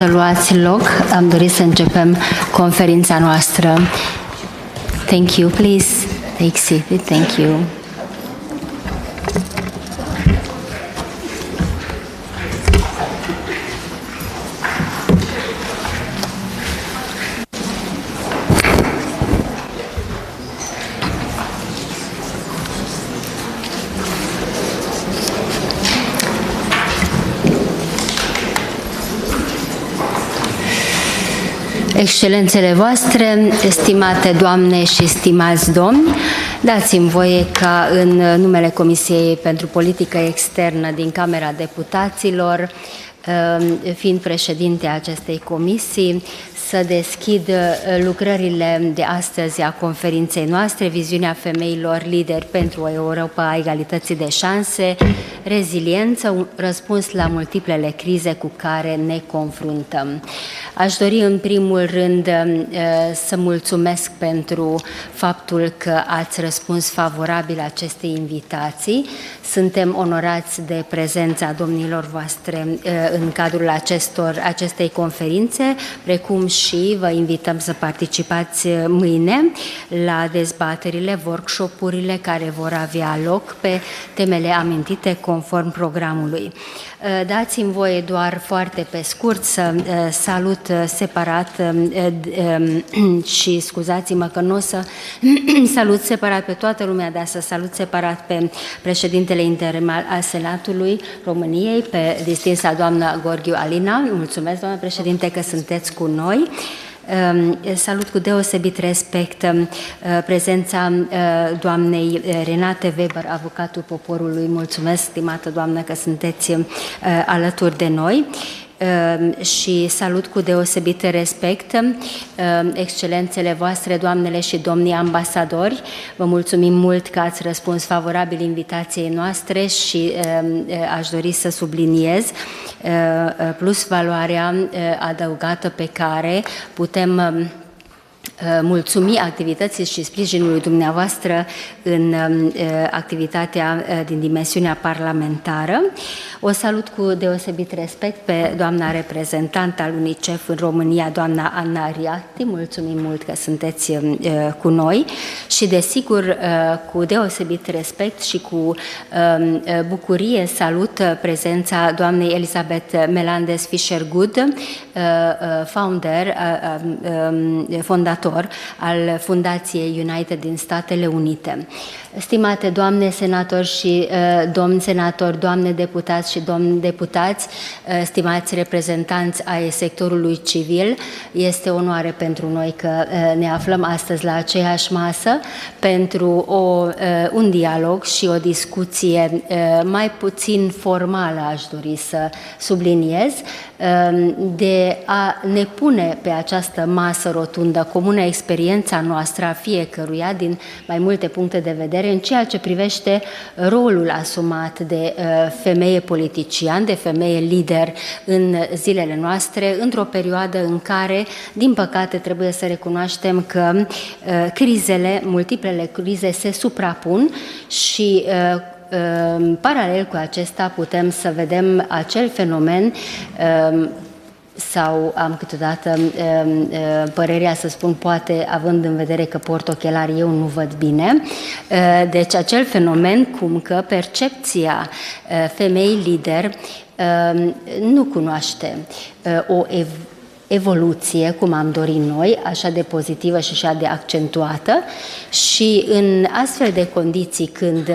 Să luați loc, am dorit să începem conferința noastră. Thank you, please take seat. Thank you. Excelențele voastre, stimate doamne și stimați domni, dați-mi voie ca în numele Comisiei pentru Politică Externă din Camera Deputaților, fiind președinte a acestei comisii, să deschid lucrările de astăzi a conferinței noastre, Viziunea femeilor, lideri pentru Europa, egalității de șanse, reziliență, răspuns la multiplele crize cu care ne confruntăm. Aș dori în primul rând să mulțumesc pentru faptul că ați răspuns favorabil acestei invitații. Suntem onorați de prezența domnilor voastre în cadrul acestei conferințe, precum și vă invităm să participați mâine la dezbaterile, workshopurile care vor avea loc pe temele amintite conform programului. Dați-mi voie doar foarte pe scurt să salut separat și scuzați-mă că nu o să salut separat pe toată lumea, dar să salut separat pe președintele interim al Senatului României, pe distinsa doamnă Gheorghiu Alina. Mulțumesc, doamnă președinte, că sunteți cu noi. Salut cu deosebit respect prezența doamnei Renate Weber, avocatul poporului. Mulțumesc, stimată doamnă, că sunteți alături de noi. Și salut cu deosebit respect excelențele voastre, doamnele și domnii ambasadori. Vă mulțumim mult că ați răspuns favorabil invitației noastre și aș dori să subliniez plus valoarea adăugată pe care putem mulțumi activității și sprijinului dumneavoastră în activitatea din dimensiunea parlamentară. O salut cu deosebit respect pe doamna reprezentantă al UNICEF în România, doamna Anna Ariati. Mulțumim mult că sunteți cu noi și, desigur, cu deosebit respect și cu bucurie salut prezența doamnei Elizabeth Melendez Fisher-Good, fondator al Fundației United din Statele Unite. Stimate doamne senatori și domni senatori, doamne deputați și domni deputați, stimați reprezentanți ai sectorului civil, este onoare pentru noi că ne aflăm astăzi la aceeași masă pentru un dialog și o discuție mai puțin formală, aș dori să subliniez, de a ne pune pe această masă rotundă comună experiența noastră a fiecăruia din mai multe puncte de vedere în ceea ce privește rolul asumat de femeie politician, de femeie lider în zilele noastre, într-o perioadă în care, din păcate, trebuie să recunoaștem că crizele, multiplele crize se suprapun și paralel cu acesta putem să vedem acel fenomen sau am câteodată părerea să spun, poate având în vedere că port ochelari eu nu văd bine, deci acel fenomen cum că percepția femeii lider nu cunoaște o evoluție, cum am dorit noi, așa de pozitivă și așa de accentuată, și în astfel de condiții când,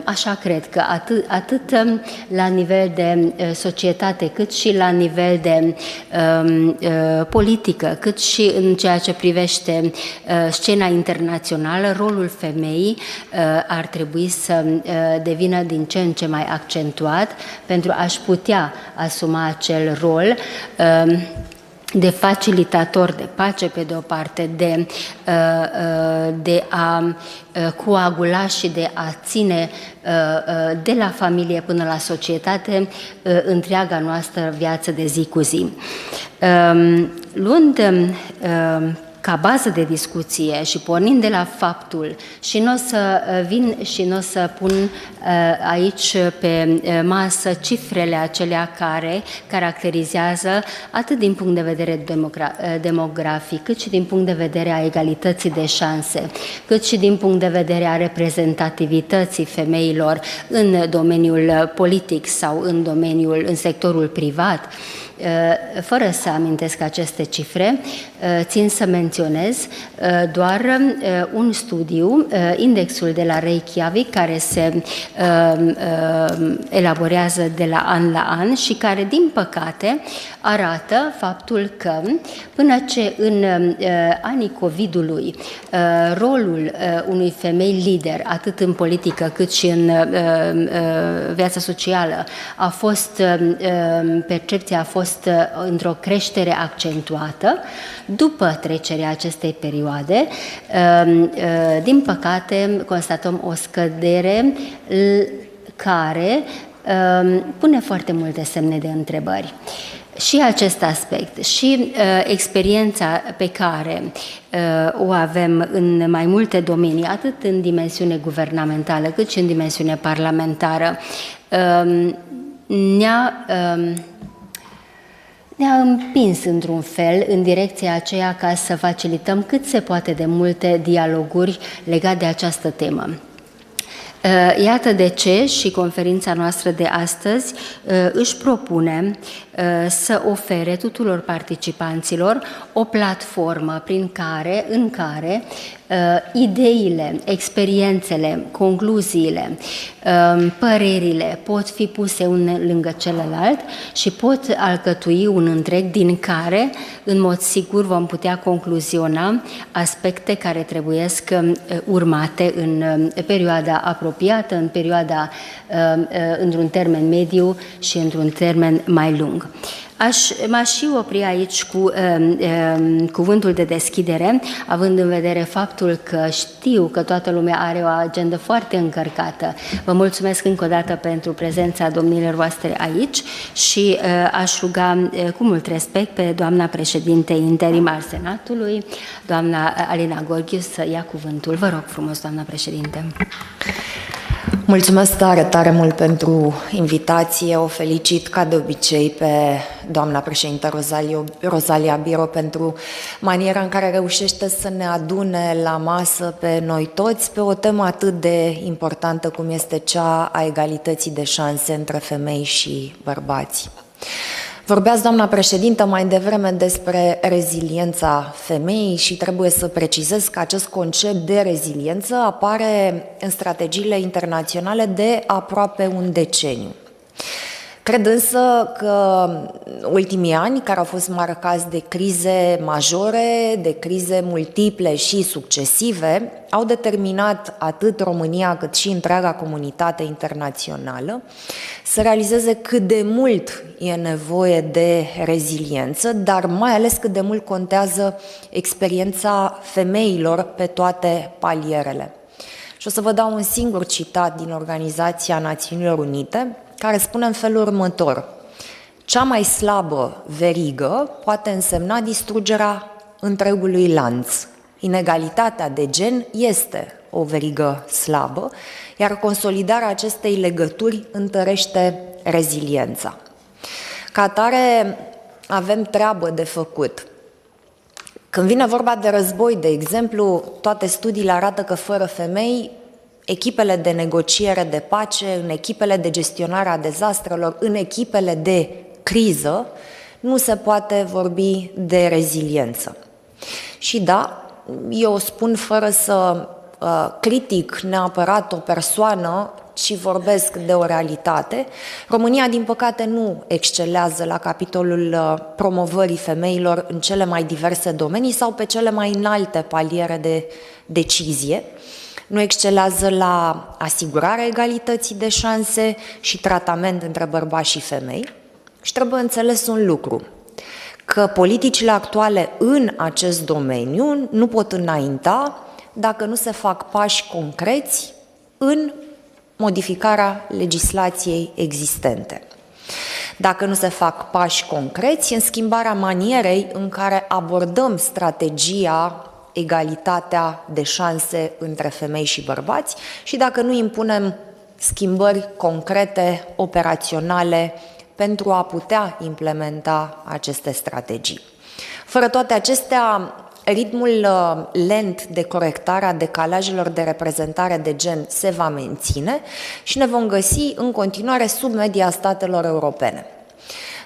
așa cred că atât la nivel de societate, cât și la nivel de politică, cât și în ceea ce privește scena internațională, rolul femeii ar trebui să devină din ce în ce mai accentuat pentru a-și putea asuma acel rol de facilitator de pace, pe de o parte, de a coagula și de a ține de la familie până la societate întreaga noastră viață de zi cu zi. Luând ca bază de discuție și pornind de la faptul, și nu o să vin și nu o să pun aici pe masă cifrele acelea care caracterizează atât din punct de vedere demografic, cât și din punct de vedere a egalității de șanse, cât și din punct de vedere a reprezentativității femeilor în domeniul politic sau în sectorul privat. Fără să amintesc aceste cifre, țin să menționez doar un studiu, indexul de la Reykjavik, care se elaborează de la an și care, din păcate, arată faptul că până ce în anii COVID-ului rolul unui femei lider, atât în politică cât și în viața socială, a fost, percepția a fost într-o creștere accentuată. După trecerea acestei perioade, din păcate, constatăm o scădere care pune foarte multe semne de întrebări. Și acest aspect, și experiența pe care o avem în mai multe domenii, atât în dimensiune guvernamentală, cât și în dimensiune parlamentară, ne-a împins într-un fel în direcția aceea ca să facilităm cât se poate de multe dialoguri legate de această temă. Iată de ce și conferința noastră de astăzi își propune să ofere tuturor participanților o platformă în care ideile, experiențele, concluziile, părerile pot fi puse unul lângă celălalt și pot alcătui un întreg din care, în mod sigur, vom putea concluziona aspecte care trebuiesc urmate în perioada apropiată, în perioada într-un termen mediu și într-un termen mai lung. M-aș și opri aici cu cuvântul de deschidere, având în vedere faptul că știu că toată lumea are o agendă foarte încărcată. Vă mulțumesc încă o dată pentru prezența domnilor voastre aici și aș ruga cu mult respect pe doamna președinte interim al Senatului, doamna Alina Gorghiu, să ia cuvântul. Vă rog frumos, doamna președinte. Mulțumesc tare, tare mult pentru invitație. O felicit ca de obicei pe doamna președintă Rosalia Biro pentru maniera în care reușește să ne adune la masă pe noi toți pe o temă atât de importantă cum este cea a egalității de șanse între femei și bărbați. Vorbeați, doamna președintă, mai devreme despre reziliența femeii și trebuie să precizez că acest concept de reziliență apare în strategiile internaționale de aproape un deceniu. Cred însă că ultimii ani, care au fost marcați de crize majore, de crize multiple și succesive, au determinat atât România cât și întreaga comunitate internațională să realizeze cât de mult e nevoie de reziliență, dar mai ales cât de mult contează experiența femeilor pe toate palierele. Și o să vă dau un singur citat din Organizația Națiunilor Unite, care spune în felul următor: cea mai slabă verigă poate însemna distrugerea întregului lanț. Inegalitatea de gen este o verigă slabă, iar consolidarea acestei legături întărește reziliența. Ca atare, avem treabă de făcut. Când vine vorba de război, de exemplu, toate studiile arată că fără femei, echipele de negociere de pace, în echipele de gestionare a dezastrelor, în echipele de criză, nu se poate vorbi de reziliență. Și da, eu o spun fără să critic neapărat o persoană, ci vorbesc de o realitate. România, din păcate, nu excelează la capitolul promovării femeilor în cele mai diverse domenii sau pe cele mai înalte paliere de decizie. Nu excelează la asigurarea egalității de șanse și tratament între bărbați și femei. Și trebuie înțeles un lucru, că politicile actuale în acest domeniu nu pot înainta dacă nu se fac pași concreți în modificarea legislației existente. dacă nu se fac pași concreți în schimbarea manierei în care abordăm strategia egalitatea de șanse între femei și bărbați și dacă nu impunem schimbări concrete, operaționale, pentru a putea implementa aceste strategii. Fără toate acestea, ritmul lent de corectare a decalajelor de reprezentare de gen se va menține și ne vom găsi în continuare sub media statelor europene.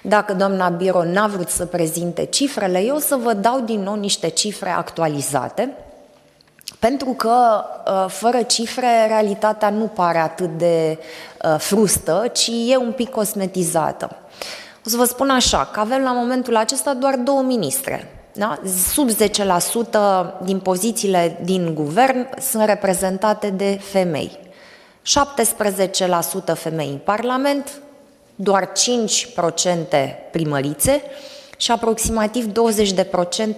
Dacă doamna Biro n-a vrut să prezinte cifrele, eu o să vă dau din nou niște cifre actualizate, pentru că fără cifre realitatea nu pare atât de frustă, ci e un pic cosmetizată. O să vă spun așa, că avem la momentul acesta doar 2 ministre. Da? Sub 10% din pozițiile din guvern sunt reprezentate de femei. 17% femei în Parlament, doar 5% primărițe și aproximativ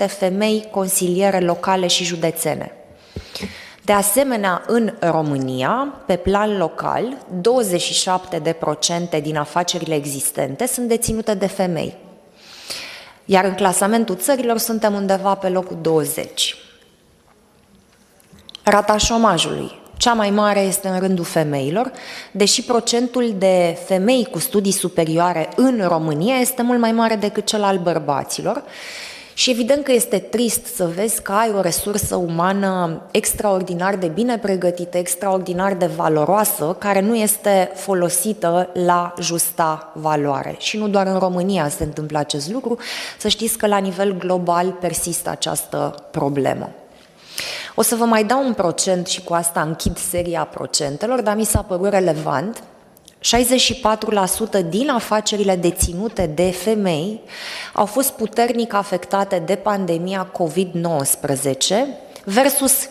20% femei consiliere locale și județene. De asemenea, în România, pe plan local, 27% din afacerile existente sunt deținute de femei. Iar în clasamentul țărilor suntem undeva pe locul 20. Rata șomajului. Cea mai mare este în rândul femeilor, deși procentul de femei cu studii superioare în România este mult mai mare decât cel al bărbaților. Și evident că este trist să vezi că ai o resursă umană extraordinar de bine pregătită, extraordinar de valoroasă, care nu este folosită la justa valoare. Și nu doar în România se întâmplă acest lucru, să știți că la nivel global persistă această problemă. O să vă mai dau un procent și cu asta închid seria procentelor, dar mi s-a părut relevant. 64% din afacerile deținute de femei au fost puternic afectate de pandemia COVID-19 versus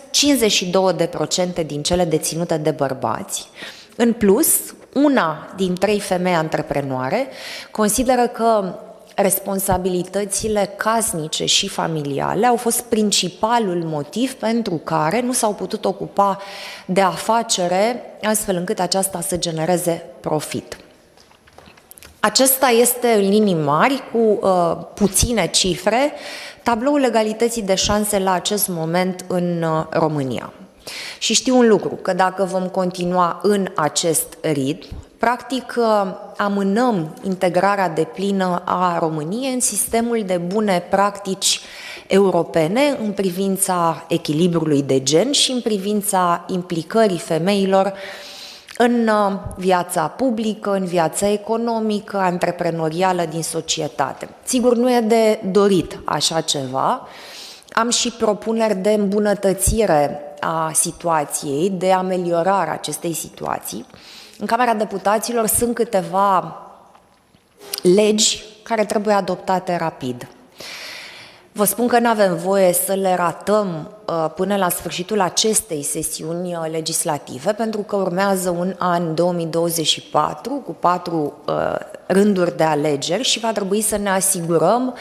52% din cele deținute de bărbați. În plus, 1 din 3 femei antreprenoare consideră că responsabilitățile casnice și familiale au fost principalul motiv pentru care nu s-au putut ocupa de afacere, astfel încât aceasta să genereze profit. Acesta este, în linii mari, cu puține cifre, tabloul egalității de șanse la acest moment în România. Și știu un lucru, că dacă vom continua în acest ritm, practic amânăm integrarea deplină a României în sistemul de bune practici europene în privința echilibrului de gen și în privința implicării femeilor în viața publică, în viața economică, antreprenorială din societate. Sigur, nu e de dorit așa ceva. Am și propuneri de îmbunătățire a situației, de ameliorare a acestei situații. În Camera Deputaților sunt câteva legi care trebuie adoptate rapid. Vă spun că nu avem voie să le ratăm până la sfârșitul acestei sesiuni legislative, pentru că urmează un an 2024 cu 4 rânduri de alegeri și va trebui să ne asigurăm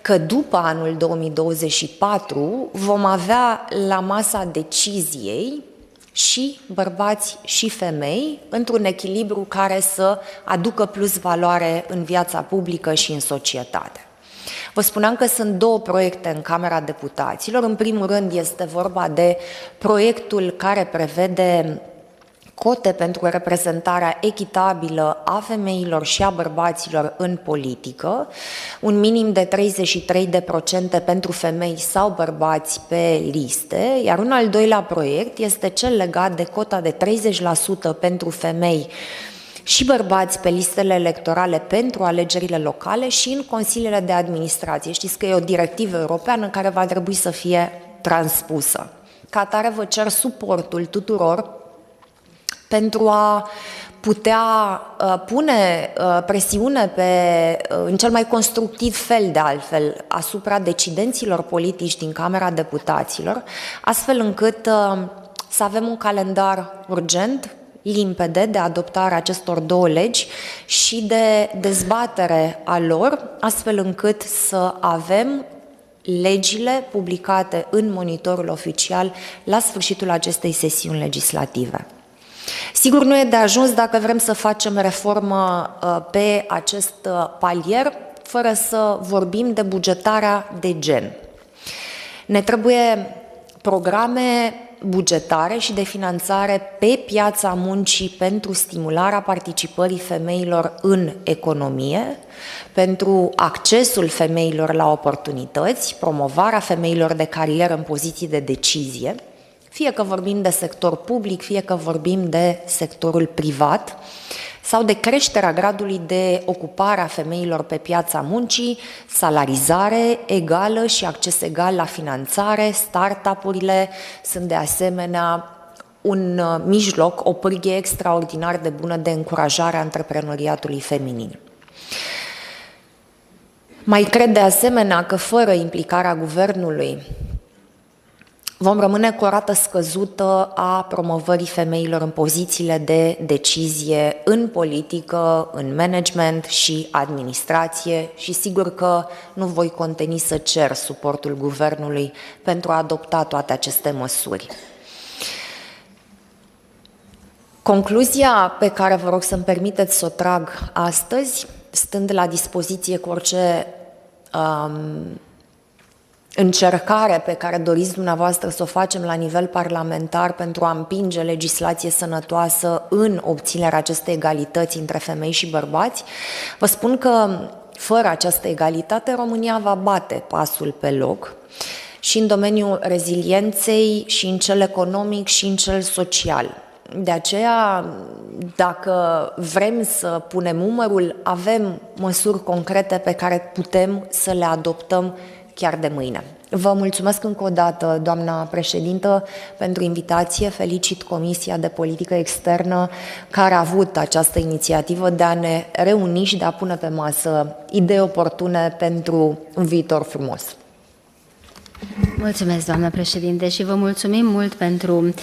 că după anul 2024 vom avea la masa deciziei și bărbați și femei într-un echilibru care să aducă plus valoare în viața publică și în societate. Vă spuneam că sunt 2 proiecte în Camera Deputaților. În primul rând este vorba de proiectul care prevede cote pentru reprezentarea echitabilă a femeilor și a bărbaților în politică, un minim de 33% pentru femei sau bărbați pe liste, iar un al doilea proiect este cel legat de cota de 30% pentru femei și bărbați pe listele electorale pentru alegerile locale și în consiliile de administrație. Știți că e o directivă europeană care va trebui să fie transpusă. Ca atare vă cer suportul tuturor pentru a putea pune presiune în cel mai constructiv fel, de altfel, asupra decidenților politici din Camera Deputaților, astfel încât să avem un calendar urgent, limpede, de adoptarea acestor 2 legi și de dezbatere a lor, astfel încât să avem legile publicate în monitorul oficial la sfârșitul acestei sesiuni legislative. Sigur, nu e de ajuns dacă vrem să facem reformă pe acest palier, fără să vorbim de bugetarea de gen. Ne trebuie programe bugetare și de finanțare pe piața muncii pentru stimularea participării femeilor în economie, pentru accesul femeilor la oportunități, promovarea femeilor de carieră în poziții de decizie, fie că vorbim de sector public, fie că vorbim de sectorul privat, sau de creșterea gradului de ocupare a femeilor pe piața muncii, salarizare egală și acces egal la finanțare. Start-up-urile sunt de asemenea un mijloc, o pârghie extraordinar de bună de încurajare a antreprenoriatului feminin. Mai cred de asemenea că fără implicarea guvernului vom rămâne cu o rată scăzută a promovării femeilor în pozițiile de decizie în politică, în management și administrație și sigur că nu voi conteni să cer suportul guvernului pentru a adopta toate aceste măsuri. Concluzia pe care vă rog să-mi permiteți să o trag astăzi, stând la dispoziție cu orice încercare pe care doriți dumneavoastră să o facem la nivel parlamentar pentru a împinge legislație sănătoasă în obținerea acestei egalități între femei și bărbați, vă spun că fără această egalitate România va bate pasul pe loc și în domeniul rezilienței, și în cel economic, și în cel social. De aceea, dacă vrem să punem umărul, avem măsuri concrete pe care putem să le adoptăm chiar de mâine. Vă mulțumesc încă o dată, doamna președintă, pentru invitație. Felicit Comisia de Politică Externă care a avut această inițiativă de a ne reuni și de a pune pe masă idei oportune pentru un viitor frumos. Mulțumesc, doamna președinte, și vă mulțumim mult pentru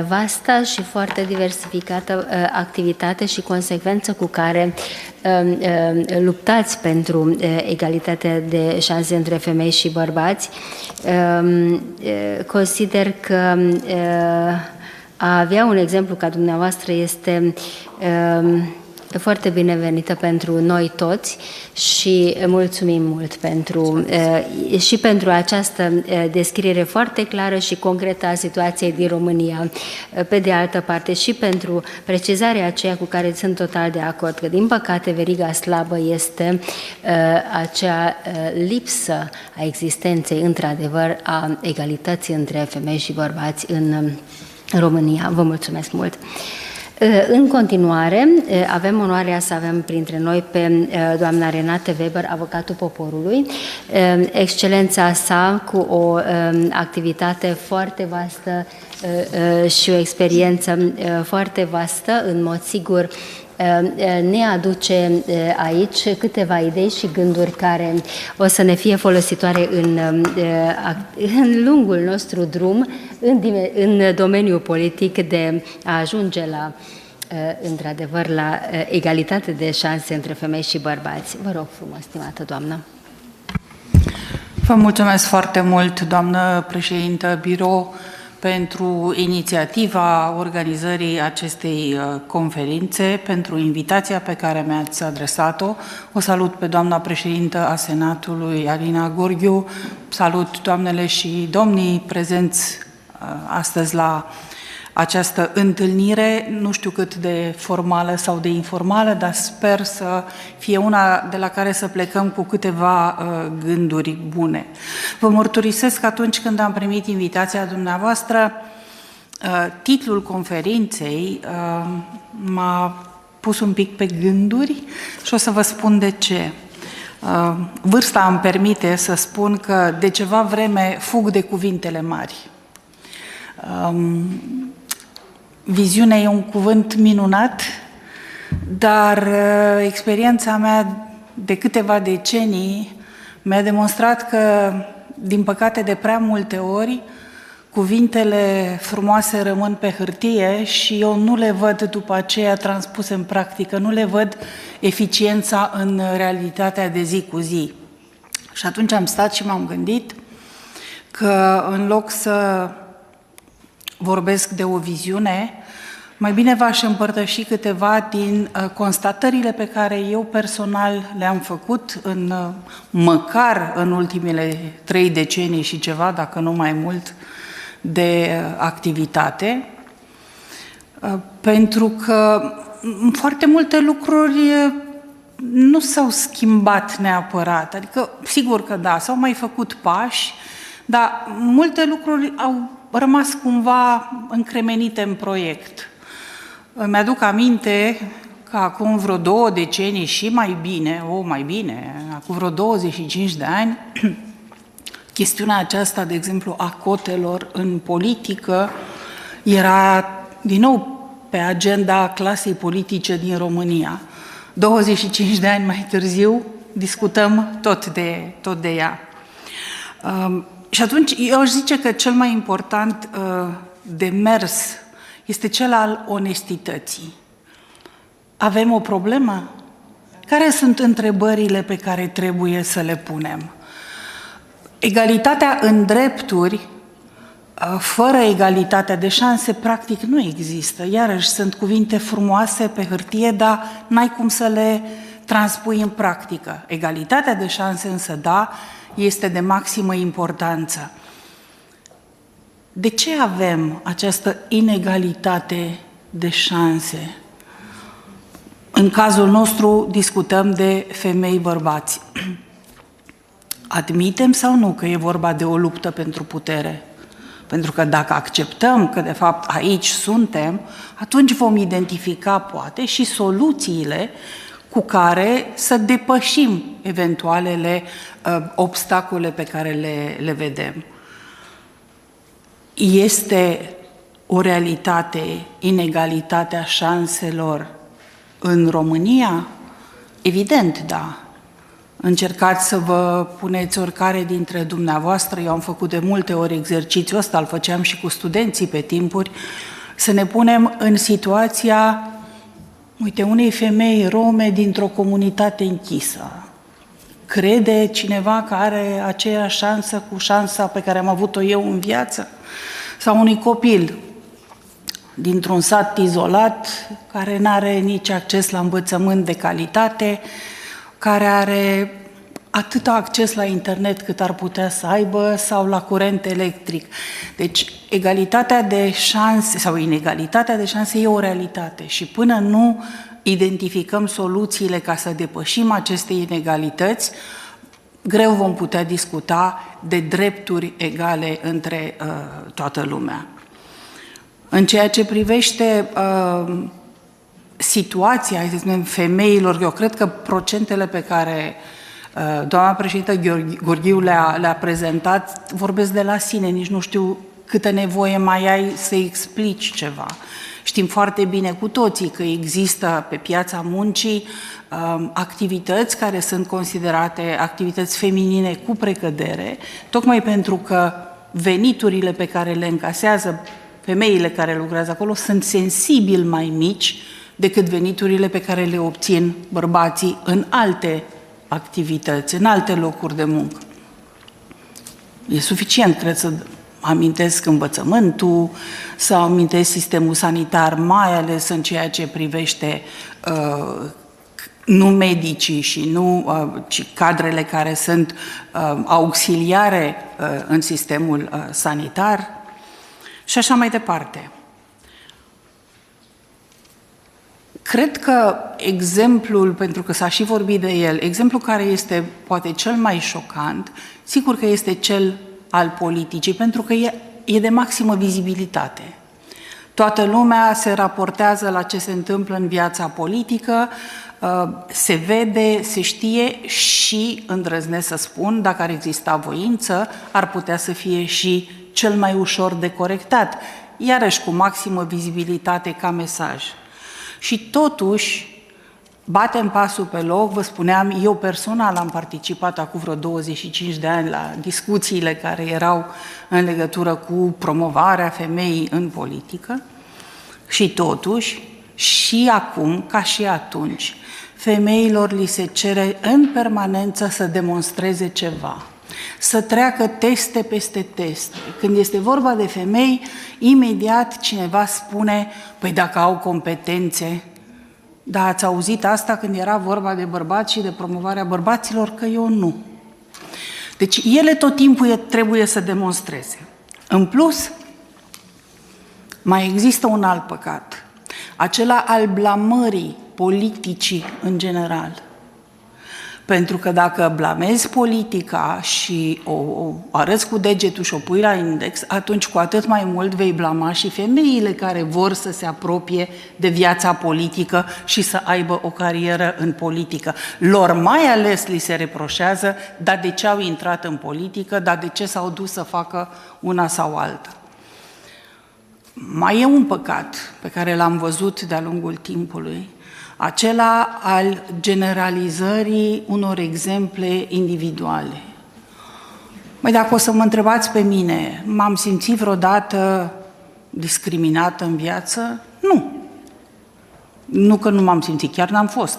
vasta și foarte diversificată activitate și consecvență cu care luptați pentru egalitatea de șanse între femei și bărbați. Consider că a avea un exemplu ca dumneavoastră este foarte binevenită pentru noi toți și mulțumim mult și pentru această descriere foarte clară și concretă a situației din România. Pe de altă parte și pentru precizarea aceea cu care sunt total de acord, că din păcate veriga slabă este acea lipsă a existenței într-adevăr a egalității între femei și bărbați în România. Vă mulțumesc mult! În continuare, avem onoarea să avem printre noi pe doamna Renate Weber, avocatul poporului, excelența sa cu o activitate foarte vastă și o experiență foarte vastă, în mod sigur ne aduce aici câteva idei și gânduri care o să ne fie folositoare în lungul nostru drum în domeniul politic de a ajunge la într-adevăr la egalitate de șanse între femei și bărbați. Vă rog frumos, stimată doamnă. Vă mulțumesc foarte mult, doamnă președintă birou, pentru inițiativa organizării acestei conferințe, pentru invitația pe care mi-ați adresat-o. O salut pe doamna președintă a Senatului, Alina Gorghiu, salut doamnele și domnii prezenți astăzi la această întâlnire, nu știu cât de formală sau de informală, dar sper să fie una de la care să plecăm cu câteva gânduri bune. Vă mărturisesc că atunci când am primit invitația dumneavoastră, titlul conferinței m-a pus un pic pe gânduri și o să vă spun de ce. Vârsta îmi permite să spun că de ceva vreme fug de cuvintele mari. Viziunea e un cuvânt minunat, dar experiența mea de câteva decenii mi-a demonstrat că, din păcate, de prea multe ori, cuvintele frumoase rămân pe hârtie și eu nu le văd după aceea transpuse în practică, nu le văd eficiența în realitatea de zi cu zi. Și atunci am stat și m-am gândit că, în loc să vorbesc de o viziune, Mai bine v-aș împărtăși câteva din constatările pe care eu personal le-am făcut măcar în ultimele 3 decenii și ceva, dacă nu mai mult, de activitate, pentru că foarte multe lucruri nu s-au schimbat neapărat. Adică, sigur că da, s-au mai făcut pași, dar multe lucruri au rămas cumva încremenite în proiect. Îmi aduc aminte că acum vreo 2 decenii și mai bine, acum vreo 25 de ani, chestiunea aceasta, de exemplu, a cotelor în politică era din nou pe agenda clasei politice din România. 25 de ani mai târziu discutăm tot de ea. Și atunci eu aș zice că cel mai important demers este cel al onestității. Avem o problemă? Care sunt întrebările pe care trebuie să le punem? Egalitatea în drepturi, fără egalitatea de șanse, practic nu există. Iarăși sunt cuvinte frumoase pe hârtie, dar n-ai cum să le transpui în practică. Egalitatea de șanse însă, da, este de maximă importanță. De ce avem această inegalitate de șanse? În cazul nostru discutăm de femei-bărbați. Admitem sau nu că e vorba de o luptă pentru putere? Pentru că dacă acceptăm că de fapt aici suntem, atunci vom identifica poate și soluțiile cu care să depășim eventualele obstacole pe care le vedem. Este o realitate inegalitatea șanselor în România? Evident, da. Încercați să vă puneți oricare dintre dumneavoastră, eu am făcut de multe ori exercițiul ăsta, îl făceam și cu studenții pe timpuri, să ne punem în situația, uite, unei femei rome dintr-o comunitate închisă. Crede cineva că are aceeași șansă cu șansa pe care am avut-o eu în viață? Sau unui copil dintr-un sat izolat, care nu are nici acces la învățământ de calitate, care are atât acces la internet cât ar putea să aibă sau la curent electric. Deci, egalitatea de șanse sau inegalitatea de șanse e o realitate și până nu identificăm soluțiile ca să depășim aceste inegalități, greu vom putea discuta de drepturi egale între toată lumea. În ceea ce privește situația, să spunem, femeilor, eu cred că procentele pe care doamna președintă Gheorghiu le-a prezentat vorbesc de la sine, nici nu știu câtă nevoie mai ai să explici ceva. Știm foarte bine cu toții că există pe piața muncii activități care sunt considerate activități feminine cu precădere, tocmai pentru că veniturile pe care le încasează femeile care lucrează acolo sunt sensibil mai mici decât veniturile pe care le obțin bărbații în alte activități, în alte locuri de muncă. E suficient, cred, să amintesc învățământul, să amintesc sistemul sanitar, mai ales în ceea ce privește nu medicii și ci cadrele care sunt auxiliare în sistemul sanitar și așa mai departe. Cred că exemplul, pentru că s-a și vorbit de el, exemplul care este poate cel mai șocant, sigur că este cel al politicii, pentru că e de maximă vizibilitate. Toată lumea se raportează la ce se întâmplă în viața politică, se vede, se știe și, îndrăznesc să spun, dacă ar exista voință, ar putea să fie și cel mai ușor de corectat, iarăși cu maximă vizibilitate ca mesaj. Și totuși, batem pasul pe loc, vă spuneam, eu personal am participat acum vreo 25 de ani la discuțiile care erau în legătură cu promovarea femeii în politică și totuși, și acum, ca și atunci, femeilor li se cere în permanență să demonstreze ceva. să treacă teste peste teste. Când este vorba de femei, imediat cineva spune, păi dacă au competențe, dar ați auzit asta când era vorba de bărbați și de promovarea bărbaților, că eu nu. Deci ele tot timpul trebuie să demonstreze. În plus, mai există un alt păcat, acela al blamării politicii în general. Pentru că dacă blamezi politica și o arăți cu degetul și o pui la index, atunci cu atât mai mult vei blama și femeile care vor să se apropie de viața politică și să aibă o carieră în politică. Lor mai ales li se reproșează, dar de ce au intrat în politică, dar de ce s-au dus să facă una sau alta. Mai e un păcat pe care l-am văzut de-a lungul timpului, acela al generalizării unor exemple individuale. Măi, dacă o să mă întrebați pe mine, m-am simțit vreodată discriminată în viață? Nu. Nu că nu m-am simțit, chiar n-am fost.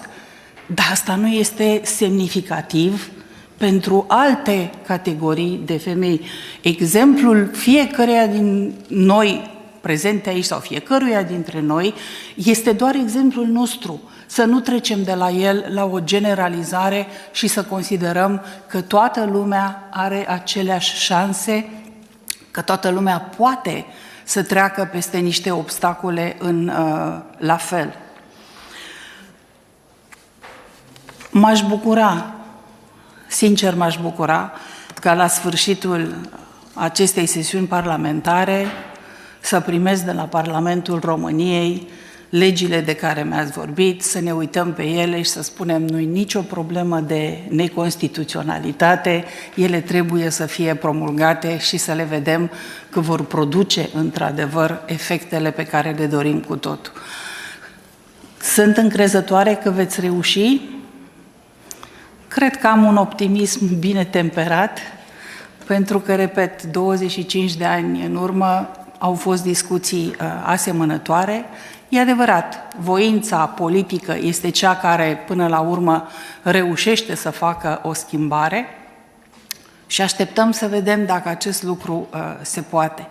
Dar asta nu este semnificativ pentru alte categorii de femei. Exemplul fiecăreia din noi prezente aici sau fiecăruia dintre noi este doar exemplul nostru. Să nu trecem de la el la o generalizare și să considerăm că toată lumea are aceleași șanse, că toată lumea poate să treacă peste niște obstacole la fel. M-aș bucura, sincer m-aș bucura, ca la sfârșitul acestei sesiuni parlamentare să primesc de la Parlamentul României legile de care mi-ați vorbit, să ne uităm pe ele și să spunem nu-i nicio problemă de neconstituționalitate, ele trebuie să fie promulgate și să le vedem că vor produce într-adevăr efectele pe care le dorim cu totul. Sunt încrezătoare că veți reuși. Cred că am un optimism bine temperat, pentru că, repet, 25 de ani în urmă au fost discuții asemănătoare. E adevărat, voința politică este cea care, până la urmă, reușește să facă o schimbare și așteptăm să vedem dacă acest lucru se poate.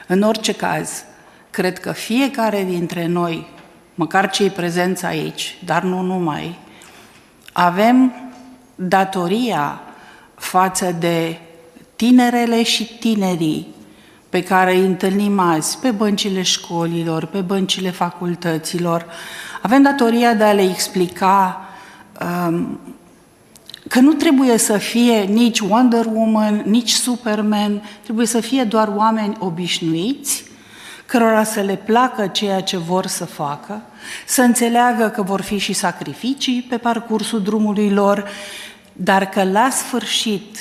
În orice caz, cred că fiecare dintre noi, măcar cei prezenți aici, dar nu numai, avem datoria față de tinerele și tinerii pe care îi întâlnim azi pe băncile școlilor, pe băncile facultăților. Avem datoria de a le explica că nu trebuie să fie nici Wonder Woman, nici Superman, trebuie să fie doar oameni obișnuiți, cărora să le placă ceea ce vor să facă, să înțeleagă că vor fi și sacrificii pe parcursul drumului lor, dar că la sfârșit,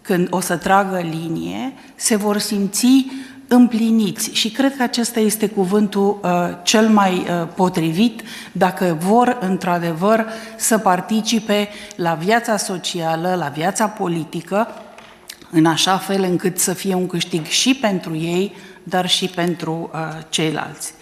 când o să tragă linie, se vor simți împliniți. Și cred că acesta este cuvântul cel mai potrivit dacă vor, într-adevăr, să participe la viața socială, la viața politică, în așa fel încât să fie un câștig și pentru ei, dar și pentru ceilalți.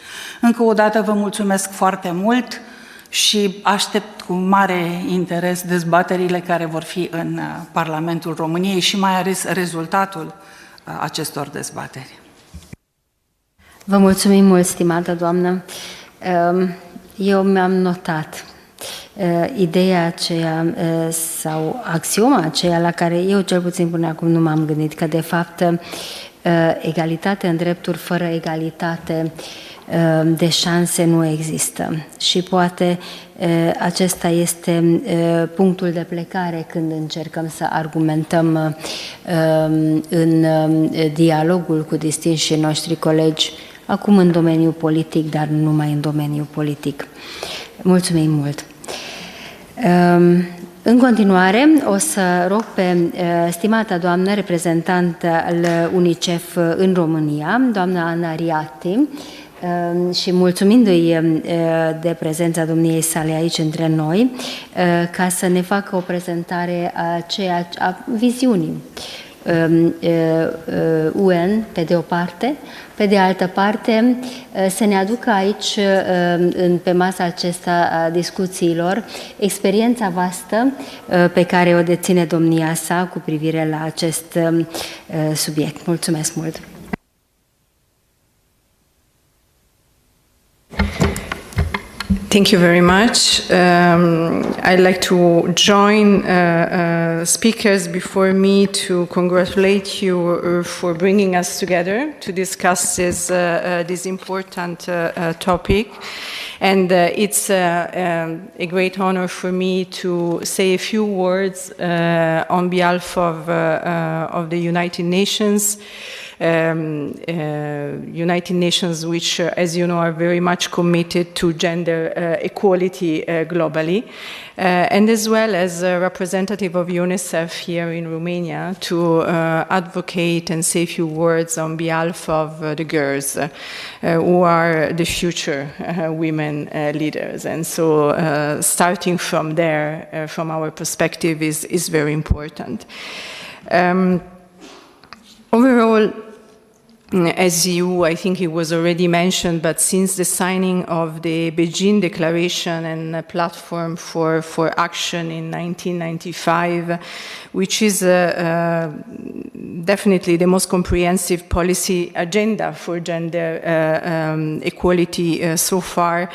Încă o dată vă mulțumesc foarte mult și aștept cu mare interes dezbaterile care vor fi în Parlamentul României și mai ales rezultatul acestor dezbateri. Vă mulțumim mult, stimată doamnă. Eu mi-am notat ideea aceea sau axioma aceea la care eu cel puțin până acum nu m-am gândit, că de fapt egalitate în drepturi fără egalitate de șanse nu există și poate acesta este punctul de plecare când încercăm să argumentăm în dialogul cu distinșii noștri colegi, acum în domeniul politic, dar nu numai în domeniul politic. Mulțumim mult! În continuare, o să rog pe stimata doamnă reprezentant al UNICEF în România, doamna Ana Riati, și mulțumindu-i de prezența domniei sale aici între noi, ca să ne facă o prezentare a viziunii UN, pe de o parte, pe de altă parte, să ne aducă aici, pe masa acesta a discuțiilor, experiența vastă pe care o deține domnia sa cu privire la acest subiect. Mulțumesc mult! Thank you very much. I'd like to join speakers before me to congratulate you for bringing us together to discuss this important topic. And it's a great honor for me to say a few words on behalf of the United Nations. United Nations, which, as you know, are very much committed to gender equality globally, and as well as a representative of UNICEF here in Romania to advocate and say a few words on behalf of the girls who are the future women leaders. And so starting from there, from our perspective, is very important. Overall, as I think it was already mentioned, but since the signing of the Beijing Declaration and a platform for action in 1995, which is definitely the most comprehensive policy agenda for gender equality so far,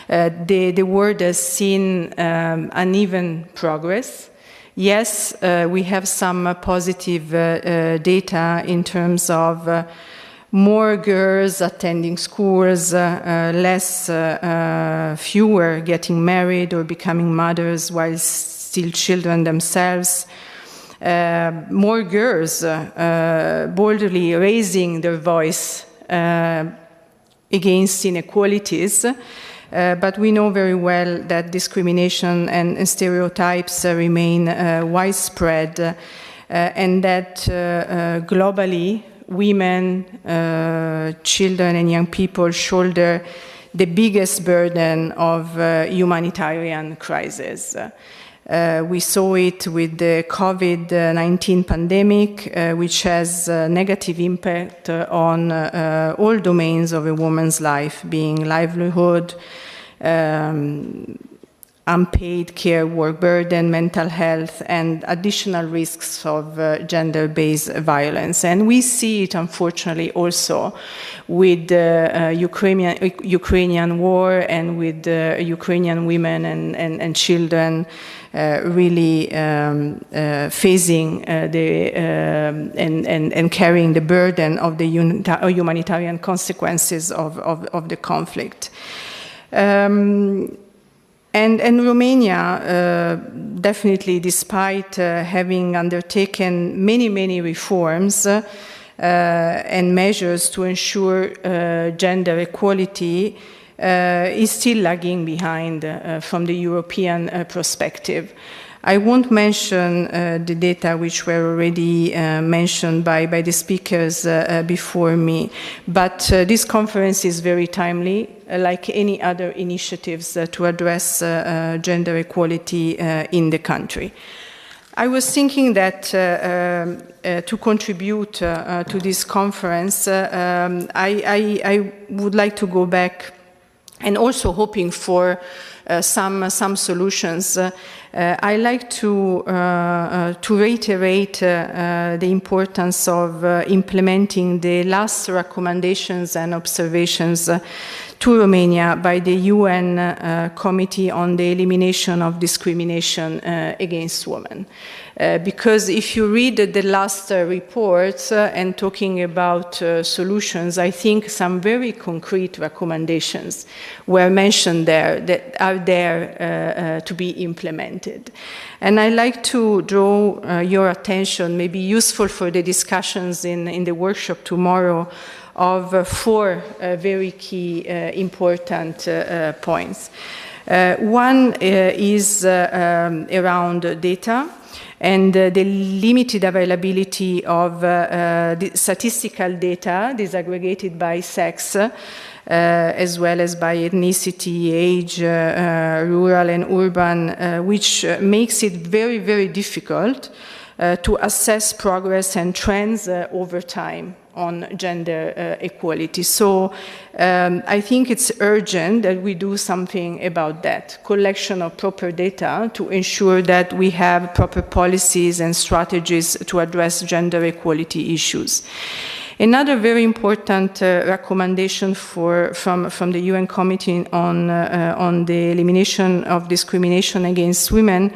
the world has seen uneven progress. Yes, we have some positive data in terms of more girls attending schools, fewer getting married or becoming mothers while still children themselves. More girls boldly raising their voice against inequalities. But we know very well that discrimination and stereotypes remain widespread, and that globally, women, children and young people shoulder the biggest burden of humanitarian crisis. We saw it with the COVID-19 pandemic, which has a negative impact on all domains of a woman's life, being livelihood, unpaid care work burden, mental health, and additional risks of gender-based violence. And we see it, unfortunately, also with the Ukrainian war and with Ukrainian women and children really facing and carrying the burden of the humanitarian consequences of the conflict. And Romania, definitely, despite having undertaken many reforms and measures to ensure gender equality, is still lagging behind from the European perspective. I won't mention the data which were already mentioned by the speakers before me, but this conference is very timely, like any other initiatives to address gender equality in the country. I was thinking that to contribute to this conference, I would like to go back and also hoping for some solutions. I like to reiterate the importance of implementing the last recommendations and observations to Romania by the UN Committee on the Elimination of Discrimination Against Women. Because if you read the last reports and talking about solutions, I think some very concrete recommendations were mentioned there that are there to be implemented. And I'd like to draw your attention, maybe useful for the discussions in the workshop tomorrow, of four very key important points. One is around data and the limited availability of the statistical data disaggregated by sex, as well as by ethnicity, age, rural and urban, which makes it very difficult to assess progress and trends over time on gender equality. So I think it's urgent that we do something about that, collection of proper data to ensure that we have proper policies and strategies to address gender equality issues. Another very important recommendation from the UN Committee on the Elimination of Discrimination Against Women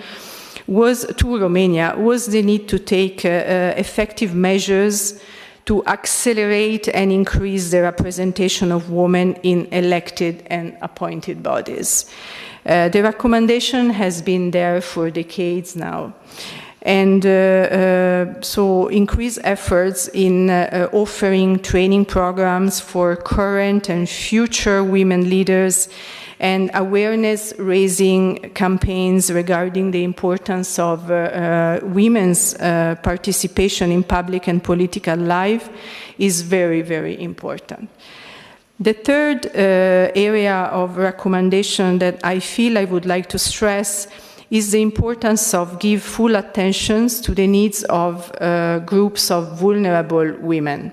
to Romania was the need to take effective measures to accelerate and increase the representation of women in elected and appointed bodies. The recommendation has been there for decades now. And so increase efforts in offering training programs for current and future women leaders and awareness-raising campaigns regarding the importance of women's participation in public and political life is very, very important. The third area of recommendation that I feel I would like to stress is the importance of give full attention to the needs of groups of vulnerable women.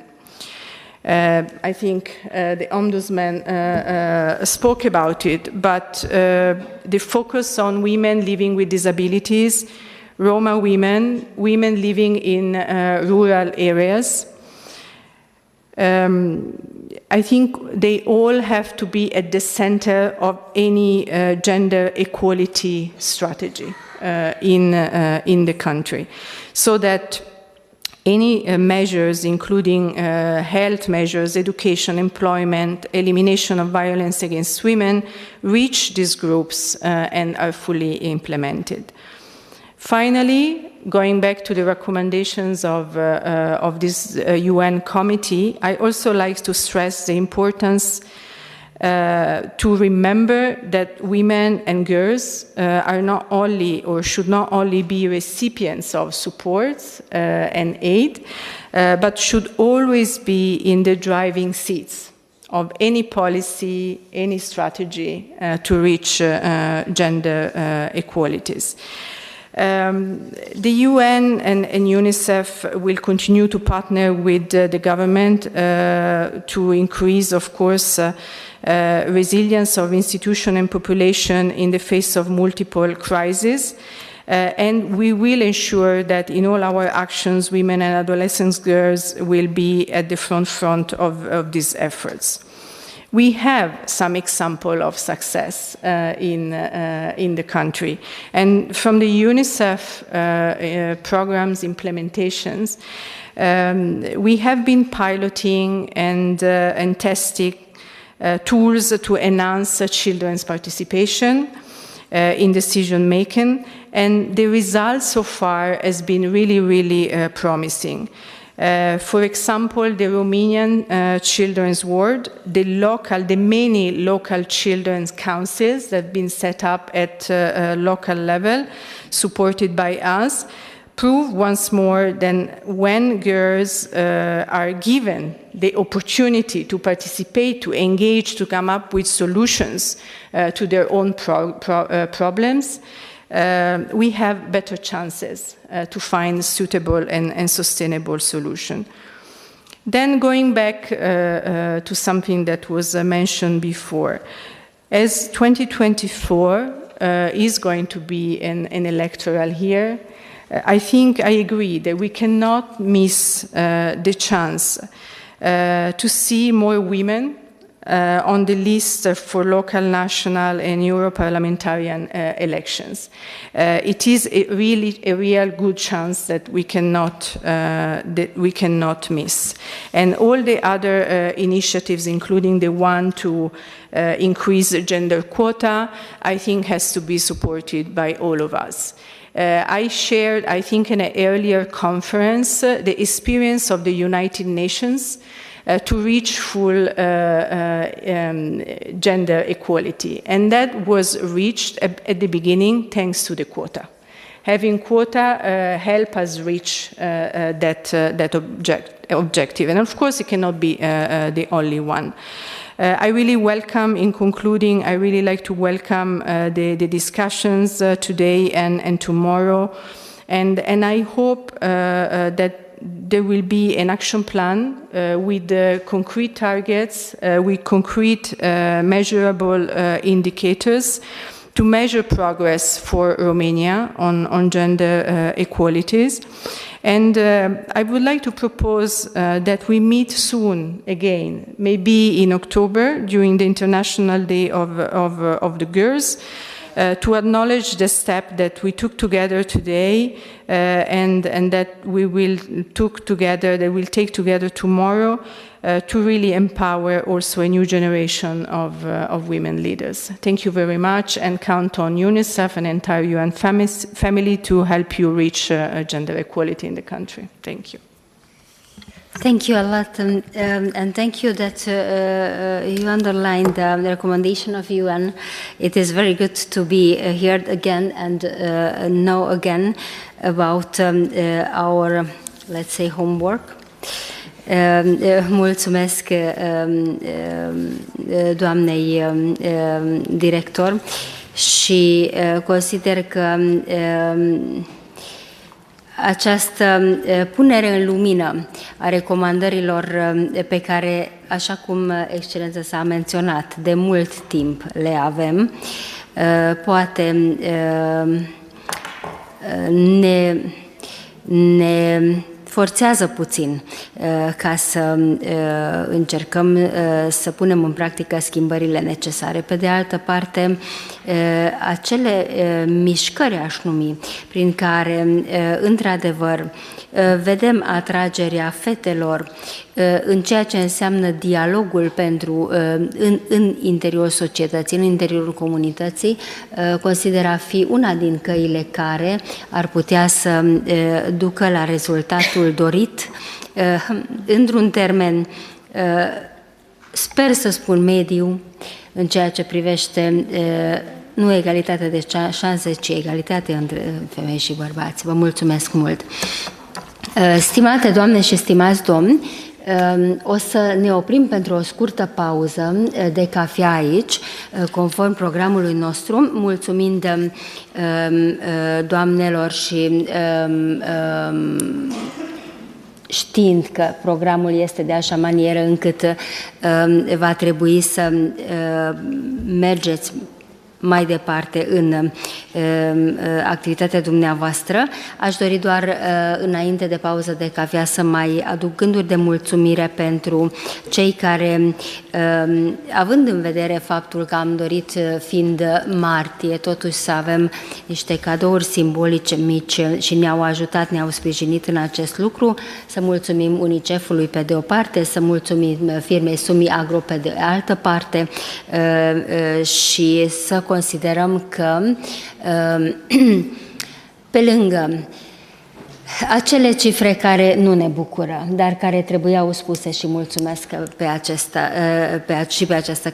I think the Ombudsman spoke about it, but the focus on women living with disabilities, Roma women, women living in rural areas, I think they all have to be at the center of any gender equality strategy in the country, so that any measures, including health measures, education, employment, elimination of violence against women, reach these groups and are fully implemented. Finally, going back to the recommendations of this UN committee, I also like to stress the importance to remember that women and girls are not only or should not only be recipients of support and aid, but should always be in the driving seats of any policy, any strategy to reach gender equalities. The UN and UNICEF will continue to partner with the government to increase, of course, resilience of institution and population in the face of multiple crises. And we will ensure that in all our actions, women and adolescent girls will be at the front of these efforts. We have some example of success in the country. And from the UNICEF programs implementations, we have been piloting and testing tools to enhance children's participation in decision making, and the results so far has been really, really promising. For example, the Romanian Children's Ward, the many local children's councils that have been set up at local level, supported by us, prove once more that when girls are given the opportunity to participate, to engage, to come up with solutions to their own problems, we have better chances to find suitable and sustainable solution. Then going back to something that was mentioned before, as 2024 is going to be an electoral year, I think I agree that we cannot miss the chance to see more women on the list for local, national, and Euro parliamentarian elections. It is a real good chance that we cannot miss. And all the other initiatives, including the one to increase the gender quota, I think has to be supported by all of us. I shared, I think, in an earlier conference, the experience of the United Nations to reach full gender equality. And that was reached at the beginning thanks to the quota. Having quota help us reach that objective. And of course, it cannot be the only one. I really welcome, in concluding, I really like to welcome the discussions today and tomorrow And I hope that there will be an action plan with concrete targets, with concrete measurable indicators to measure progress for Romania on gender equalities. And I would like to propose that we meet soon again, maybe in October during the International Day of the Girls, to acknowledge the step that we took together today and that we will take together tomorrow to really empower also a new generation of women leaders. Thank you very much, and count on UNICEF and entire UN family to help you reach gender equality in the country. Thank you. Thank you a lot, and thank you that you underlined the recommendation of UN. It is very good to be here again and know again about our, let's say, homework. Mulțumesc doamnei director și consider că această punere în lumină a recomandărilor pe care, așa cum Excelența s-a menționat, de mult timp le avem, poate ne forțează puțin ca să încercăm să punem în practică schimbările necesare. Pe de altă parte, acele mișcări, aș numi, prin care, într-adevăr, vedem atragerea fetelor în ceea ce înseamnă dialogul în interiorul societății, în interiorul comunității, consider a fi una din căile care ar putea să ducă la rezultatul dorit, într-un termen, sper să spun mediu, în ceea ce privește nu egalitatea de șanse, ci egalitatea între femei și bărbați. Vă mulțumesc mult! Stimate doamne și stimați domni, o să ne oprim pentru o scurtă pauză de cafea aici, conform programului nostru, mulțumind doamnelor și știind că programul este de așa manieră încât va trebui să mergeți mai departe în activitatea dumneavoastră. Aș dori doar, înainte de pauză de cafea, să mai aduc gânduri de mulțumire pentru cei care, având în vedere faptul că am dorit, fiind martie, totuși să avem niște cadouri simbolice mici și ne-au ajutat, ne-au sprijinit în acest lucru, să mulțumim UNICEF-ului pe de o parte, să mulțumim firmei Sumi Agro pe de altă parte și să considerăm că pe lângă acele cifre care nu ne bucură, dar care trebuiau spuse, și mulțumesc pe această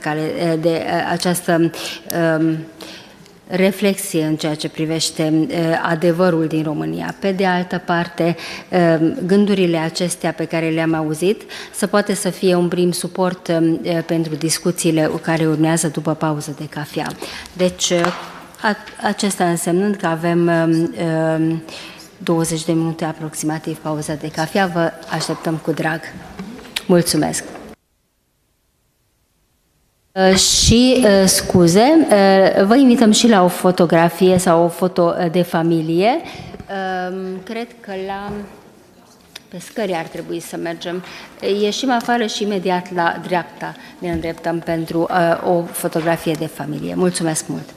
cale de această reflexie în ceea ce privește adevărul din România. Pe de altă parte, gândurile acestea pe care le-am auzit să poate să fie un prim suport pentru discuțiile care urmează după pauză de cafea. Deci, acesta însemnând că avem 20 de minute aproximativ pauză de cafea, vă așteptăm cu drag. Mulțumesc! Și scuze, vă invităm și la o fotografie sau o foto de familie. Cred că pe scări ar trebui să mergem. Ieșim afară și imediat la dreapta ne îndreptăm pentru o fotografie de familie. Mulțumesc mult!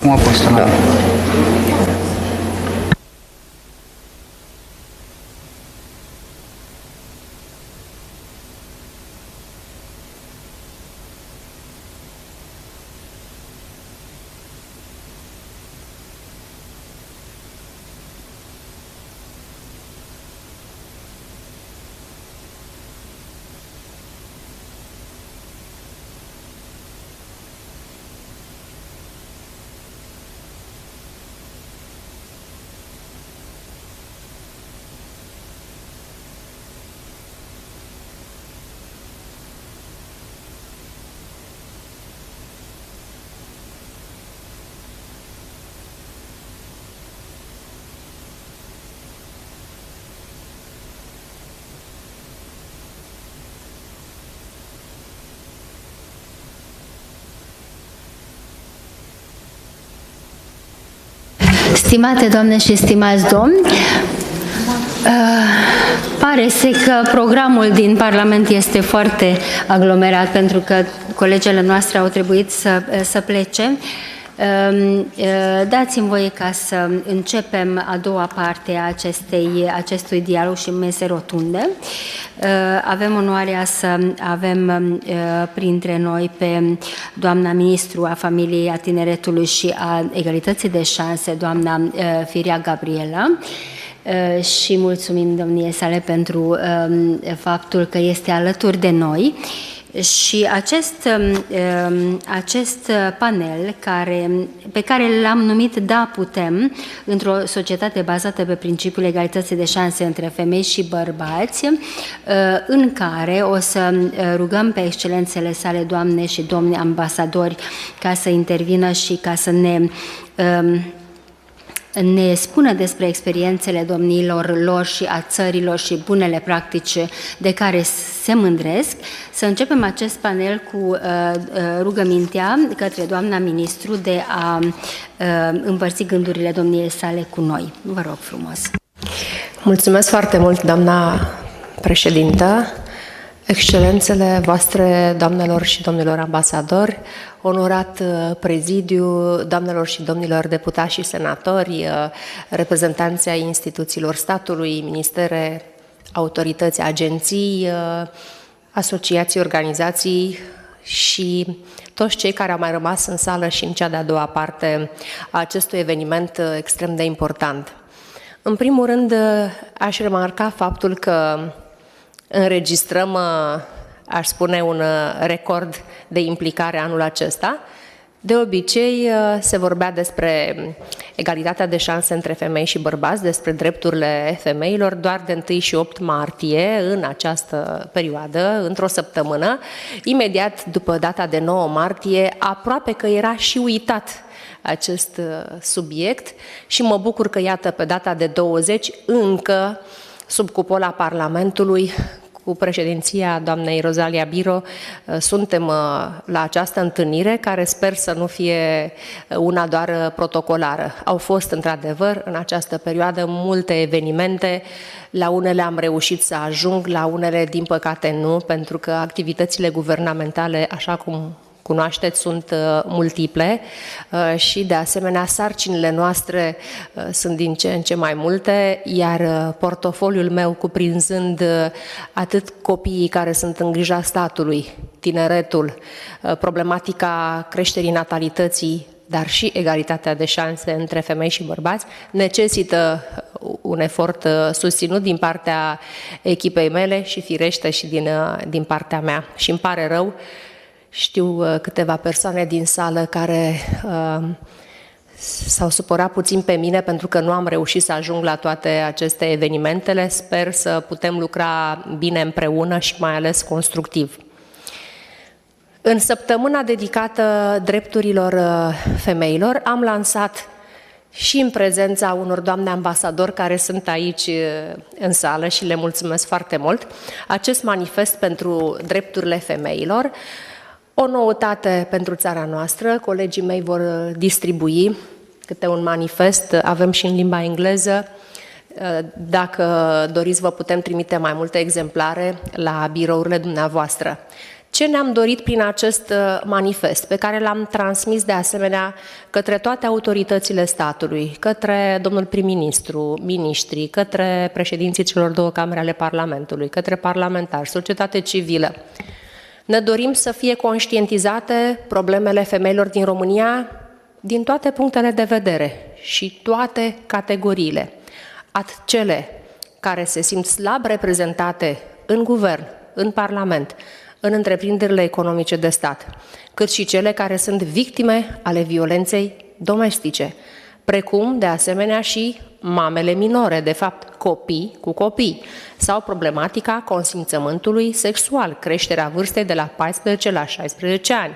Cum a fost? Da. Stimate doamne și stimați domni, pare că programul din Parlament este foarte aglomerat pentru că colegele noastre au trebuit să plece. Dați-mi voie ca să începem a doua parte a acestui dialog și mese rotunde. Avem onoarea să avem printre noi pe doamna ministru a Familiei, a Tineretului și a Egalității de Șanse, doamna Firea Gabriela, și mulțumim domniei sale pentru faptul că este alături de noi. Și acest panel pe care l-am numit Da, putem, într-o societate bazată pe principiul egalității de șanse între femei și bărbați, în care o să rugăm pe excelențele sale, doamne și domni ambasadori, ca să intervină și ca să ne spună despre experiențele domniilor lor și a țărilor și bunele practici de care se mândresc. Să începem acest panel cu rugămintea către doamna ministru de a împărți gândurile domniei sale cu noi. Vă rog frumos. Mulțumesc foarte mult, doamna președintă, excelențele voastre, doamnelor și domnilor ambasadori, onorat prezidiu, doamnelor și domnilor deputați și senatori, reprezentanții ai instituțiilor statului, ministere, autorități, agenții, asociații, organizații și toți cei care au mai rămas în sală și în cea de-a doua parte a acestui eveniment extrem de important. În primul rând, aș remarca faptul că înregistrăm, aș spune, un record de implicare anul acesta. De obicei se vorbea despre egalitatea de șanse între femei și bărbați, despre drepturile femeilor doar de 1 și 8 martie în această perioadă, într-o săptămână. Imediat după data de 9 martie, aproape că era și uitat acest subiect și mă bucur că, iată, pe data de 20, încă sub cupola Parlamentului, cu președinția doamnei Rosalia Biro, suntem la această întâlnire, care sper să nu fie una doar protocolară. Au fost, într-adevăr, în această perioadă multe evenimente, la unele am reușit să ajung, la unele, din păcate, nu, pentru că activitățile guvernamentale, așa cum cunoașteți, sunt multiple și, de asemenea, sarcinile noastre sunt din ce în ce mai multe, iar portofoliul meu, cuprinzând atât copiii care sunt în grija statului, tineretul, problematica creșterii natalității, dar și egalitatea de șanse între femei și bărbați, necesită un efort susținut din partea echipei mele și, firește, și din partea mea. Și îmi pare rău, știu câteva persoane din sală care s-au supărat puțin pe mine pentru că nu am reușit să ajung la toate aceste evenimentele. Sper să putem lucra bine împreună și mai ales constructiv. În săptămâna dedicată drepturilor femeilor am lansat, și în prezența unor doamne ambasadori care sunt aici în sală și le mulțumesc foarte mult, acest manifest pentru drepturile femeilor. O noutate pentru țara noastră, colegii mei vor distribui câte un manifest, avem și în limba engleză. Dacă doriți, vă putem trimite mai multe exemplare la birourile dumneavoastră. Ce ne-am dorit prin acest manifest, pe care l-am transmis de asemenea către toate autoritățile statului, către domnul prim-ministru, miniștri, către președinții celor două camere ale Parlamentului, către parlamentari, societate civilă. Ne dorim să fie conștientizate problemele femeilor din România din toate punctele de vedere și toate categoriile. Atât cele care se simt slab reprezentate în guvern, în Parlament, în întreprinderile economice de stat, cât și cele care sunt victime ale violenței domestice, precum, de asemenea, și mamele minore, de fapt copii cu copii, sau problematica consimțământului sexual, creșterea vârstei de la 14 la 16 ani.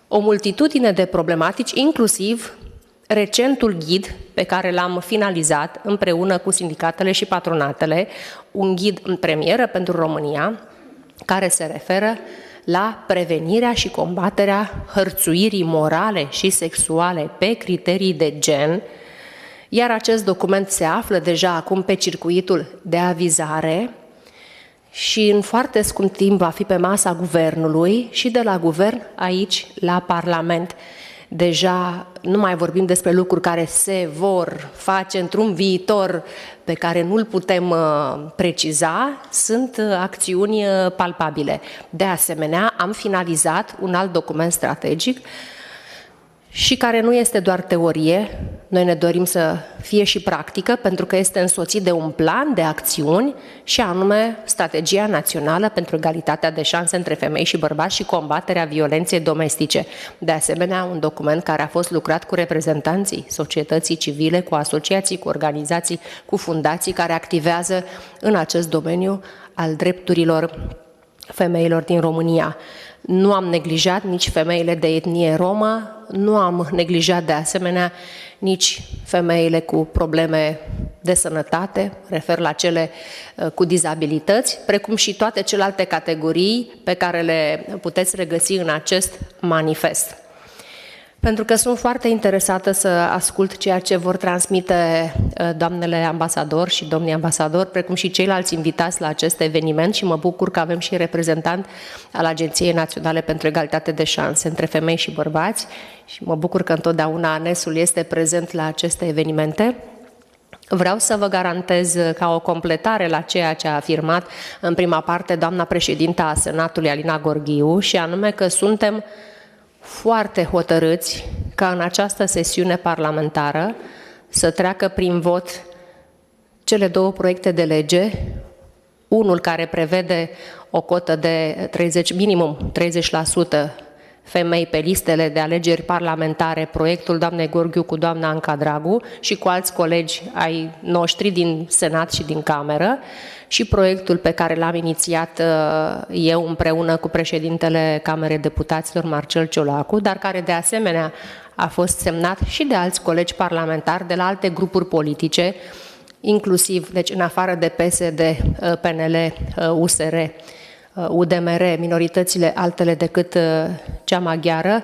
O multitudine de problematici, inclusiv recentul ghid pe care l-am finalizat împreună cu sindicatele și patronatele, un ghid în premieră pentru România, care se referă la prevenirea și combaterea hărțuirii morale și sexuale pe criterii de gen, iar acest document se află deja acum pe circuitul de avizare și în foarte scurt timp va fi pe masa guvernului și de la guvern aici la Parlament. Deja nu mai vorbim despre lucruri care se vor face într-un viitor pe care nu-l putem preciza, sunt acțiuni palpabile. De asemenea, am finalizat un alt document strategic și care nu este doar teorie, noi ne dorim să fie și practică, pentru că este însoțit de un plan de acțiuni și anume Strategia Națională pentru Egalitatea de Șanse între Femei și Bărbați și combaterea violenței domestice. De asemenea, un document care a fost lucrat cu reprezentanții societății civile, cu asociații, cu organizații, cu fundații care activează în acest domeniu al drepturilor femeilor din România. Nu am neglijat nici femeile de etnie romă, nu am neglijat de asemenea nici femeile cu probleme de sănătate, refer la cele cu dizabilități, precum și toate celelalte categorii pe care le puteți regăsi în acest manifest. Pentru că sunt foarte interesată să ascult ceea ce vor transmite doamnele ambasador și domnii ambasador, precum și ceilalți invitați la acest eveniment și mă bucur că avem și reprezentant al Agenției Naționale pentru Egalitate de Șanse între Femei și Bărbați și mă bucur că întotdeauna ANES-ul este prezent la aceste evenimente. Vreau să vă garantez ca o completare la ceea ce a afirmat în prima parte doamna președintă a Senatului, Alina Gorghiu, și anume că suntem foarte hotărâți ca în această sesiune parlamentară să treacă prin vot cele două proiecte de lege, unul care prevede o cotă de minimum 30% femei pe listele de alegeri parlamentare, proiectul doamnei Gorghiu cu doamna Anca Dragu și cu alți colegi ai noștri din Senat și din Cameră, și proiectul pe care l-am inițiat eu împreună cu președintele Camerei Deputaților, Marcel Ciolacu, dar care de asemenea a fost semnat și de alți colegi parlamentari de la alte grupuri politice, inclusiv, deci în afară de PSD, PNL, USR, UDMR, minoritățile altele decât cea maghiară.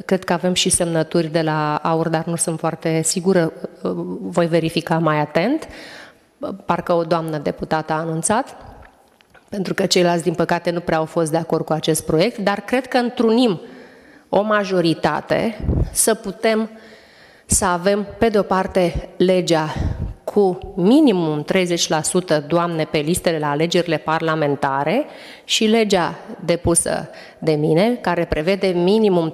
Cred că avem și semnături de la AUR, dar nu sunt foarte sigură, voi verifica mai atent. Parcă o doamnă deputată a anunțat, pentru că ceilalți, din păcate, nu prea au fost de acord cu acest proiect, dar cred că întrunim o majoritate să putem să avem, pe de o parte, legea cu minimum 30% doamne pe listele la alegerile parlamentare și legea depusă de mine, care prevede minimum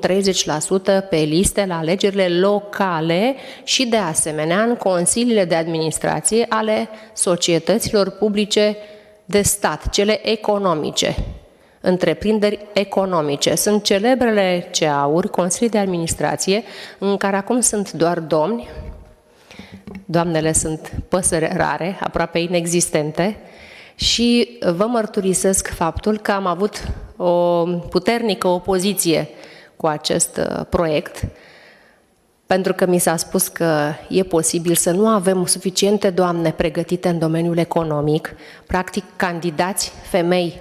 30% pe liste la alegerile locale și, de asemenea, în consiliile de administrație ale societăților publice de stat, cele economice, întreprinderi economice. Sunt celebrele CEA-uri, consilii de administrație, în care acum sunt doar domni. Doamnele sunt păsări rare, aproape inexistente, și vă mărturisesc faptul că am avut o puternică opoziție cu acest proiect, pentru că mi s-a spus că e posibil să nu avem suficiente doamne pregătite în domeniul economic, practic candidați femei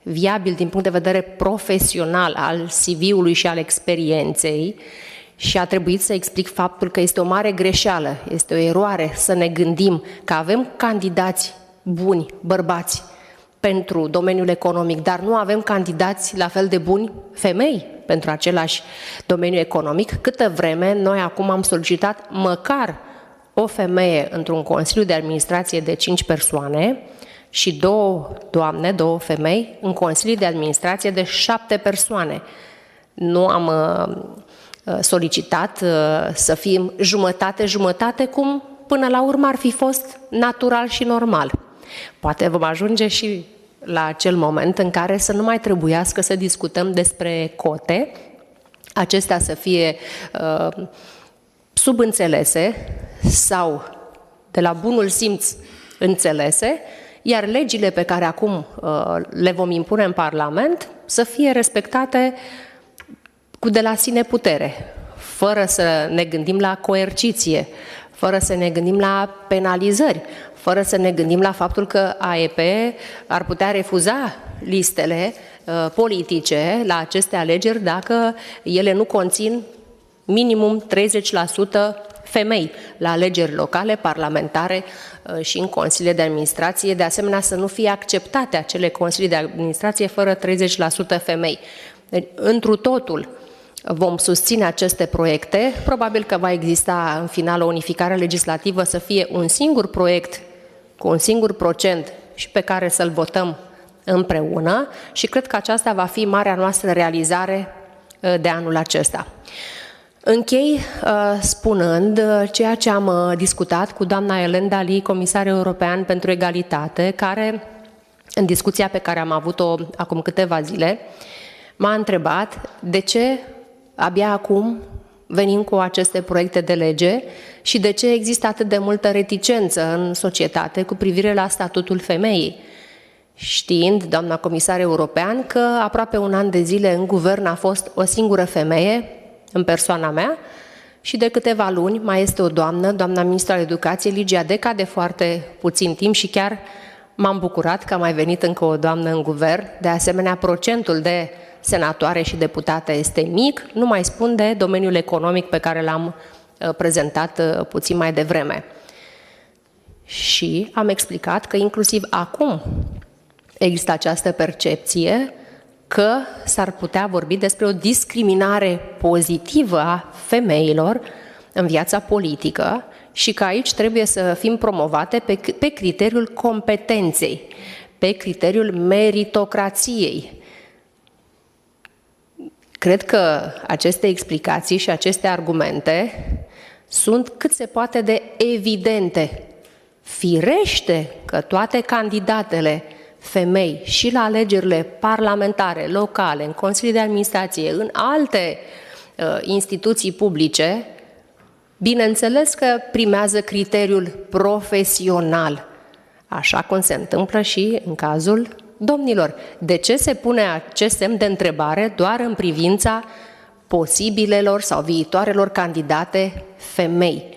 viabili din punct de vedere profesional al CV-ului și al experienței, și a trebuit să explic faptul că este o mare greșeală, este o eroare să ne gândim că avem candidați buni, bărbați, pentru domeniul economic, dar nu avem candidați la fel de buni femei pentru același domeniu economic, câtă vreme noi acum am solicitat măcar o femeie într-un consiliu de administrație de 5 persoane și 2 doamne, 2 femei, în consiliu de administrație de 7 persoane. Nu am solicitat să fim jumătate-jumătate, cum până la urmă ar fi fost natural și normal. Poate vom ajunge și la acel moment în care să nu mai trebuiască să discutăm despre cote, acestea să fie subînțelese sau de la bunul simț înțelese, iar legile pe care acum le vom impune în Parlament să fie respectate cu de la sine putere, fără să ne gândim la coerciție, fără să ne gândim la penalizări, fără să ne gândim la faptul că AEP ar putea refuza listele politice la aceste alegeri dacă ele nu conțin minimum 30% femei la alegeri locale, parlamentare și în consiliile de administrație. De asemenea, să nu fie acceptate acele consilii de administrație fără 30% femei. Deci, întru totul, vom susține aceste proiecte. Probabil că va exista în final o unificare legislativă, să fie un singur proiect cu un singur procent și pe care să-l votăm împreună și cred că aceasta va fi marea noastră realizare de anul acesta. Închei spunând ceea ce am discutat cu doamna Hélène Dalli, comisar european pentru egalitate, care, în discuția pe care am avut-o acum câteva zile, m-a întrebat de ce abia acum venim cu aceste proiecte de lege și de ce există atât de multă reticență în societate cu privire la statutul femeii. Știind, doamna comisar european, că aproape un an de zile în guvern a fost o singură femeie, în persoana mea, și de câteva luni mai este o doamnă, doamna ministru al educației, Ligia Deca, de foarte puțin timp și chiar m-am bucurat că a mai venit încă o doamnă în guvern. De asemenea, procentul de senatoare și deputate este mic, nu mai spun de domeniul economic pe care l-am prezentat puțin mai devreme. Și am explicat că inclusiv acum există această percepție că s-ar putea vorbi despre o discriminare pozitivă a femeilor în viața politică și că aici trebuie să fim promovate pe criteriul competenței, pe criteriul meritocrației. Cred că aceste explicații și aceste argumente sunt cât se poate de evidente. Firește că toate candidatele femei și la alegerile parlamentare, locale, în consilii de administrație, în alte instituții publice, bineînțeles că primează criteriul profesional, așa cum se întâmplă și în cazul domnilor. De ce se pune acest semn de întrebare doar în privința posibilelor sau viitoarelor candidate femei?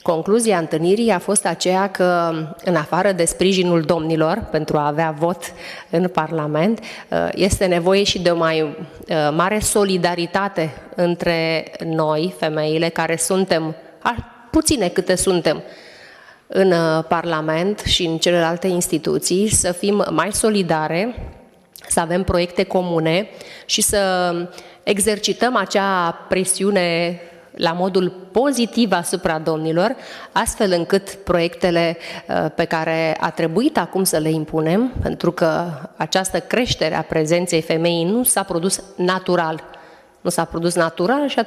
Concluzia întâlnirii a fost aceea că, în afară de sprijinul domnilor pentru a avea vot în Parlament, este nevoie și de o mai mare solidaritate între noi, femeile, care suntem, puține câte suntem, în Parlament și în celelalte instituții, să fim mai solidare, să avem proiecte comune și să exercităm acea presiune la modul pozitiv asupra domnilor, astfel încât proiectele pe care a trebuit acum să le impunem, pentru că această creștere a prezenței femeii nu s-a produs natural. Nu s-a produs natural și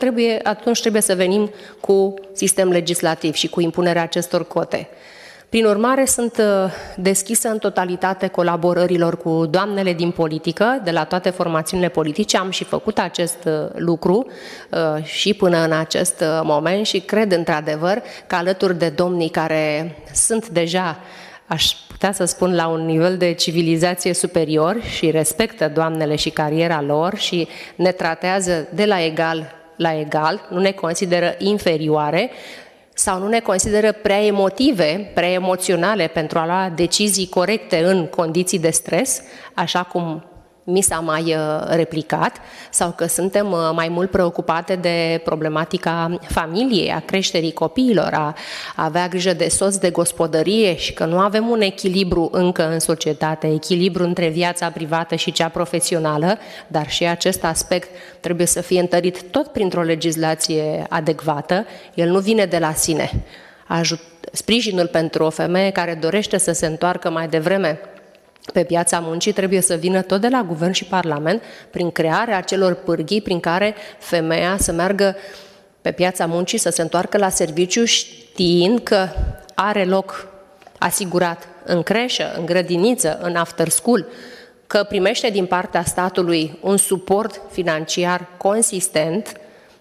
atunci trebuie să venim cu sistem legislativ și cu impunerea acestor cote. Prin urmare, sunt deschisă în totalitate colaborărilor cu doamnele din politică, de la toate formațiunile politice. Am și făcut acest lucru și până în acest moment și cred într-adevăr că alături de domnii care sunt deja, aș putea să spun, la un nivel de civilizație superior și respectă doamnele și cariera lor și ne tratează de la egal la egal, nu ne consideră inferioare, sau nu ne consideră prea emotive, prea emoționale pentru a lua decizii corecte în condiții de stres, așa cum mi s-a mai replicat, sau că suntem mai mult preocupate de problematica familiei, a creșterii copiilor, a avea grijă de soț, de gospodărie și că nu avem un echilibru încă în societate, echilibru între viața privată și cea profesională, dar și acest aspect trebuie să fie întărit tot printr-o legislație adecvată. El nu vine de la sine. Sprijinul pentru o femeie care dorește să se întoarcă mai devreme pe piața muncii trebuie să vină tot de la Guvern și Parlament, prin crearea acelor pârghii prin care femeia să meargă pe piața muncii, să se întoarcă la serviciu știind că are loc asigurat în creșă, în grădiniță, în after school, că primește din partea statului un suport financiar consistent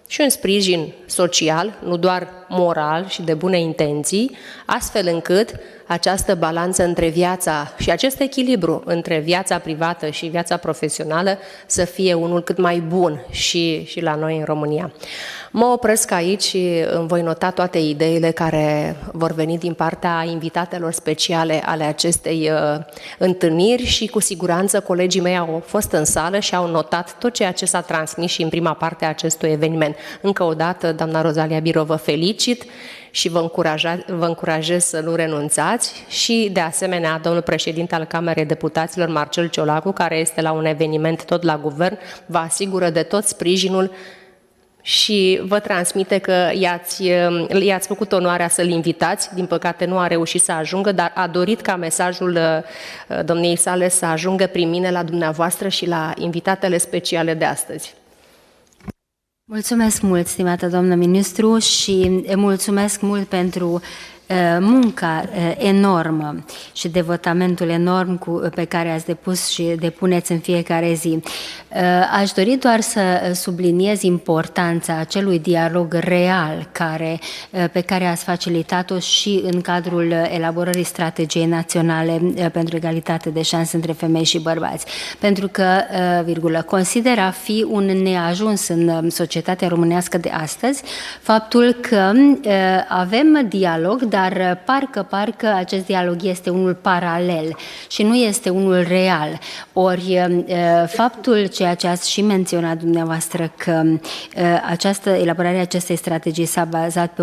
și un sprijin social, nu doar moral și de bune intenții, astfel încât această balanță între viața și acest echilibru între viața privată și viața profesională să fie unul cât mai bun și la noi în România. Mă opresc aici și îmi voi nota toate ideile care vor veni din partea invitatelor speciale ale acestei întâlniri și cu siguranță colegii mei au fost în sală și au notat tot ceea ce s-a transmis și în prima parte a acestui eveniment. Încă o dată, doamna Rozalia Biro, vă felicit și vă încurajez să nu renunțați și, de asemenea, domnul președinte al Camerei Deputaților, Marcel Ciolacu, care este la un eveniment tot la Guvern, vă asigură de tot sprijinul și vă transmite că i-ați făcut onoarea să-l invitați. Din păcate nu a reușit să ajungă, dar a dorit ca mesajul domniei sale să ajungă prin mine la dumneavoastră și la invitatele speciale de astăzi. Mulțumesc mult, stimată doamnă ministru, și mulțumesc mult pentru munca enormă și devotamentul enorm pe care ați depus și depuneți în fiecare zi. Aș dori doar să subliniez importanța acelui dialog real pe care ați facilitat-o și în cadrul elaborării strategiei naționale pentru egalitate de șanse între femei și bărbați. Pentru că, consider a fi un neajuns în societatea românească de astăzi faptul că avem dialog, dar parcă acest dialog este unul paralel și nu este unul real. Ori faptul, ceea ce ați și menționat dumneavoastră, că elaborarea acestei strategii s-a bazat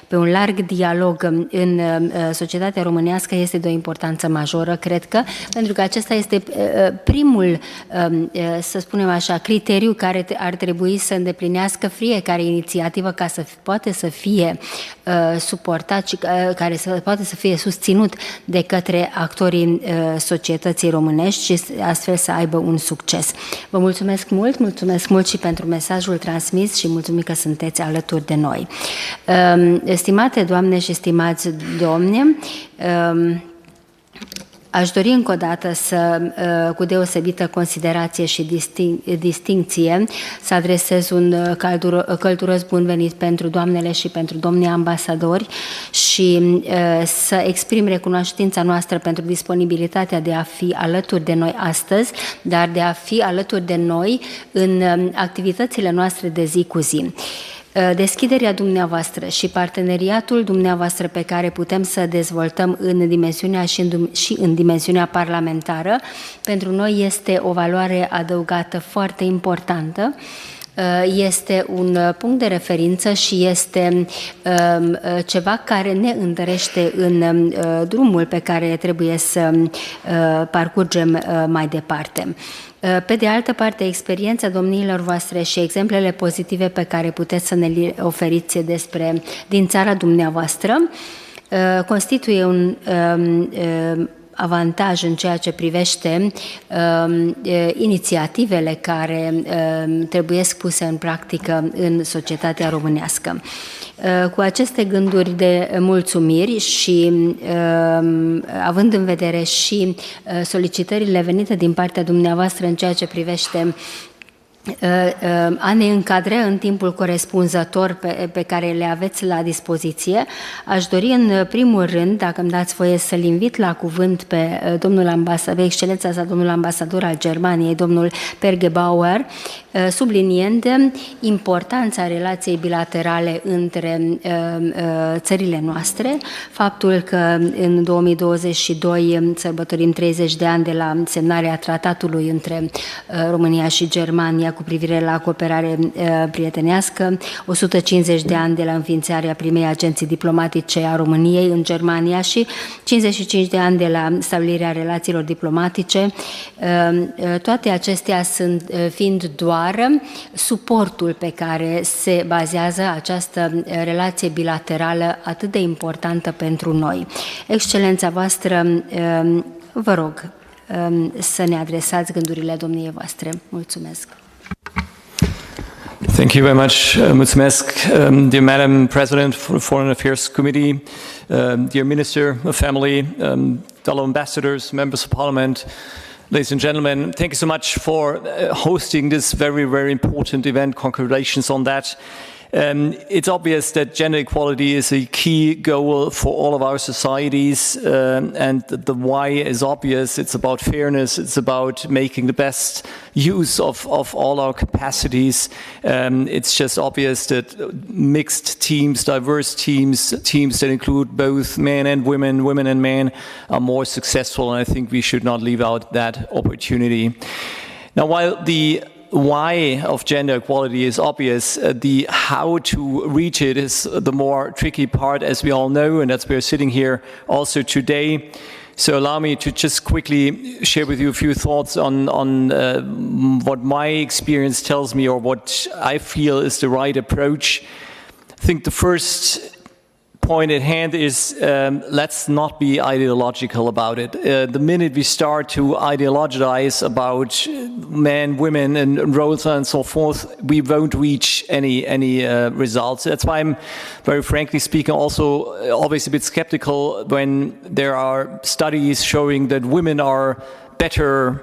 pe un larg dialog în societatea românească este de o importanță majoră, cred că, pentru că acesta este primul, să spunem așa, criteriu care ar trebui să îndeplinească fiecare inițiativă ca să poate să fie suportat și care poate să fie susținut de către actorii societății românești și astfel să aibă un succes. Vă mulțumesc mult și pentru mesajul transmis și mulțumim că sunteți alături de noi. Stimate doamne și stimați domni, aș dori încă o dată cu deosebită considerație și distincție, să adresez un călduros bun venit pentru doamnele și pentru domnii ambasadori și să exprim recunoștința noastră pentru disponibilitatea de a fi alături de noi astăzi, dar de a fi alături de noi în activitățile noastre de zi cu zi. Deschiderea dumneavoastră și parteneriatul dumneavoastră pe care putem să dezvoltăm în dimensiunea și în dimensiunea parlamentară, pentru noi este o valoare adăugată foarte importantă. Este un punct de referință și este ceva care ne întărește în drumul pe care trebuie să parcurgem mai departe. Pe de altă parte, experiența domniilor voastre și exemplele pozitive pe care puteți să ne le oferiți din țara dumneavoastră constituie un avantaj în ceea ce privește inițiativele care trebuie puse în practică în societatea românească. Cu aceste gânduri de mulțumiri și având în vedere și solicitările venite din partea dumneavoastră în ceea ce privește a ne încadra în timpul corespunzător pe care le aveți la dispoziție, aș dori în primul rând, dacă îmi dați voie, să-l invit la cuvânt pe domnul ambasador, excelența sa, domnul ambasador al Germaniei, domnul Pergebauer, subliniind importanța relației bilaterale între țările noastre, faptul că în 2022 sărbătorim 30 de ani de la semnarea tratatului între România și Germania cu privire la cooperare prietenească, 150 de ani de la înființarea primei agenții diplomatice a României în Germania și 55 de ani de la stabilirea relațiilor diplomatice. Toate acestea fiind doar suportul pe care se bazează această relație bilaterală atât de importantă pentru noi. Excelența voastră, vă rog să ne adresați gândurile domniei voastre. Mulțumesc. Thank you very much, mulțumesc, dear Madam President for the Foreign Affairs Committee, dear Minister of Family, fellow ambassadors, members of Parliament, ladies and gentlemen. Thank you so much for hosting this very, very important event. Congratulations on that. It's obvious that gender equality is a key goal for all of our societies, and the why is obvious. It's about fairness, it's about making the best use of all our capacities. It's just obvious that mixed teams, diverse teams, teams that include both men and women, women and men, are more successful, and I think we should not leave out that opportunity. Now, while the why of gender equality is obvious, the how to reach it is the more tricky part, as we all know, and that's why we're sitting here also today. So allow me to just quickly share with you a few thoughts on what my experience tells me, or what I feel is the right approach. I think the first point at hand is let's not be ideological about it. The minute we start to ideologize about men, women, and roles and so forth, we won't reach any results. That's why I'm, very frankly speaking, also always a bit skeptical when there are studies showing that women are better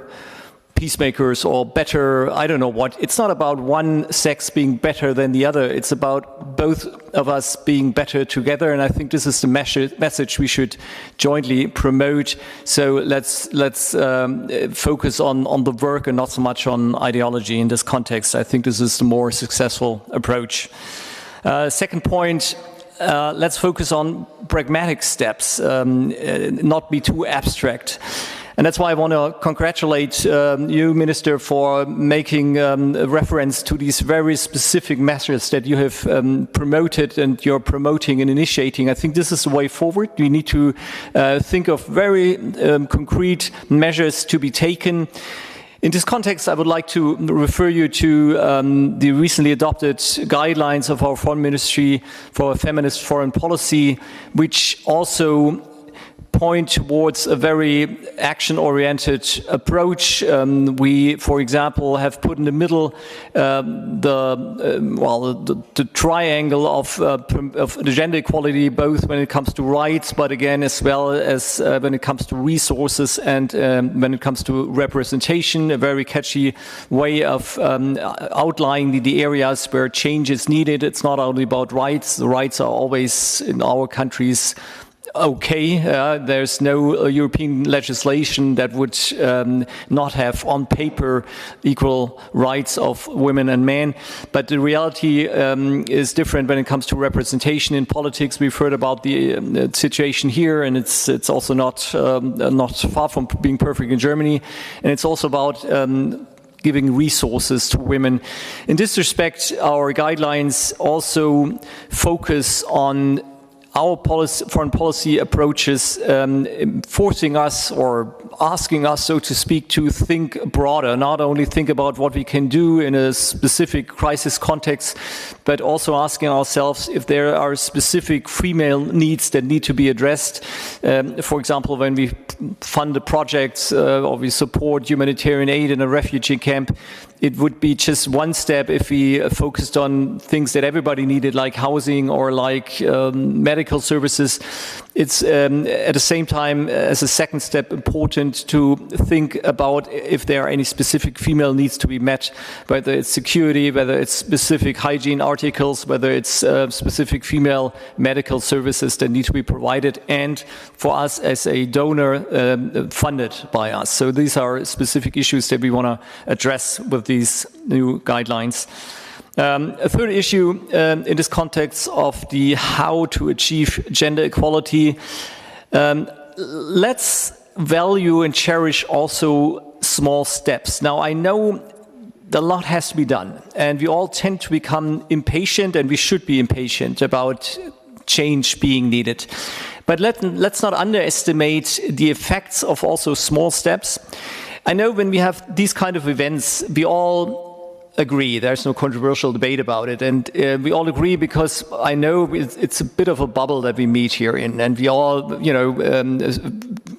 peacemakers or better, I don't know what. It's not about one sex being better than the other. It's about both of us being better together, and I think this is the message we should jointly promote. So let's focus on the work and not so much on ideology in this context. I think this is the more successful approach. Second point, let's focus on pragmatic steps, not be too abstract. And that's why I want to congratulate you, Minister, for making a reference to these very specific measures that you have promoted and you're promoting and initiating. I think this is the way forward. We need to think of very concrete measures to be taken. In this context, I would like to refer you to the recently adopted guidelines of our Foreign Ministry for a feminist foreign policy, which also point towards a very action-oriented approach. We, for example, have put in the middle the triangle of the gender equality, both when it comes to rights, but again, as well as when it comes to resources and when it comes to representation, a very catchy way of outlining the areas where change is needed. It's not only about rights. The rights are always, in our countries, okay, there's no European legislation that would not have on paper equal rights of women and men, but the reality is different when it comes to representation in politics. We've heard about the situation here, and it's also not far from being perfect in Germany, and it's also about giving resources to women. In this respect, our guidelines also focus on our foreign policy approaches, forcing us or asking us, so to speak, to think broader, not only think about what we can do in a specific crisis context, but also asking ourselves if there are specific female needs that need to be addressed. For example, when we fund the projects or we support humanitarian aid in a refugee camp, it would be just one step if we focused on things that everybody needed, like housing or like medical medical services. It's at the same time, as a second step, important to think about if there are any specific female needs to be met, whether it's security, whether it's specific hygiene articles, whether it's specific female medical services that need to be provided, and for us as a donor, funded by us. So these are specific issues that we want to address with these new guidelines. A third issue in this context of the how to achieve gender equality, let's value and cherish also small steps. Now, I know a lot has to be done, and we all tend to become impatient, and we should be impatient about change being needed. But let's not underestimate the effects of also small steps. I know when we have these kind of events, we all agree, there's no controversial debate about it, and we all agree because I know it's a bit of a bubble that we meet here in, and we all,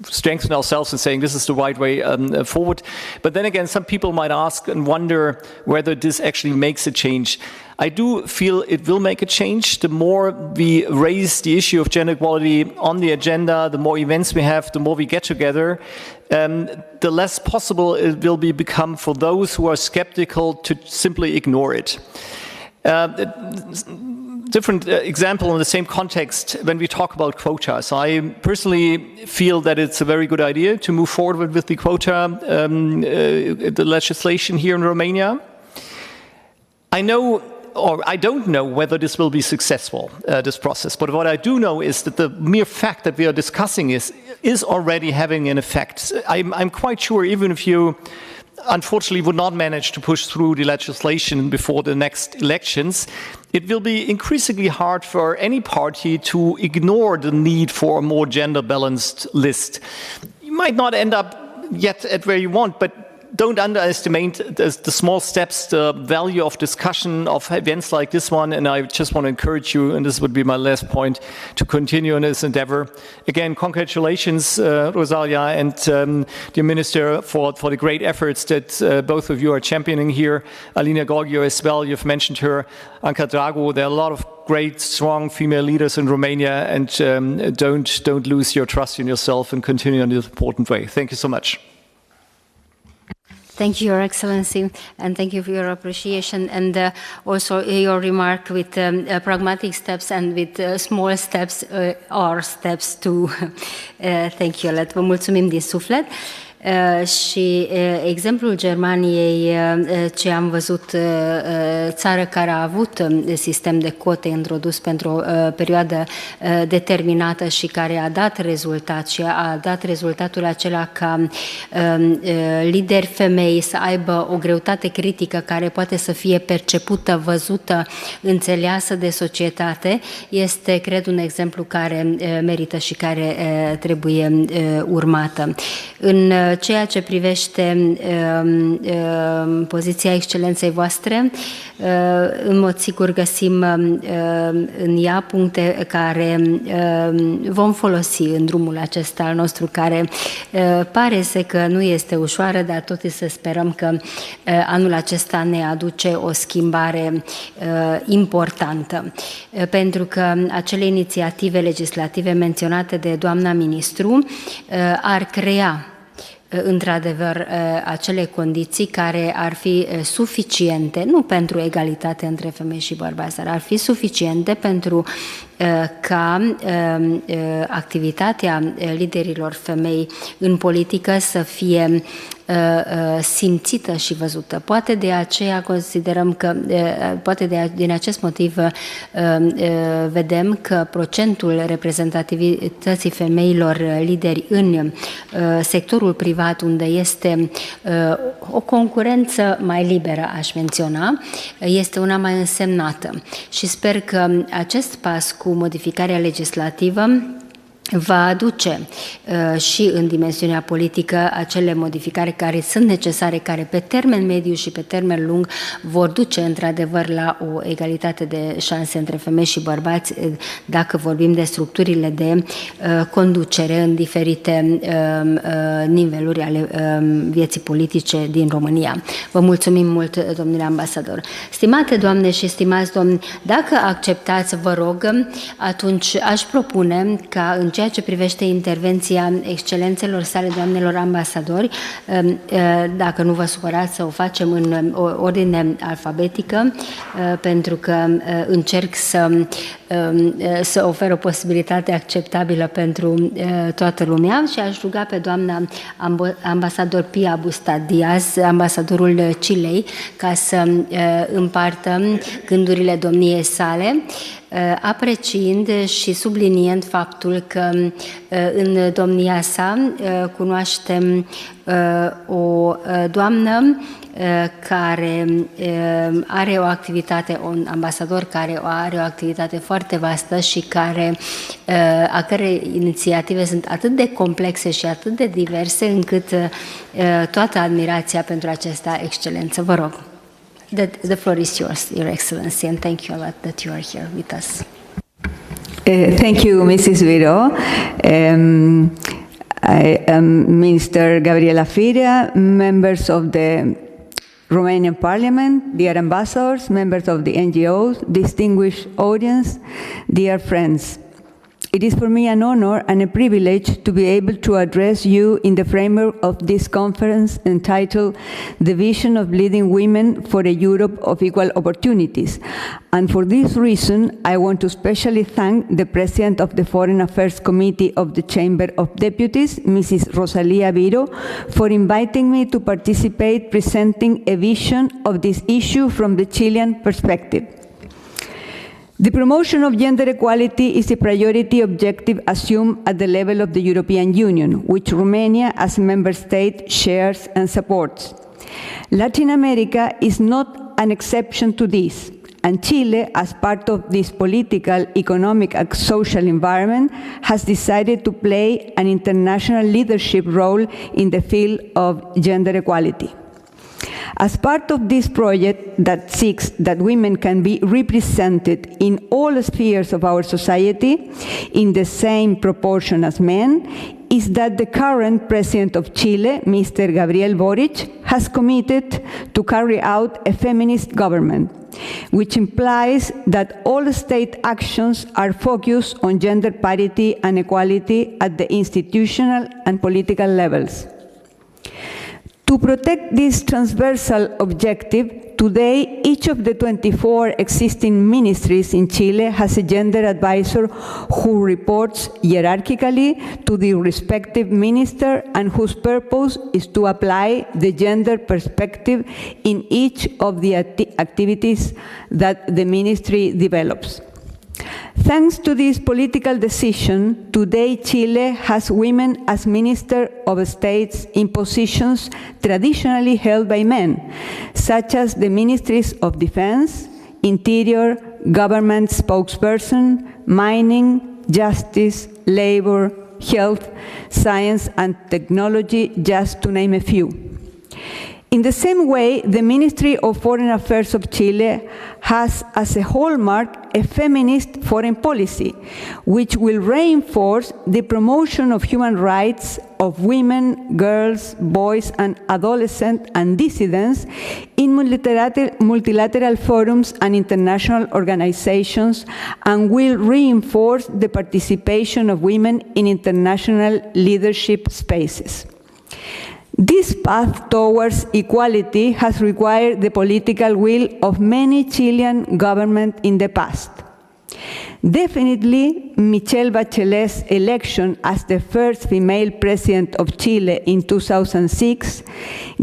strengthen ourselves in saying this is the right way forward. But then again, some people might ask and wonder whether this actually makes a change. I do feel it will make a change. The more we raise the issue of gender equality on the agenda, the more events we have, the more we get together, the less possible it will become for those who are skeptical to simply ignore it. Different example in the same context when we talk about quotas. I personally feel that it's a very good idea to move forward with the quota, the legislation here in Romania. I know, or I don't know whether this will be successful, this process, but what I do know is that the mere fact that we are discussing is already having an effect. I'm quite sure even if you unfortunately would not manage to push through the legislation before the next elections, it will be increasingly hard for any party to ignore the need for a more gender-balanced list. You might not end up yet at where you want, but don't underestimate the small steps, the value of discussion of events like this one, and I just want to encourage you, and this would be my last point, to continue in this endeavor. Again, congratulations, Rosalia and dear Minister, for the great efforts that both of you are championing here. Alina Gorghiu as well, you've mentioned her. Anca Dragu, there are a lot of great, strong female leaders in Romania, and don't lose your trust in yourself and continue in this important way. Thank you so much. Thank you, Your Excellency, and thank you for your appreciation and also your remark with pragmatic steps and with small steps or steps too. Thank you, Let. Vă mulțumim din suflet. Și exemplul Germaniei, ce am văzut, țară care a avut sistem de cote introdus pentru o perioadă determinată și care a dat rezultat și a dat rezultatul acela ca lideri femei să aibă o greutate critică care poate să fie percepută, văzută, înțeleasă de societate, este, cred, un exemplu care merită și care trebuie urmată. În ceea ce privește poziția excelenței voastre, în mod sigur găsim în ea puncte care vom folosi în drumul acesta al nostru, care pare că nu este ușoară, dar totuși să sperăm că anul acesta ne aduce o schimbare importantă. Pentru că acele inițiative legislative menționate de doamna ministru ar crea într-adevăr acele condiții care ar fi suficiente, nu pentru egalitate între femei și bărbați, dar ar fi suficiente pentru ca activitatea liderilor femei în politică să fie simțită și văzută. Poate de aceea considerăm că, din acest motiv vedem că procentul reprezentativității femeilor lideri în sectorul privat, unde este o concurență mai liberă, aș menționa, este una mai însemnată. Și sper că acest pas cu modificarea legislativă va aduce și în dimensiunea politică acele modificări care sunt necesare, care pe termen mediu și pe termen lung vor duce într-adevăr la o egalitate de șanse între femei și bărbați, dacă vorbim de structurile de conducere în diferite niveluri ale vieții politice din România. Vă mulțumim mult, domnule ambasador. Stimate doamne și stimați domni, dacă acceptați, vă rog, atunci aș propune ca în ceea ce privește intervenția excelențelor sale, doamnelor ambasadori, dacă nu vă supărați, să o facem în ordine alfabetică, pentru că încerc să ofer o posibilitate acceptabilă pentru toată lumea și aș ruga pe doamna ambasador Pia Busta Diaz, ambasadorul Chilei, ca să împartă gândurile domniei sale, apreciind și subliniind faptul că în domnia sa cunoaștem o doamnă care are o activitate, un ambasador care are o activitate foarte vastă și care, a cărei inițiative sunt atât de complexe și atât de diverse încât toată admirația pentru această excelență. Vă rog. The floor is yours, Your Excellency, and thank you a lot that you are here with us. Thank you, Mrs. Viro. I am Minister Gabriela Firea, members of the Romanian Parliament, dear ambassadors, members of the NGOs, distinguished audience, dear friends. It is for me an honor and a privilege to be able to address you in the framework of this conference entitled The Vision of Leading Women for a Europe of Equal Opportunities. And for this reason, I want to especially thank the President of the Foreign Affairs Committee of the Chamber of Deputies, Mrs. Rosalía Viro, for inviting me to participate presenting a vision of this issue from the Chilean perspective. The promotion of gender equality is a priority objective assumed at the level of the European Union, which Romania as a member state shares and supports. Latin America is not an exception to this, and Chile, as part of this political, economic, and social environment, has decided to play an international leadership role in the field of gender equality. As part of this project that seeks that women can be represented in all spheres of our society in the same proportion as men, is that the current President of Chile, Mr. Gabriel Boric, has committed to carry out a feminist government, which implies that all state actions are focused on gender parity and equality at the institutional and political levels. To protect this transversal objective, today each of the 24 existing ministries in Chile has a gender advisor who reports hierarchically to the respective minister and whose purpose is to apply the gender perspective in each of the activities that the ministry develops. Thanks to this political decision, today Chile has women as Minister of States in positions traditionally held by men, such as the Ministries of Defense, Interior, Government Spokesperson, Mining, Justice, Labor, Health, Science and Technology, just to name a few. In the same way, the Ministry of Foreign Affairs of Chile has as a hallmark a feminist foreign policy, which will reinforce the promotion of human rights of women, girls, boys, and adolescents and dissidents in multilateral forums and international organizations, and will reinforce the participation of women in international leadership spaces. This path towards equality has required the political will of many Chilean governments in the past. Definitely, Michelle Bachelet's election as the first female president of Chile in 2006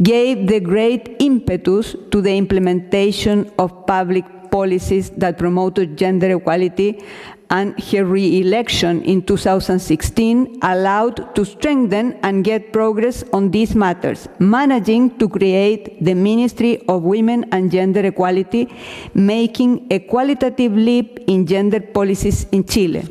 gave the great impetus to the implementation of public policies that promoted gender equality, and her re-election in 2016 allowed to strengthen and get progress on these matters, managing to create the Ministry of Women and Gender Equality, making a qualitative leap in gender policies in Chile.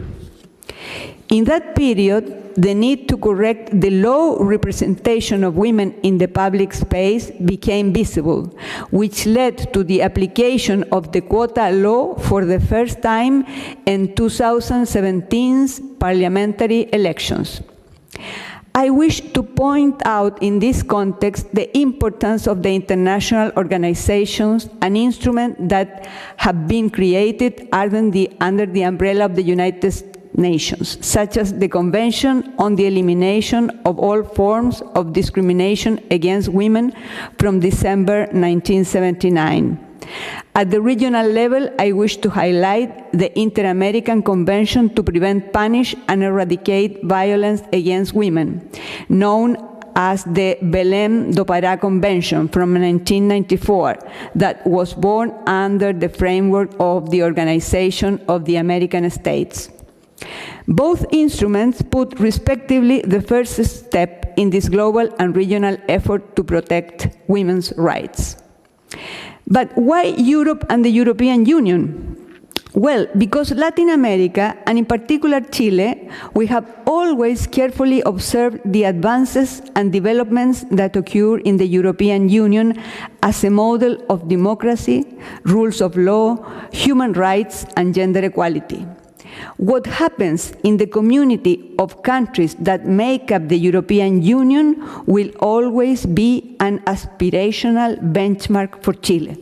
In that period, the need to correct the low representation of women in the public space became visible, which led to the application of the quota law for the first time in 2017's parliamentary elections. I wish to point out in this context the importance of the international organizations, an instrument that have been created under the umbrella of the United Nations, such as the Convention on the Elimination of All Forms of Discrimination Against Women from December 1979. At the regional level, I wish to highlight the Inter-American Convention to Prevent, Punish, and Eradicate Violence Against Women, known as the Belém do Pará Convention from 1994, that was born under the framework of the Organization of the American States. Both instruments put respectively the first step in this global and regional effort to protect women's rights. But why Europe and the European Union? Well, because Latin America, and in particular Chile, we have always carefully observed the advances and developments that occur in the European Union as a model of democracy, rules of law, human rights, and gender equality. What happens in the community of countries that make up the European Union will always be an aspirational benchmark for Chile.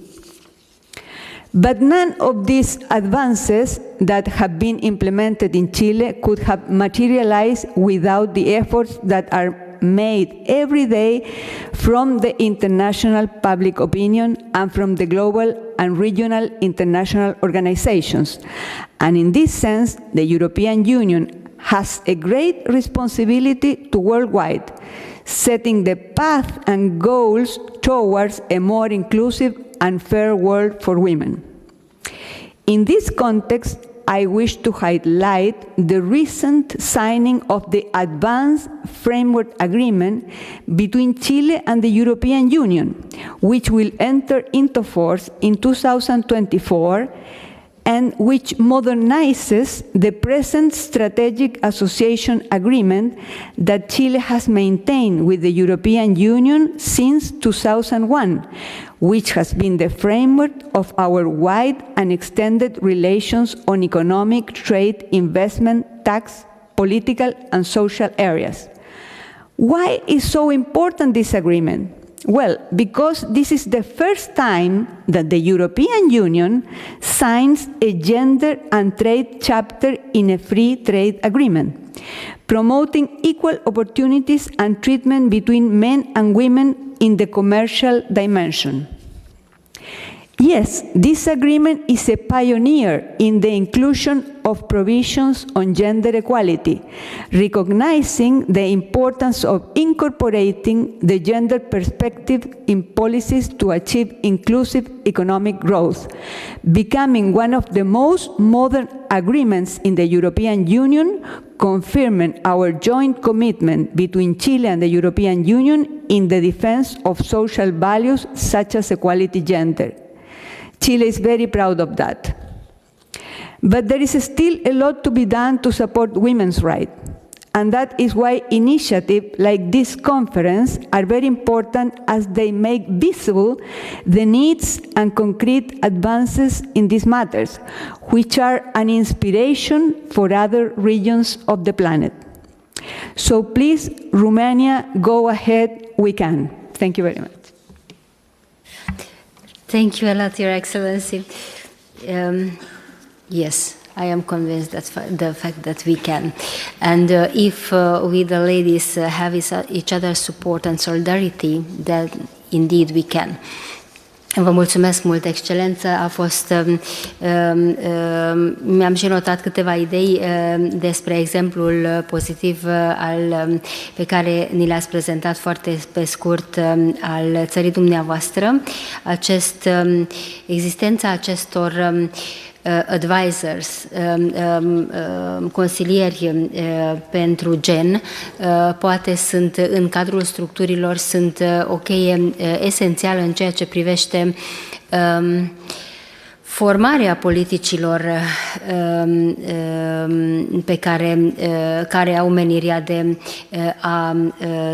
But none of these advances that have been implemented in Chile could have materialized without the efforts that are made every day from the international public opinion and from the global and regional international organizations. And in this sense, the European Union has a great responsibility to worldwide, setting the path and goals towards a more inclusive and fair world for women. In this context, I wish to highlight the recent signing of the Advanced Framework Agreement between Chile and the European Union, which will enter into force in 2024 and which modernizes the present strategic association agreement that Chile has maintained with the European Union since 2001, which has been the framework of our wide and extended relations on economic, trade, investment, tax, political, and social areas. Why is so important this agreement? Well, because this is the first time that the European Union signs a gender and trade chapter in a free trade agreement, promoting equal opportunities and treatment between men and women in the commercial dimension. Yes, this agreement is a pioneer in the inclusion of provisions on gender equality, recognizing the importance of incorporating the gender perspective in policies to achieve inclusive economic growth, becoming one of the most modern agreements in the European Union, confirming our joint commitment between Chile and the European Union in the defense of social values such as equality gender. Chile is very proud of that. But there is still a lot to be done to support women's rights. And that is why initiatives like this conference are very important, as they make visible the needs and concrete advances in these matters, which are an inspiration for other regions of the planet. So please, Romania, go ahead, we can. Thank you very much. Thank you a lot, Your Excellency. Yes, I am convinced that the fact that we can. And if we, the ladies, have each other's support and solidarity, then indeed we can. Vă mulțumesc mult, Excelență. A fost, mi-am și notat câteva idei despre exemplul pozitiv pe care ni l-ați prezentat foarte pe scurt al țării dumneavoastră. Existența acestor advisors, consilieri pentru gen, poate sunt în cadrul structurilor, sunt o cheie esențială în ceea ce privește formarea politicilor pe care au menirea de a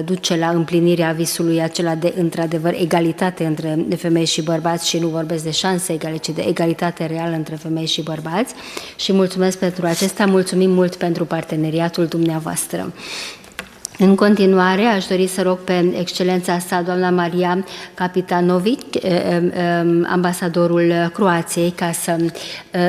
duce la împlinirea visului acela de, într-adevăr, egalitate între femei și bărbați, și nu vorbesc de șanse egale, ci de egalitate reală între femei și bărbați. Și mulțumesc pentru acesta, mulțumim mult pentru parteneriatul dumneavoastră. În continuare, aș dori să rog pe excelența sa, doamna Maria Kapitanovic, ambasadorul Croației, ca să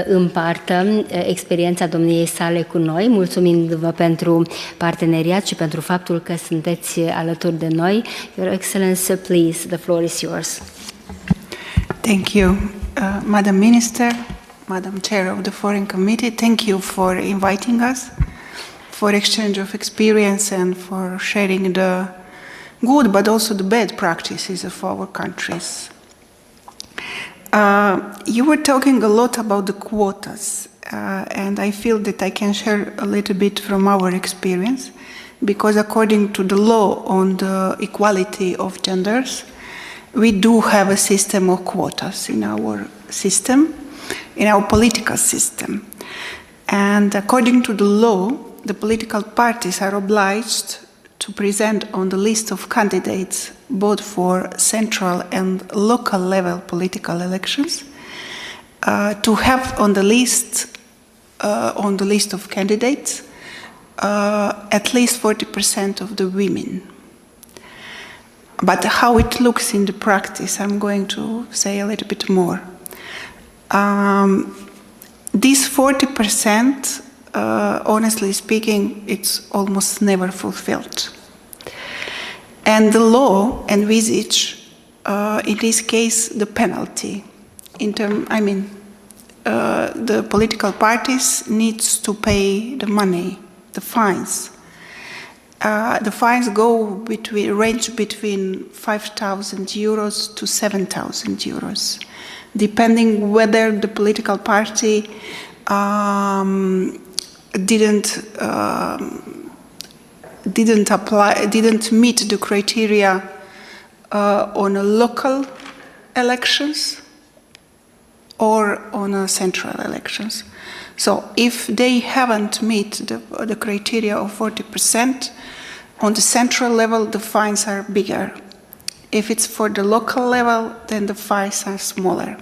împartă experiența domniei sale cu noi, mulțumindu-vă pentru parteneriat și pentru faptul că sunteți alături de noi. Your Excellency, please, the floor is yours. Thank you, Madam Minister, Madam Chair of the Foreign Committee. Thank you for inviting us, for exchange of experience and for sharing the good but also the bad practices of our countries. You were talking a lot about the quotas, and I feel that I can share a little bit from our experience, because according to the law on the equality of genders, we do have a system of quotas in our system, in our political system. And according to the law, the political parties are obliged to present on the list of candidates both for central and local level political elections to have on the list of candidates at least 40% of the women. But how it looks in the practice, I'm going to say a little bit more. This 40%, honestly speaking, it's almost never fulfilled. And the law envisage, in this case, the penalty. The political parties needs to pay the money, the fines. The fines range between 5,000 euros to 7,000 euros, depending whether the political party didn't meet the criteria on a local elections or on a central elections. So if they haven't met the criteria of 40%, on the central level the fines are bigger. If it's for the local level, then the fines are smaller.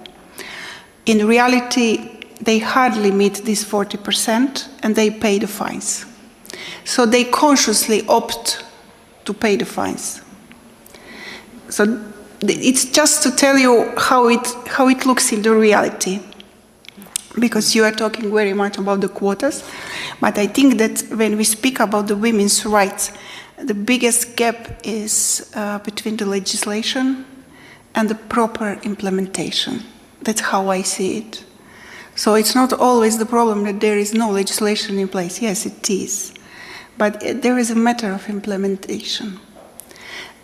In reality, they hardly meet this 40% and they pay the fines. So they consciously opt to pay the fines. So it's just to tell you how it looks in the reality, because you are talking very much about the quotas, but I think that when we speak about the women's rights, the biggest gap is between the legislation and the proper implementation. That's how I see it. So it's not always the problem that there is no legislation in place. Yes, it is. But there is a matter of implementation.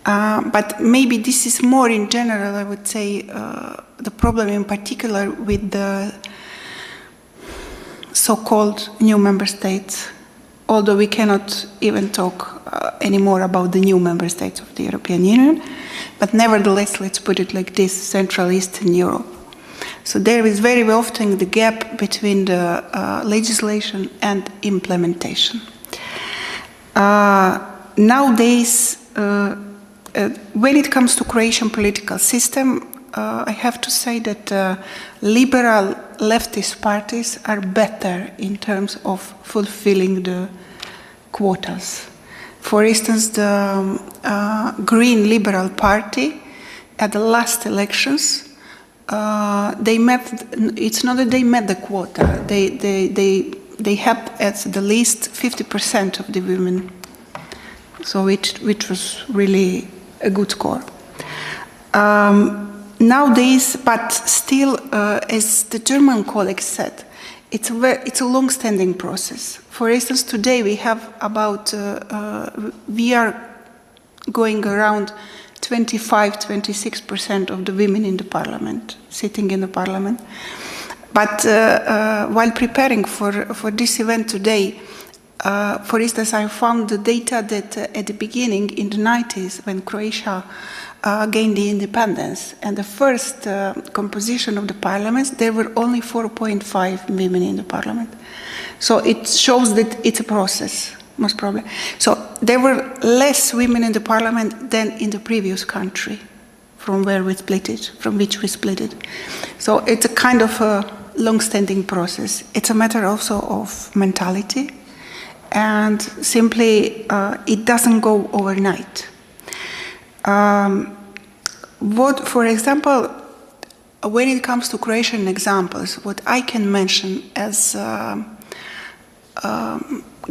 But maybe this is more in general, I would say, the problem in particular with the so-called new member states, although we cannot even talk anymore about the new member states of the European Union, but nevertheless, let's put it like this, Central Eastern Europe. So there is very often the gap between the legislation and implementation. Nowadays, when it comes to Croatian political system, I have to say that liberal leftist parties are better in terms of fulfilling the quotas. For instance, the Green Liberal Party at the last elections, it's not that they met the quota, they had at the least 50% of the women, so which was really a good score. Nowadays, but still, as the German colleague said, it's a long-standing process. For instance, today we have we are going around 25-26% of the women in the parliament, sitting in the parliament. But while preparing for this event today, for instance, I found the data that at the beginning, in the 90s, when Croatia gained the independence. And the first composition of the parliaments, there were only 4.5 women in the parliament. So it shows that it's a process, most probably. So there were less women in the parliament than in the previous country from where we split it, from which we split it. So it's a kind of a long-standing process. It's a matter also of mentality, and simply it doesn't go overnight. For example, when it comes to Croatian examples, what I can mention as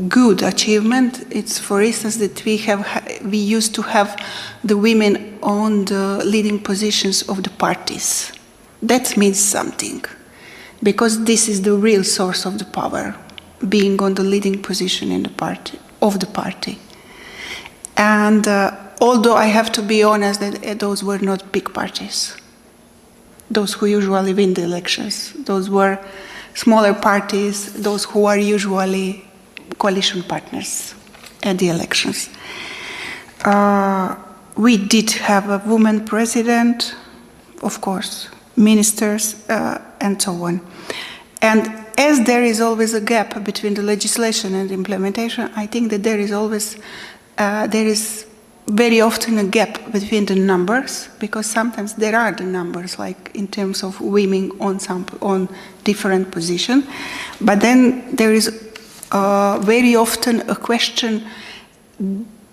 good achievement, it's for instance that we used to have the women on the leading positions of the parties. That means something, because this is the real source of the power, being on the leading position in the party. And although I have to be honest that those were not big parties, those who usually win the elections, those were smaller parties, those who are usually coalition partners at the elections. We did have a woman president, of course, ministers, and so on. And as there is always a gap between the legislation and the implementation, I think that there is very often a gap between the numbers, because sometimes there are the numbers, like in terms of women on different positions, but then there is very often a question: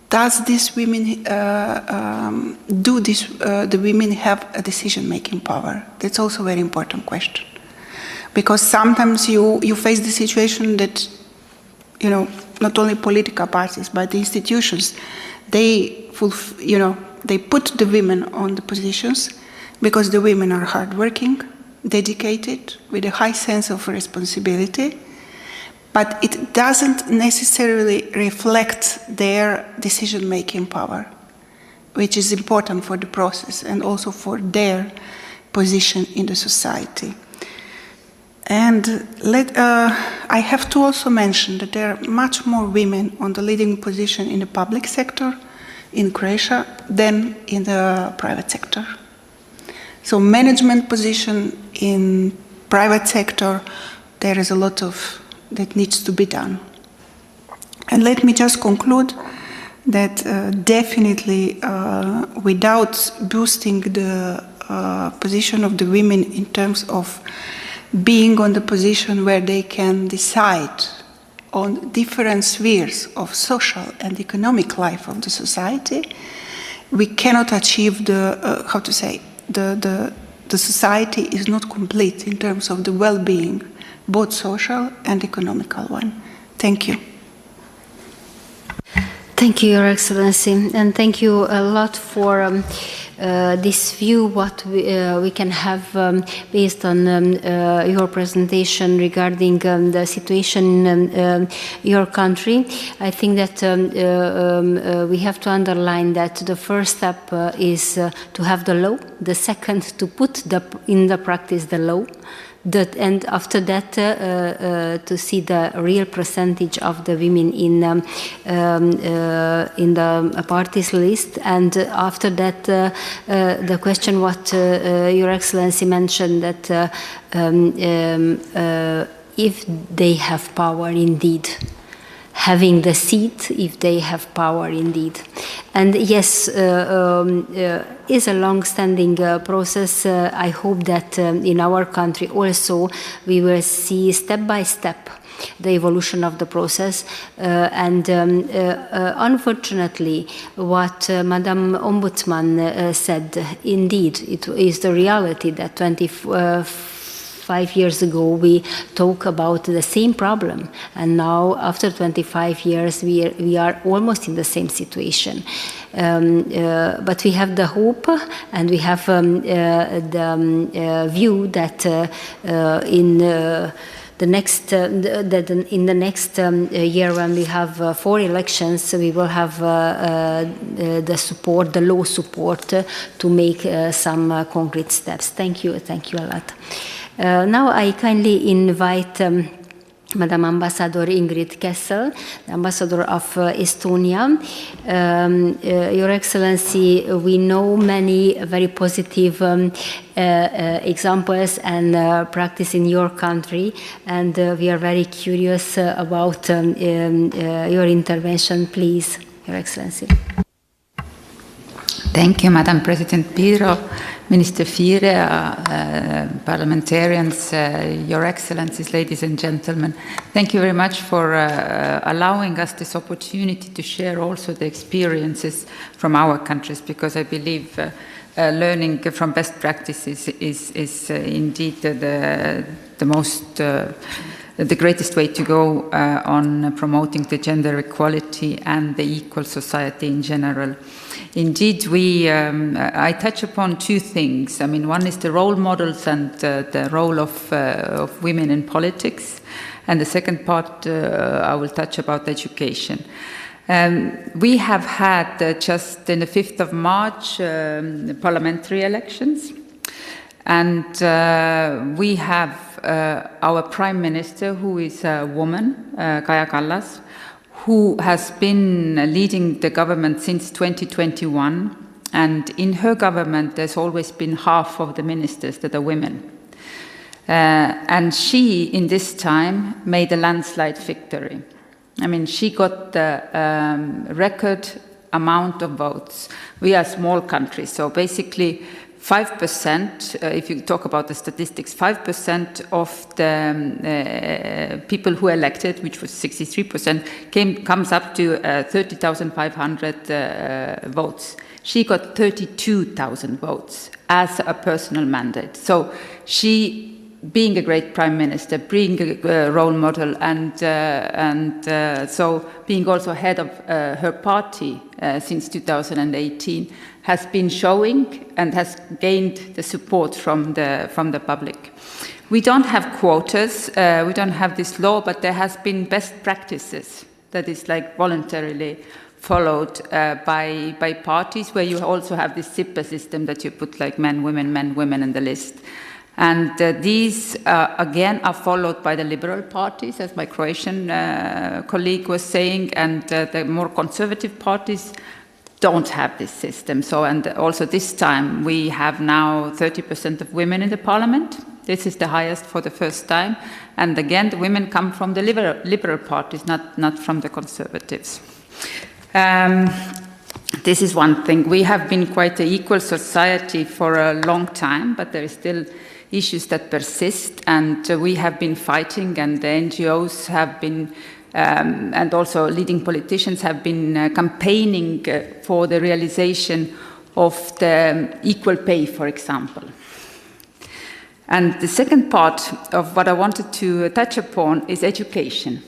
does these women the women have a decision-making power? That's also a very important question, because sometimes you face the situation that, you know, not only political parties but the institutions, they put the women on the positions because the women are hardworking, dedicated, with a high sense of responsibility, but it doesn't necessarily reflect their decision-making power, which is important for the process and also for their position in the society. And I have to also mention that there are much more women on the leading position in the public sector in Croatia than in the private sector. So management position in private sector, there is a lot of that needs to be done. And let me just conclude that definitely without boosting the position of the women in terms of being on the position where they can decide on different spheres of social and economic life of the society, we cannot achieve the society is not complete in terms of the well-being, both social and economical one. Thank you. Thank you, Your Excellency, and thank you a lot for this view, what we can have based on your presentation regarding the situation in your country. I think that we have to underline that the first step is to have the law, the second to put in the practice the law, and after that to see the real percentage of the women in the parties list, and after that the question what Your Excellency mentioned, that if they have power indeed, having the seat, if they have power indeed. And yes, is a long-standing process. I hope that in our country also we will see step by step the evolution of the process. And unfortunately, what Madam Ombudsman said, indeed, it is the reality that 25 years ago we talk about the same problem, and now after 25 years we are almost in the same situation. But we have the hope, and we have the view that in the next year, when we have 4 elections, we will have the support, the law support, to make some concrete steps. Thank you a lot. Now I kindly invite Madam Ambassador Ingrid Kessel, the Ambassador of Estonia. Your Excellency, we know many very positive examples and practice in your country, and we are very curious about your intervention, please, Your Excellency. Thank you, Madam President Biro, Minister Fire, parliamentarians, Your Excellencies, ladies and gentlemen. Thank you very much for allowing us this opportunity to share also the experiences from our countries, because I believe learning from best practices is indeed the greatest way to go on promoting the gender equality and the equal society in general. Indeed, I touch upon two things. I mean, one is the role models and the role of women in politics, and the second part I will touch about education. We have had just in the 5th of March parliamentary elections, and we have our Prime Minister, who is a woman, Kaja Kallas, who has been leading the government since 2021, and in her government there's always been half of the ministers that are women. And she, in this time, made a landslide victory. I mean, she got the record amount of votes. We are a small country, so basically 5%, if you talk about the statistics, 5% of the people who elected, which was 63%, comes up to 30,500 votes. She got 32,000 votes as a personal mandate. So she, being a great prime minister, being a role model, and so being also head of her party since 2018, has been showing and has gained the support from the public. We don't have quotas, we don't have this law, but there has been best practices that is like voluntarily followed by parties, where you also have this zipper system that you put like men, women in the list. And these, again, are followed by the liberal parties, as my Croatian colleague was saying, and the more conservative parties don't have this system. So, and also this time, we have now 30% of women in the parliament. This is the highest for the first time. And again, the women come from the liberal parties, not from the conservatives. This is one thing. We have been quite an equal society for a long time, but there is still issues that persist, and we have been fighting, and the NGOs have been and also leading politicians have been campaigning for the realization of the equal pay, for example. And the second part of what I wanted to touch upon is education.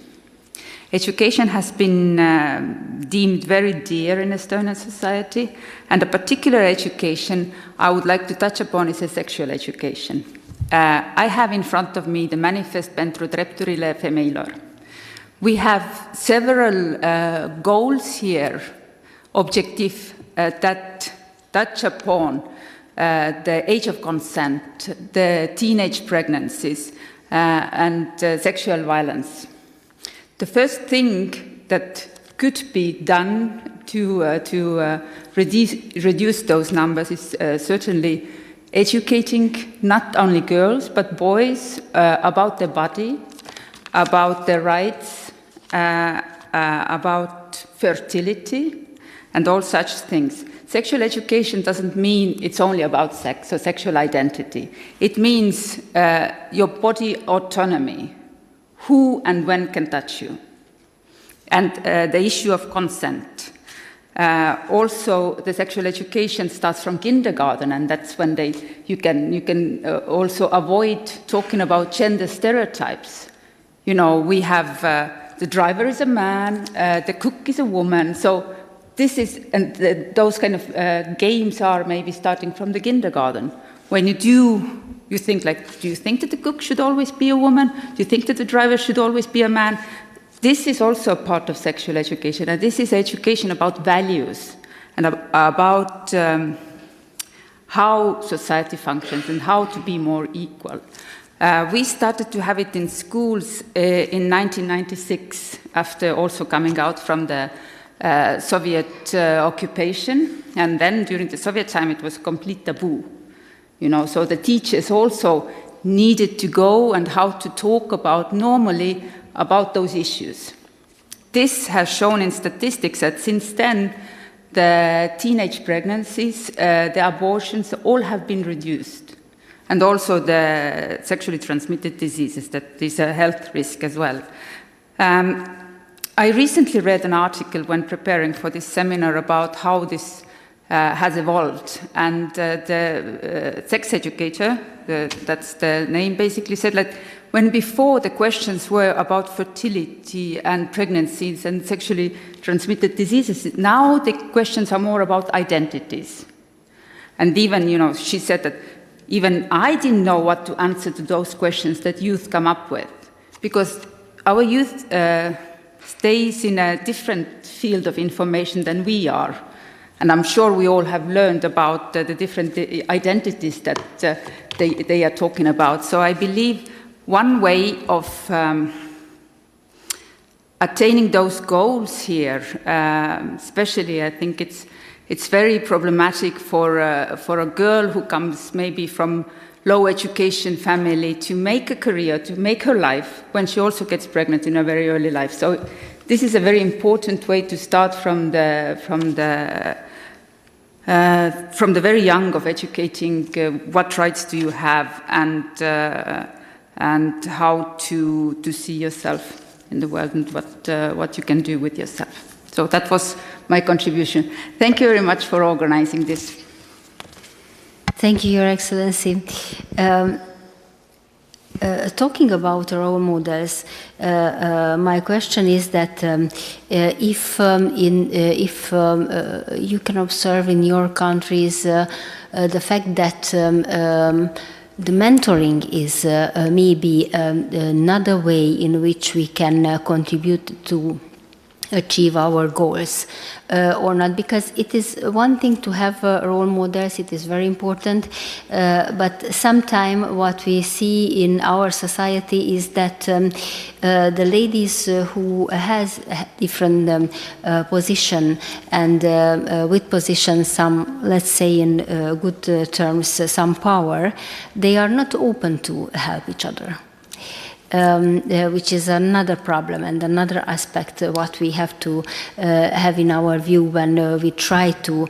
Education has been deemed very dear in Estonian society, and a particular education I would like to touch upon is a sexual education. I have in front of me the manifest pentru drepturile femeilor. We have several goals here, objective, that touch upon the age of consent, the teenage pregnancies, and sexual violence. The first thing that could be done to reduce those numbers is certainly educating not only girls but boys about their body, about their rights, about fertility, and all such things. Sexual education doesn't mean it's only about sex or sexual identity. It means your body autonomy, who and when can touch you, and the issue of consent. Also, the sexual education starts from kindergarten, and that's when you can also avoid talking about gender stereotypes. You know, we have the driver is a man, the cook is a woman. So this is, and those kind of games are maybe starting from the kindergarten. When you think like, do you think that the cook should always be a woman? Do you think that the driver should always be a man? This is also a part of sexual education, and this is education about values and about how society functions and how to be more equal. We started to have it in schools in 1996, after also coming out from the Soviet occupation, and then during the Soviet time it was a complete taboo. You know, so the teachers also needed to go and how to talk about normally about those issues. This has shown in statistics that since then the teenage pregnancies, the abortions, all have been reduced. And also the sexually transmitted diseases, that is a health risk as well. I recently read an article when preparing for this seminar about how this has evolved. And the sex educator, that's the name, basically said that when before the questions were about fertility and pregnancies and sexually transmitted diseases, now the questions are more about identities. And even, you know, she said that even I didn't know what to answer to those questions that youth come up with, because our youth stays in a different field of information than we are. And I'm sure we all have learned about the different identities that they are talking about. So I believe one way of attaining those goals here, especially I think it's very problematic for a girl who comes maybe from low education family to make a career, to make her life, when she also gets pregnant in a very early life. So this is a very important way to start from the very young of educating what rights do you have and how to see yourself in the world and what you can do with yourself. So that was my contribution. Thank you very much for organizing this. Thank you, Your Excellency. Talking about role models, my question is that if you can observe in your countries the fact that the mentoring is maybe another way in which we can contribute to achieve our goals or not, because it is one thing to have role models, it is very important, but sometimes what we see in our society is that the ladies who has different position and with position some, let's say in good terms, some power, they are not open to help each other. Which is another problem and another aspect what we have to have in our view when we try to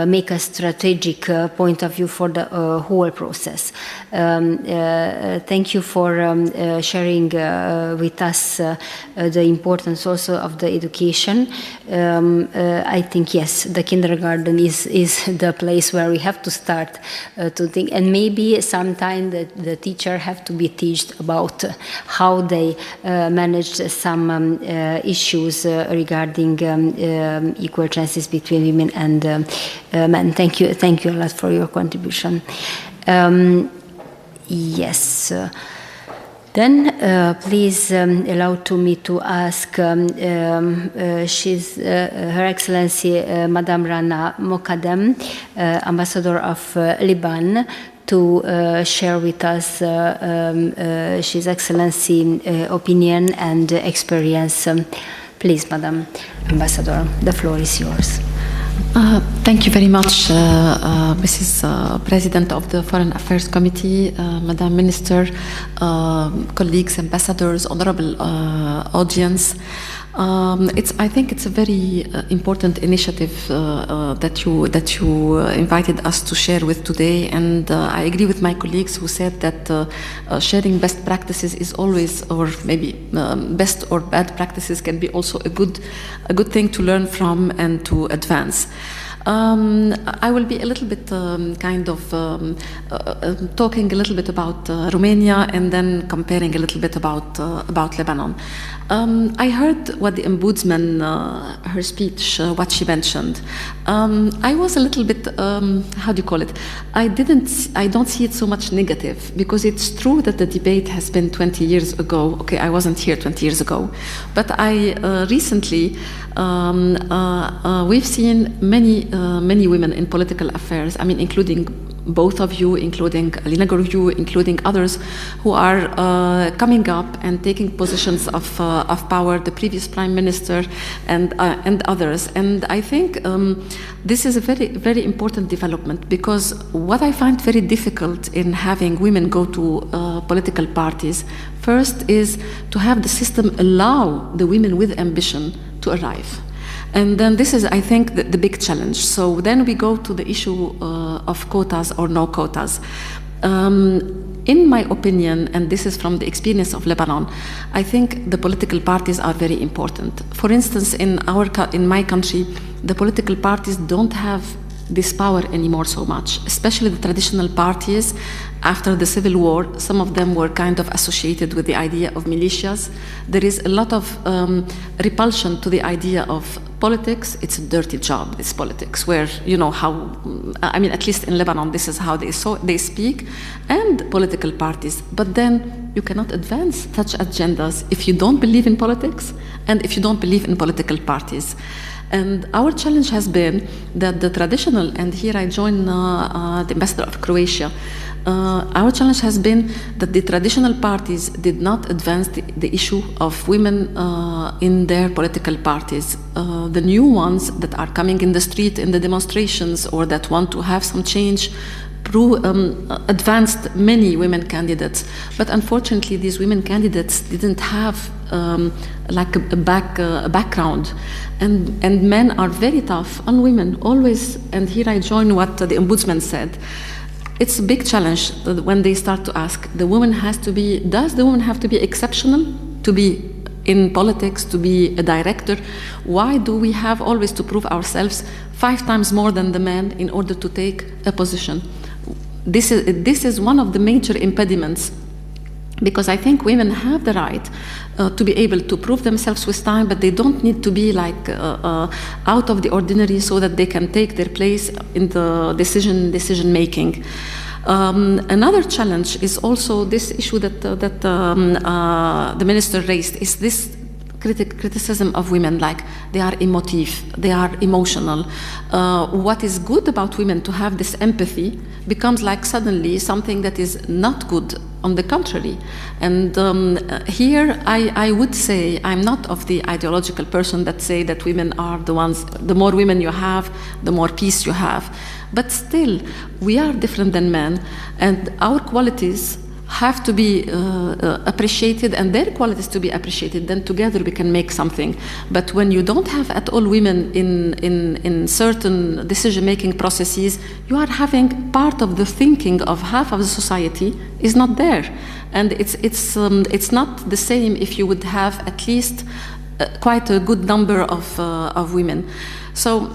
make a strategic point of view for the whole process. Thank you for sharing with us the importance also of the education. I think yes, the kindergarten is the place where we have to start to think, and maybe sometime the teacher have to be taught about how they managed some issues regarding equal chances between women and men. Thank you a lot for your contribution. Yes. Then please allow to me to ask Her Excellency Madame Rana Mokadem, Ambassador of Lebanon, to share with us His Excellency opinion and experience. Please, Madam Ambassador, the floor is yours. Thank you very much, Mrs. President of the Foreign Affairs Committee, Madam Minister, colleagues, ambassadors, honorable audience. I think it's a very important initiative that you invited us to share with today, and I agree with my colleagues who said that sharing best practices is always, or maybe best or bad practices can be also a good thing to learn from and to advance. I will be a little bit talking a little bit about Romania and then comparing a little bit about Lebanon. I heard what the Ombudsman, her speech, what she mentioned. I was a little bit, how do you call it? I don't see it so much negative, because it's true that the debate has been 20 years ago. Okay, I wasn't here 20 years ago, but I recently, we've seen many women in political affairs, I mean, including both of you, including Alina Gorgiou, including others, who are coming up and taking positions of power, the previous Prime Minister and others. And I think this is a very, very important development, because what I find very difficult in having women go to political parties, first is to have the system allow the women with ambition to arrive. And then this is, I think, the big challenge. So then we go to the issue of quotas or no quotas. In my opinion, and this is from the experience of Lebanon, I think the political parties are very important. For instance, in my country, the political parties don't have this power anymore so much, especially the traditional parties. After the civil war, some of them were kind of associated with the idea of militias. There is a lot of repulsion to the idea of politics. It's a dirty job, this politics, where, you know, how, I mean, at least in Lebanon, this is how they speak, and political parties. But then you cannot advance such agendas if you don't believe in politics and if you don't believe in political parties. And our challenge has been that the traditional, and here I join the ambassador of Croatia, our challenge has been that the traditional parties did not advance the issue of women in their political parties. The new ones that are coming in the street, in the demonstrations, or that want to have some change, advanced many women candidates. But unfortunately, these women candidates didn't have like a background. And men are very tough on women, always. And here I join what the ombudsman said. It's a big challenge when they start to ask, does the woman have to be exceptional to be in politics, to be a director? Why do we have always to prove ourselves 5 times more than the men in order to take a position? This is one of the major impediments, because I think women have the right to be able to prove themselves with time, but they don't need to be like out of the ordinary so that they can take their place in the decision making. Another challenge is also this issue that the minister raised, is this criticism of women, like they are emotive, they are emotional. What is good about women to have this empathy becomes like suddenly something that is not good, on the contrary. And here I would say I'm not of the ideological person that say that women are the ones, the more women you have, the more peace you have. But still, we are different than men, and our qualities have to be appreciated, and their qualities to be appreciated. Then together we can make something. But when you don't have at all women in certain decision-making processes, you are having part of the thinking of half of the society is not there. And it's not the same if you would have at least quite a good number of women. So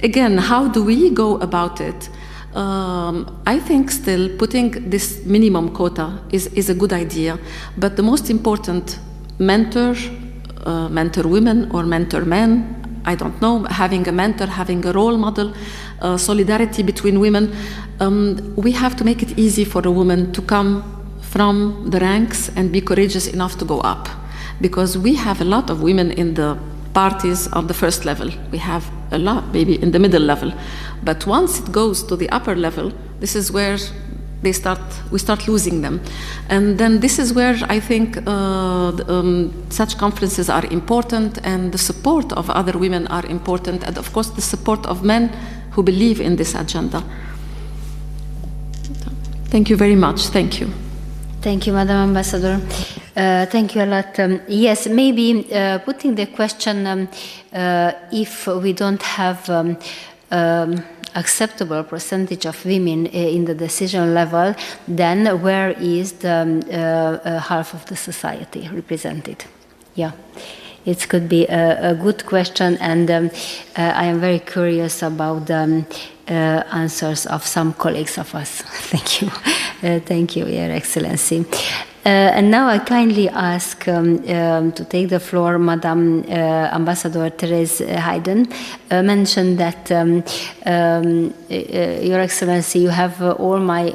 again, how do we go about it? I think still putting this minimum quota is a good idea, but the most important, mentor women or mentor men, I don't know, having a mentor, having a role model, solidarity between women. We have to make it easy for a woman to come from the ranks and be courageous enough to go up, because we have a lot of women in the parties on the first level. We have a lot maybe in the middle level, but once it goes to the upper level, this is where we start losing them. And then this is where I think such conferences are important, and the support of other women are important, and of course the support of men who believe in this agenda. Thank you very much. Thank you. Thank you, Madam Ambassador. Thank you a lot. Yes, maybe putting the question, if we don't have acceptable percentage of women in the decision level, then where is the half of the society represented? Yeah, it could be a good question, and I am very curious about the answers of some colleagues of us. Thank you. Thank you, Your Excellency. And now I kindly ask to take the floor, Madam Ambassador Therese Hayden mentioned that, Your Excellency, you have all my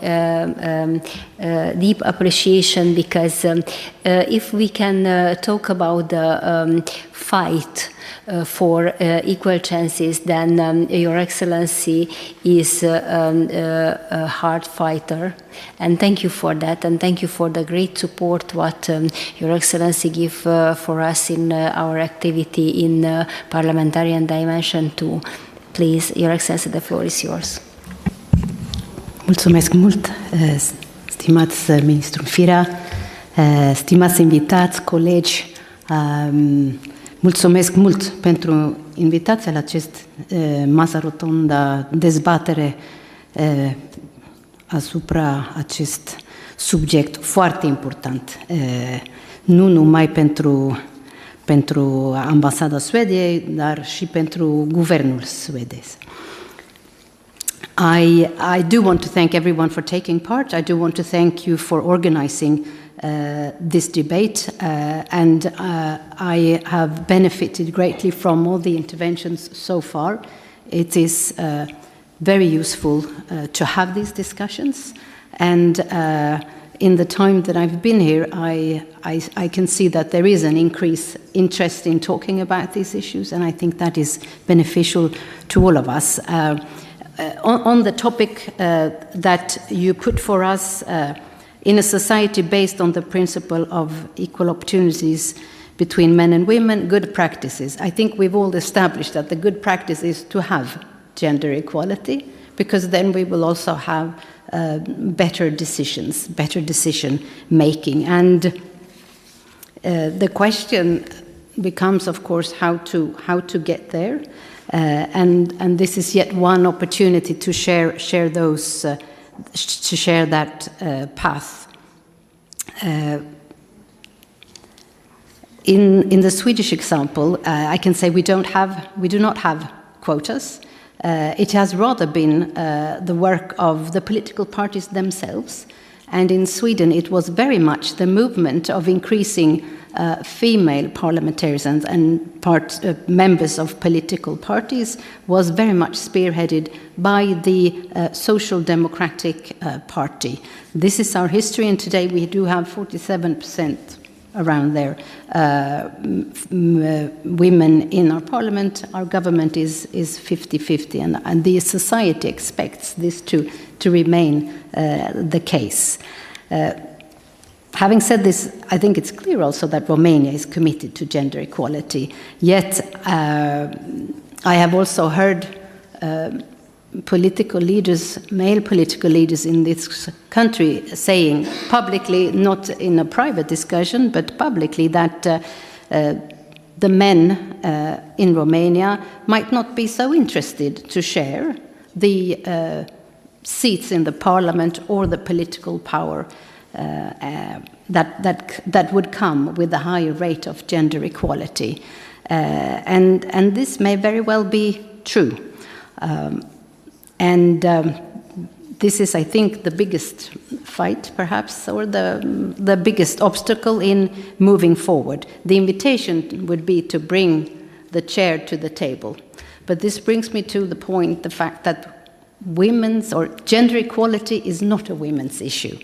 deep appreciation, because if we can talk about the fight for equal chances, then Your Excellency is a hard fighter, and thank you for that, and thank you for the great support what Your Excellency give for us in our activity in parliamentarian dimension too. Please, Your Excellency, the floor is yours. Mulțumesc mult, stimați ministru Firea, stimați invitați, colegi, mulțumesc mult pentru invitația la acest masă rotundă, dezbatere asupra acest subiect foarte important, nu numai pentru ambasada Suediei, dar și pentru guvernul suedez. I do want to thank everyone for taking part. I do want to thank you for organizing this debate, and I have benefited greatly from all the interventions so far. It is very useful to have these discussions, and in the time that I've been here, I can see that there is an increased interest in talking about these issues, and I think that is beneficial to all of us. On the topic that you put for us, in a society based on the principle of equal opportunities between men and women, good practices. I think we've all established that the good practice is to have gender equality, because then we will also have better decisions, better decision making. And the question becomes, of course, how to get there. And this is yet one opportunity to share that path. In the Swedish example, I can say we do not have quotas. It has rather been the work of the political parties themselves, and in Sweden it was very much the movement of increasing female parliamentarians and members of political parties was very much spearheaded by the Social Democratic Party. This is our history, and today we do have 47% around there women in our parliament. Our government is 50-50, and the society expects this to remain the case. Having said this, I think it's clear also that Romania is committed to gender equality. Yet, I have also heard political leaders, male political leaders in this country saying publicly, not in a private discussion, but publicly, that the men in Romania might not be so interested to share the seats in the parliament or the political power that would come with a higher rate of gender equality. And this may very well be true. This is, I think, the biggest fight, perhaps, or the biggest obstacle in moving forward. The invitation would be to bring the chair to the table. But this brings me to the point, the fact that women's or gender equality is not a women's issue.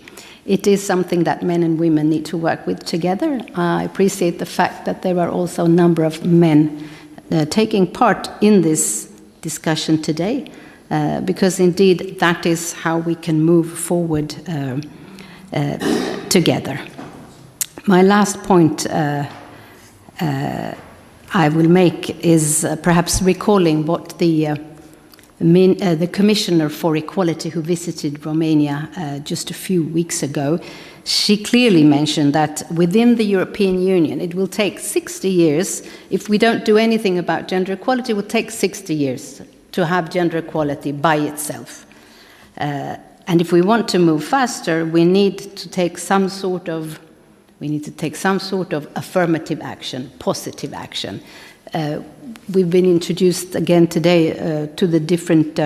It is something that men and women need to work with together. I appreciate the fact that there are also a number of men taking part in this discussion today, because indeed that is how we can move forward together. My last point I will make is perhaps recalling what the Commissioner for Equality who visited Romania just a few weeks ago, she clearly mentioned that within the European Union it will take 60 years, if we don't do anything about gender equality, it will take 60 years to have gender equality by itself. And if we want to move faster, we need to take some sort of affirmative action, positive action. We've been introduced again today to the different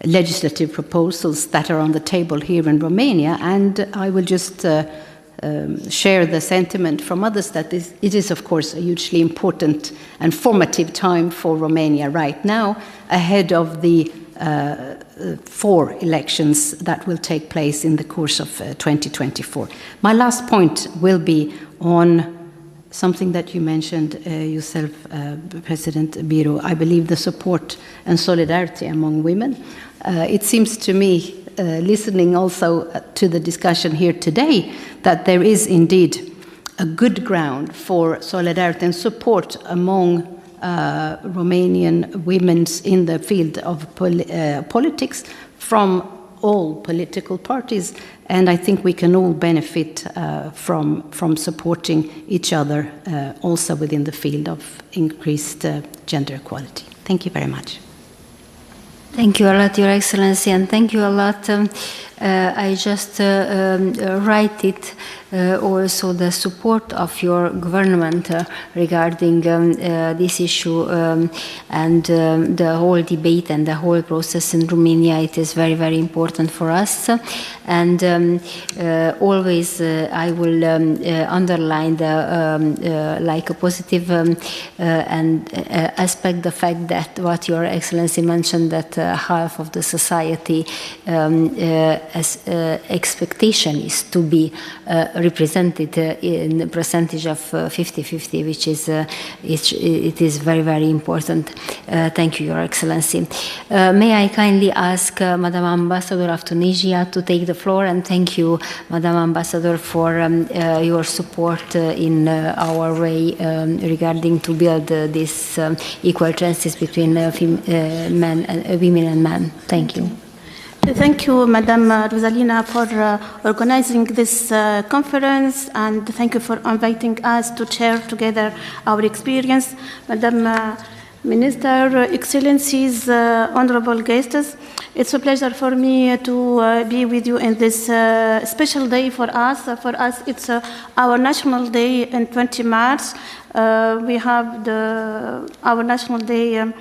legislative proposals that are on the table here in Romania, and I will just share the sentiment from others that it is, of course, a hugely important and formative time for Romania right now, ahead of the 4 elections that will take place in the course of 2024. My last point will be on something that you mentioned yourself, President Biro. I believe the support and solidarity among women. It seems to me, listening also to the discussion here today, that there is indeed a good ground for solidarity and support among Romanian women in the field of politics from all political parties, and I think we can all benefit from supporting each other also within the field of increased gender equality. Thank you very much. Thank you a lot, Your Excellency, and thank you a lot. I just write it also the support of your government regarding this issue and the whole debate and the whole process in Romania. It is very, very important for us. And always I will underline the like a positive and aspect the fact that what Your Excellency mentioned, that half of the society as expectation is to be represented in a percentage of 50-50, which is it is very, very important. Thank you, Your Excellency. May I kindly ask Madam Ambassador of Tunisia to take the floor, and thank you, Madam Ambassador, for your support in our way regarding to build this equal chances between women and men. Thank you. Thank you, Madam Rosalina, for organizing this conference, and thank you for inviting us to share together our experience. Madam Minister, Excellencies, honorable guests, it's a pleasure for me to be with you in this special day for us. For us, it's our national day in 20 March. We have our national day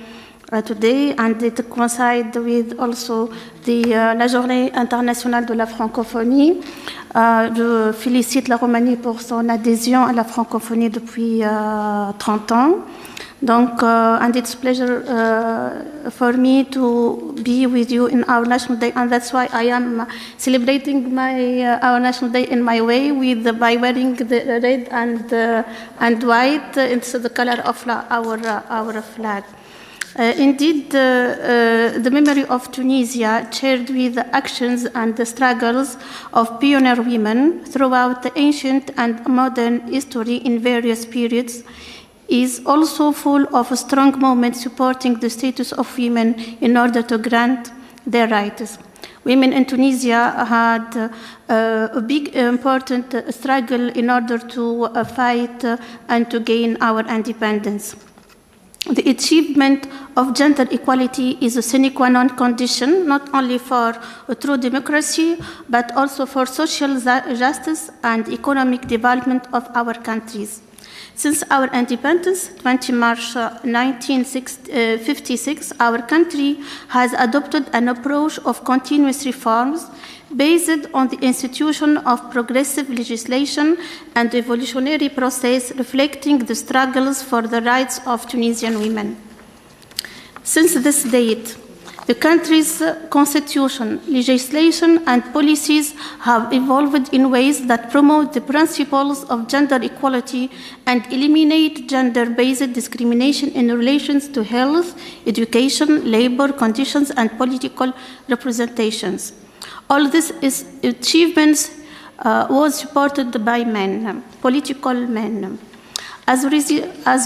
today, and it coincides with also la Journée internationale de la francophonie. Je félicite la Roumanie pour son adhésion à la francophonie depuis 30 ans. Donc, and it's a pleasure for me to be with you in our national day, and that's why I am celebrating our national day in my way by wearing the red and white. It's the color of our flag. Indeed, the memory of Tunisia, shared with the actions and the struggles of pioneer women throughout the ancient and modern history in various periods, is also full of strong moments supporting the status of women in order to grant their rights. Women in Tunisia had a big, important struggle in order to fight and to gain our independence. The achievement of gender equality is a sine qua non condition, not only for a true democracy, but also for social justice and economic development of our countries. Since our independence, 20 March 1956, our country has adopted an approach of continuous reforms based on the institution of progressive legislation and evolutionary process reflecting the struggles for the rights of Tunisian women. Since this date, the country's constitution, legislation, and policies have evolved in ways that promote the principles of gender equality and eliminate gender-based discrimination in relations to health, education, labor conditions, and political representations. All these achievements was supported by men, political men. As a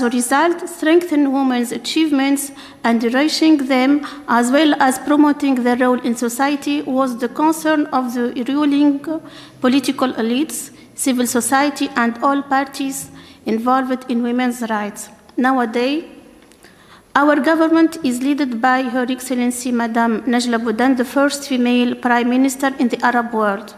result, strengthening women's achievements and enriching them, as well as promoting their role in society, was the concern of the ruling political elites, civil society, and all parties involved in women's rights. Nowadays, our government is led by Her Excellency Madame Najla Boudan, the first female Prime Minister in the Arab world.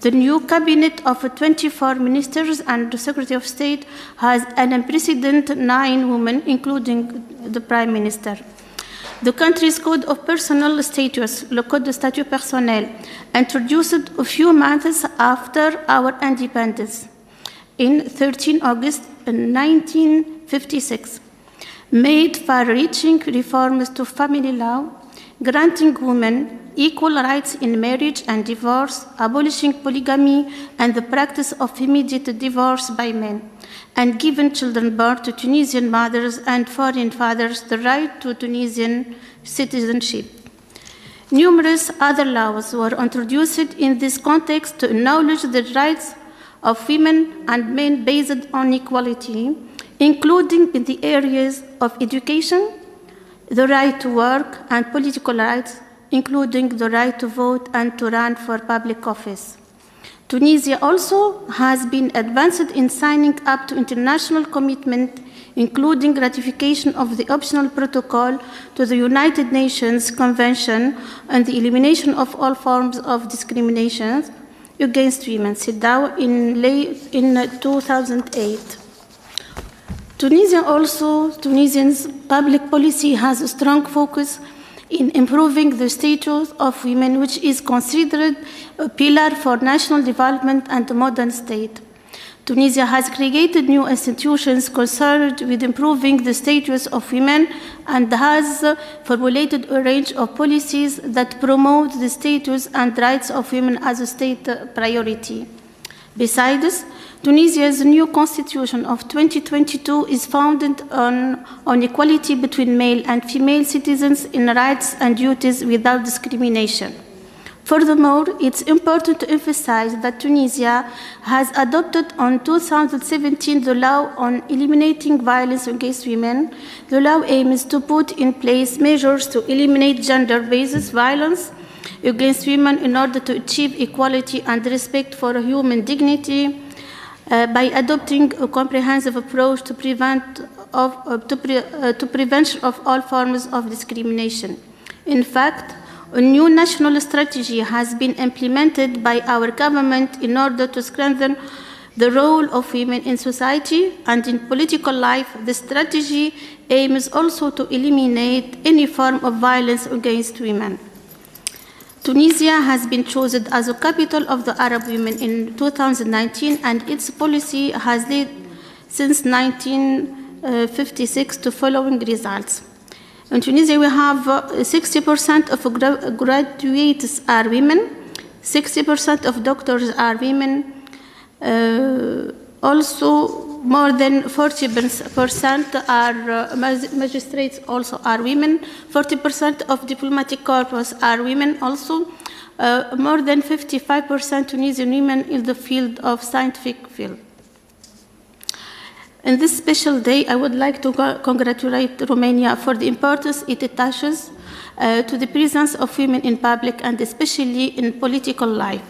The new cabinet of 24 ministers and the Secretary of State has an unprecedented 9 women, including the Prime Minister. The country's Code of Personal Status, le Code de Statut Personnel, introduced a few months after our independence, in 13 August 1956, made far-reaching reforms to family law, granting women equal rights in marriage and divorce, abolishing polygamy and the practice of immediate divorce by men, and giving children born to Tunisian mothers and foreign fathers the right to Tunisian citizenship. Numerous other laws were introduced in this context to acknowledge the rights of women and men based on equality, including in the areas of education, the right to work, and political rights, including the right to vote and to run for public office. Tunisia also has been advanced in signing up to international commitment, including ratification of the optional protocol to the United Nations Convention on the Elimination of All Forms of Discrimination against Women, CEDAW, in 2008. Tunisians' public policy has a strong focus in improving the status of women, which is considered a pillar for national development and the modern state. Tunisia has created new institutions concerned with improving the status of women and has formulated a range of policies that promote the status and rights of women as a state priority. Besides, Tunisia's new constitution of 2022 is founded on equality between male and female citizens in rights and duties without discrimination. Furthermore, it's important to emphasize that Tunisia has adopted in 2017 the law on eliminating violence against women. The law aims to put in place measures to eliminate gender-based violence against women in order to achieve equality and respect for human dignity by adopting a comprehensive approach to prevention of all forms of discrimination. In fact, a new national strategy has been implemented by our government in order to strengthen the role of women in society and in political life. The strategy aims also to eliminate any form of violence against women. Tunisia has been chosen as a capital of the Arab women in 2019, and its policy has led since 1956 to following results. In Tunisia, we have 60% of graduates are women, 60% of doctors are women, also more than 40% are magistrates also are women, 40% of diplomatic corps are women also, more than 55% Tunisian women in the field of scientific field. In this special day, I would like to congratulate Romania for the importance it attaches to the presence of women in public and especially in political life.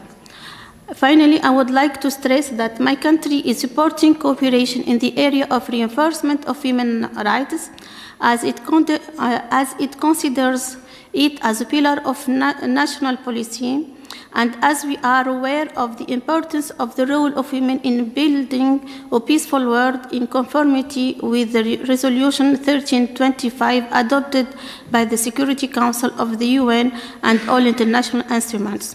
Finally, I would like to stress that my country is supporting cooperation in the area of reinforcement of women's rights as it considers it as a pillar of national policy, and as we are aware of the importance of the role of women in building a peaceful world in conformity with the Resolution 1325 adopted by the Security Council of the UN and all international instruments.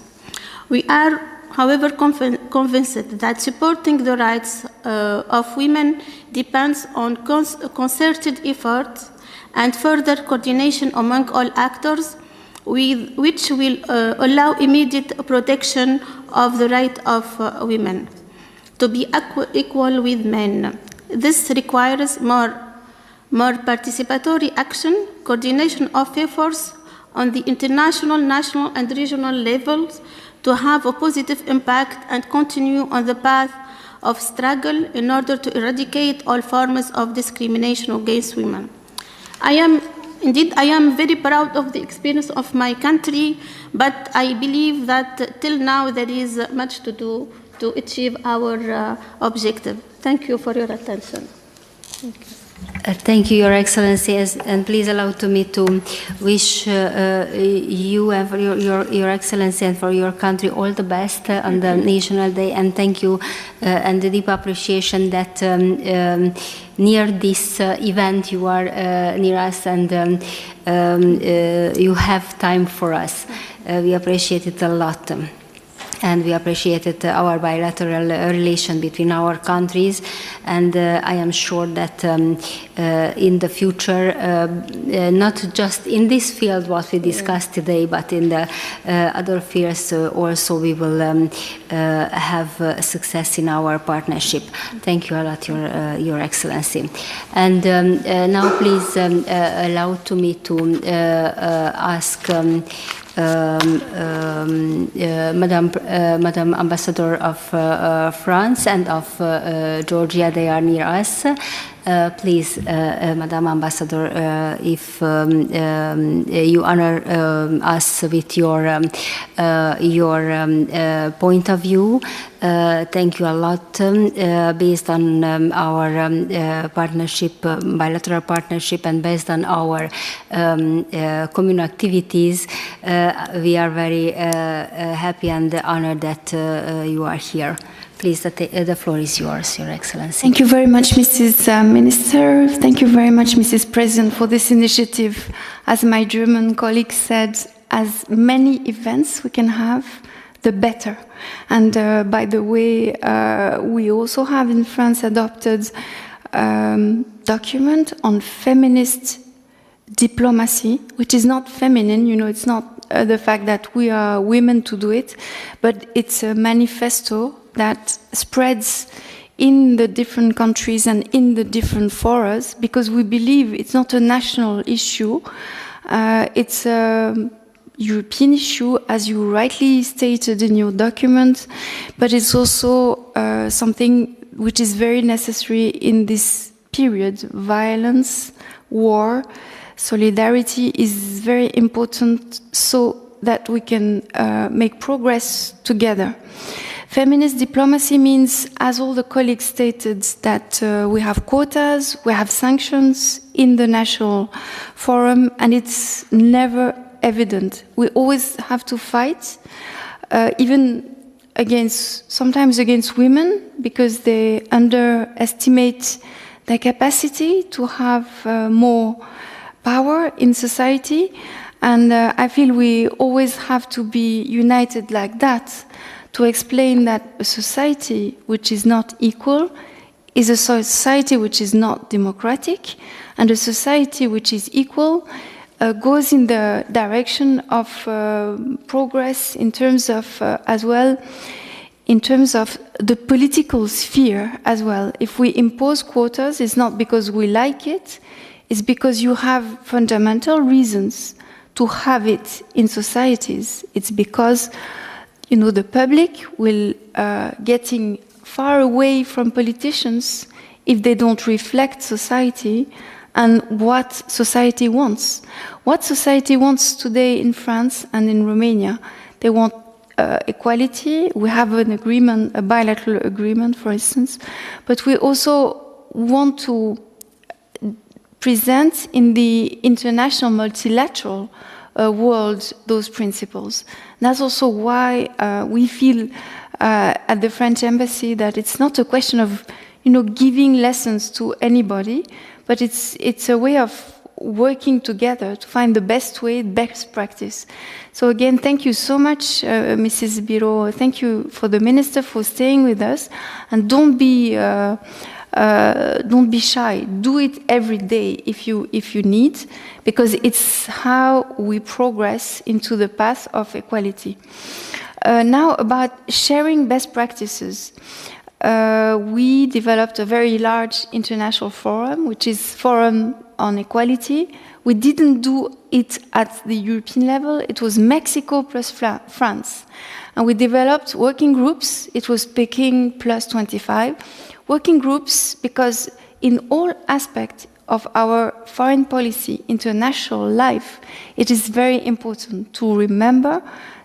We are, however, convinced that supporting the rights of women depends on concerted efforts and further coordination among all actors, which will allow immediate protection of the right of women to be equal with men. This requires more participatory action, coordination of efforts on the international, national, and regional levels to have a positive impact and continue on the path of struggle in order to eradicate all forms of discrimination against women. I am very proud of the experience of my country, but I believe that till now there is much to do to achieve our objective. Thank you for your attention. Thank you. Thank you, Your Excellency, and please allow me to wish you and for your Excellency and for your country all the best on the National Day, and thank you and the deep appreciation that near this event you are near us and you have time for us. We appreciate it a lot. and we appreciated our bilateral relation between our countries, and I am sure that in the future, not just in this field what we discussed today, but in the other fields also we will have success in our partnership. Thank you a lot, Your Excellency. And now please allow to me to ask Madam Ambassador of France and of Georgia, they are near us. Please, Madam Ambassador, if you honor us with your point of view. Thank you a lot. Based on our partnership, bilateral partnership, and based on our common activities, we are very happy and honored that you are here. Please, the floor is yours, Your Excellency. Thank you very much, Mrs. Minister. Thank you very much, Mrs. President, for this initiative. As my German colleague said, as many events we can have, the better. And by the way, we also have in France adopted document on feminist diplomacy, which is not feminine, you know, it's not the fact that we are women to do it, but it's a manifesto that spreads in the different countries and in the different forums, because we believe it's not a national issue, it's a European issue, as you rightly stated in your document, but it's also something which is very necessary in this period. Violence, war, solidarity is very important so that we can make progress together. Feminist diplomacy means, as all the colleagues stated, that we have quotas, we have sanctions in the national forum, and it's never evident. We always have to fight, even sometimes against women, because they underestimate their capacity to have more power in society. And I feel we always have to be united like that, to explain that a society which is not equal is a society which is not democratic, and a society which is equal goes in the direction of progress in terms of, as well, in terms of the political sphere as well. If we impose quotas, it's not because we like it, it's because you have fundamental reasons to have it in societies. It's because, you know, the public will getting far away from politicians if they don't reflect society and what society wants. What society wants today in France and in Romania, they want equality. We have an agreement, a bilateral agreement, for instance, but we also want to present in the international multilateral world those principles. And that's also why we feel at the French embassy that it's not a question of, you know, giving lessons to anybody, but it's a way of working together to find the best way, best practice. So again, thank you so much, Mrs. Biro. Thank you for the minister for staying with us, and don't be shy. Do it every day if you need, because it's how we progress into the path of equality. Now about sharing best practices. We developed a very large international forum, which is Forum on Equality. We didn't do it at the European level. It was Mexico plus France. And we developed working groups. It was Peking plus 25. Working groups, because in all aspects of our foreign policy, international life, it is very important to remember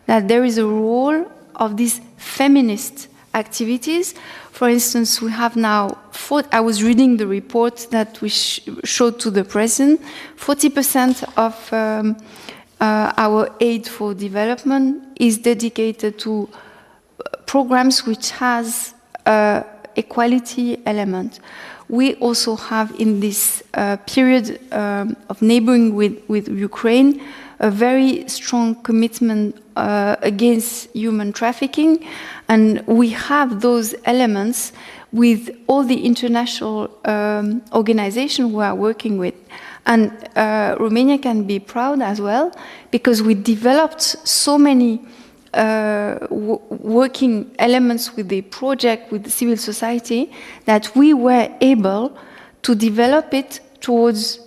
that there is a role of these feminist activities. For instance, we have now, I was reading the report that we showed to the President, 40% of our aid for development is dedicated to programs which has equality element. we also have in this period of neighboring with Ukraine a very strong commitment against human trafficking, and we have those elements with all the international organizations we are working with. And Romania can be proud as well, because we developed so many working elements with the project, with the civil society, that we were able to develop it towards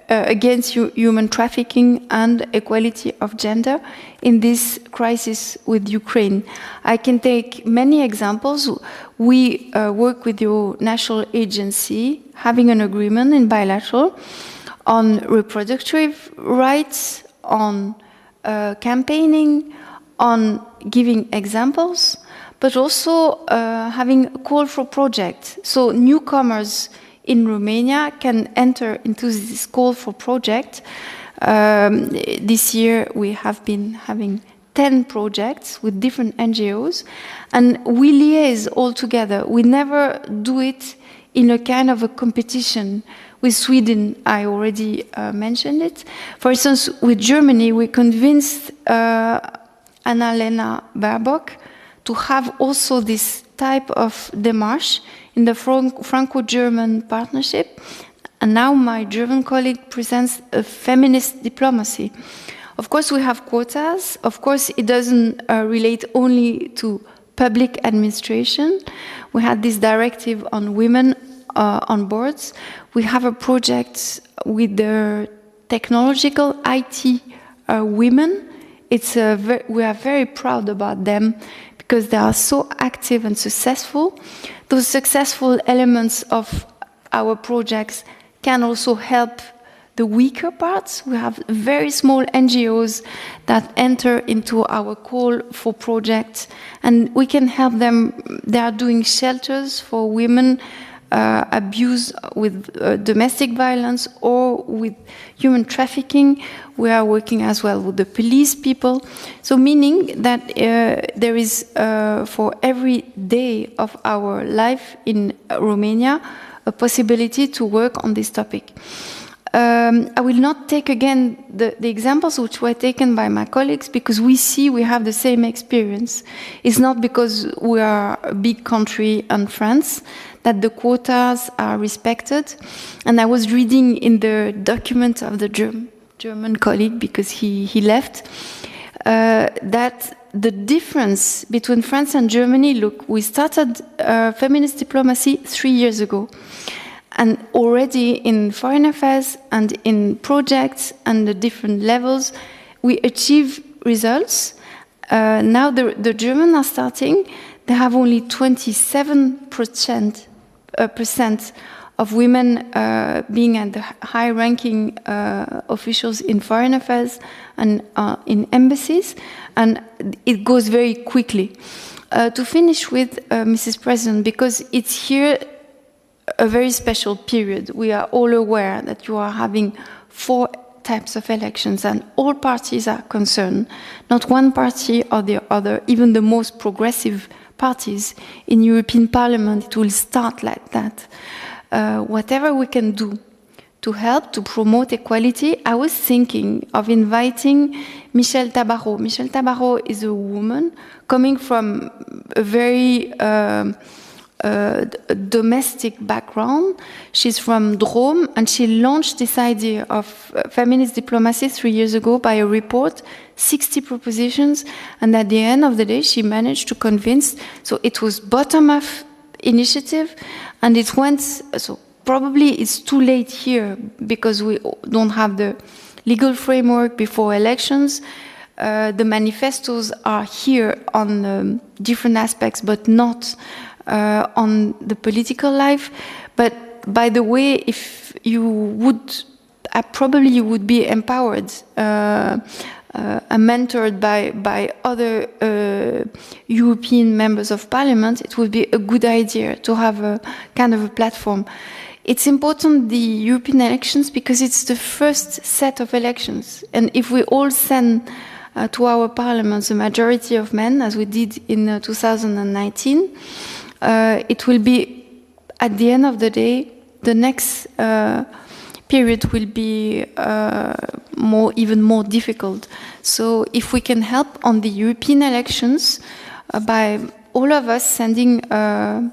against human trafficking and equality of gender in this crisis with Ukraine. I can take many examples. We work with your national agency, having an agreement in bilateral on reproductive rights, on campaigning, on giving examples, but also having a call for projects. So newcomers in Romania can enter into this call for project. This year we have been having 10 projects with different NGOs, and we liaise all together. We never do it in a kind of a competition. With Sweden, I already mentioned it. For instance, with Germany, we convinced Annalena Baerbock to have also this type of démarche in the Franco-German partnership. And now my German colleague presents a feminist diplomacy. Of course, we have quotas. Of course, it doesn't relate only to public administration. We had this directive on women on boards. We have a project with the technological IT women. We are very proud about them because they are so active and successful. Those successful elements of our projects can also help the weaker parts. We have very small NGOs that enter into our call for projects, and we can help them. They are doing shelters for women abused with domestic violence or with human trafficking. We are working as well with the police people. So meaning that there is, for every day of our life in Romania, a possibility to work on this topic. I will not take again the examples which were taken by my colleagues, because we have the same experience. It's not because we are a big country and France that the quotas are respected. And I was reading in the document of the German colleague, because he left, that the difference between France and Germany, look, we started feminist diplomacy 3 years ago. And already in foreign affairs and in projects and the different levels, we achieve results. Now the Germans are starting. They have only 27% of women being at the high-ranking officials in foreign affairs and in embassies, and it goes very quickly. To finish with, Mrs. President, because it's here a very special period. We are all aware that you are having 4 types of elections and all parties are concerned. Not one party or the other, even the most progressive parties in European Parliament, it will start like that. Whatever we can do to help to promote equality, I was thinking of inviting Michèle Tabarot. Michèle Tabarot is a woman coming from a very domestic background. She's from Drôme, and she launched this idea of feminist diplomacy 3 years ago by a report, 60 propositions, and at the end of the day she managed to convince. So it was bottom-up initiative, and it went, so probably it's too late here because we don't have the legal framework before elections. The manifestos are here on different aspects, but not on the political life. But by the way, if you would, probably you would be empowered and mentored by other European members of parliament. It would be a good idea to have a kind of a platform. It's important, the European elections, because it's the first set of elections. And if we all send to our parliaments a majority of men, as we did in 2019, it will be, at the end of the day, the next period will be even more difficult. So if we can help on the European elections by all of us sending a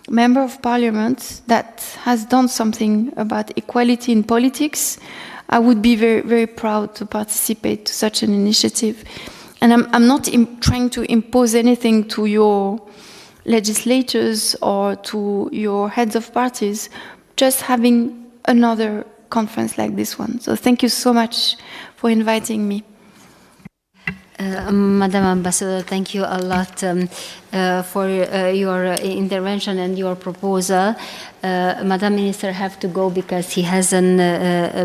member of parliament that has done something about equality in politics, I would be very, very proud to participate to such an initiative. And I'm not trying to impose anything to your legislators or to your heads of parties, just having another conference like this one. So thank you so much for inviting me. Madam Ambassador, thank you a lot for your intervention and your proposal. Madam Minister have to go because he has a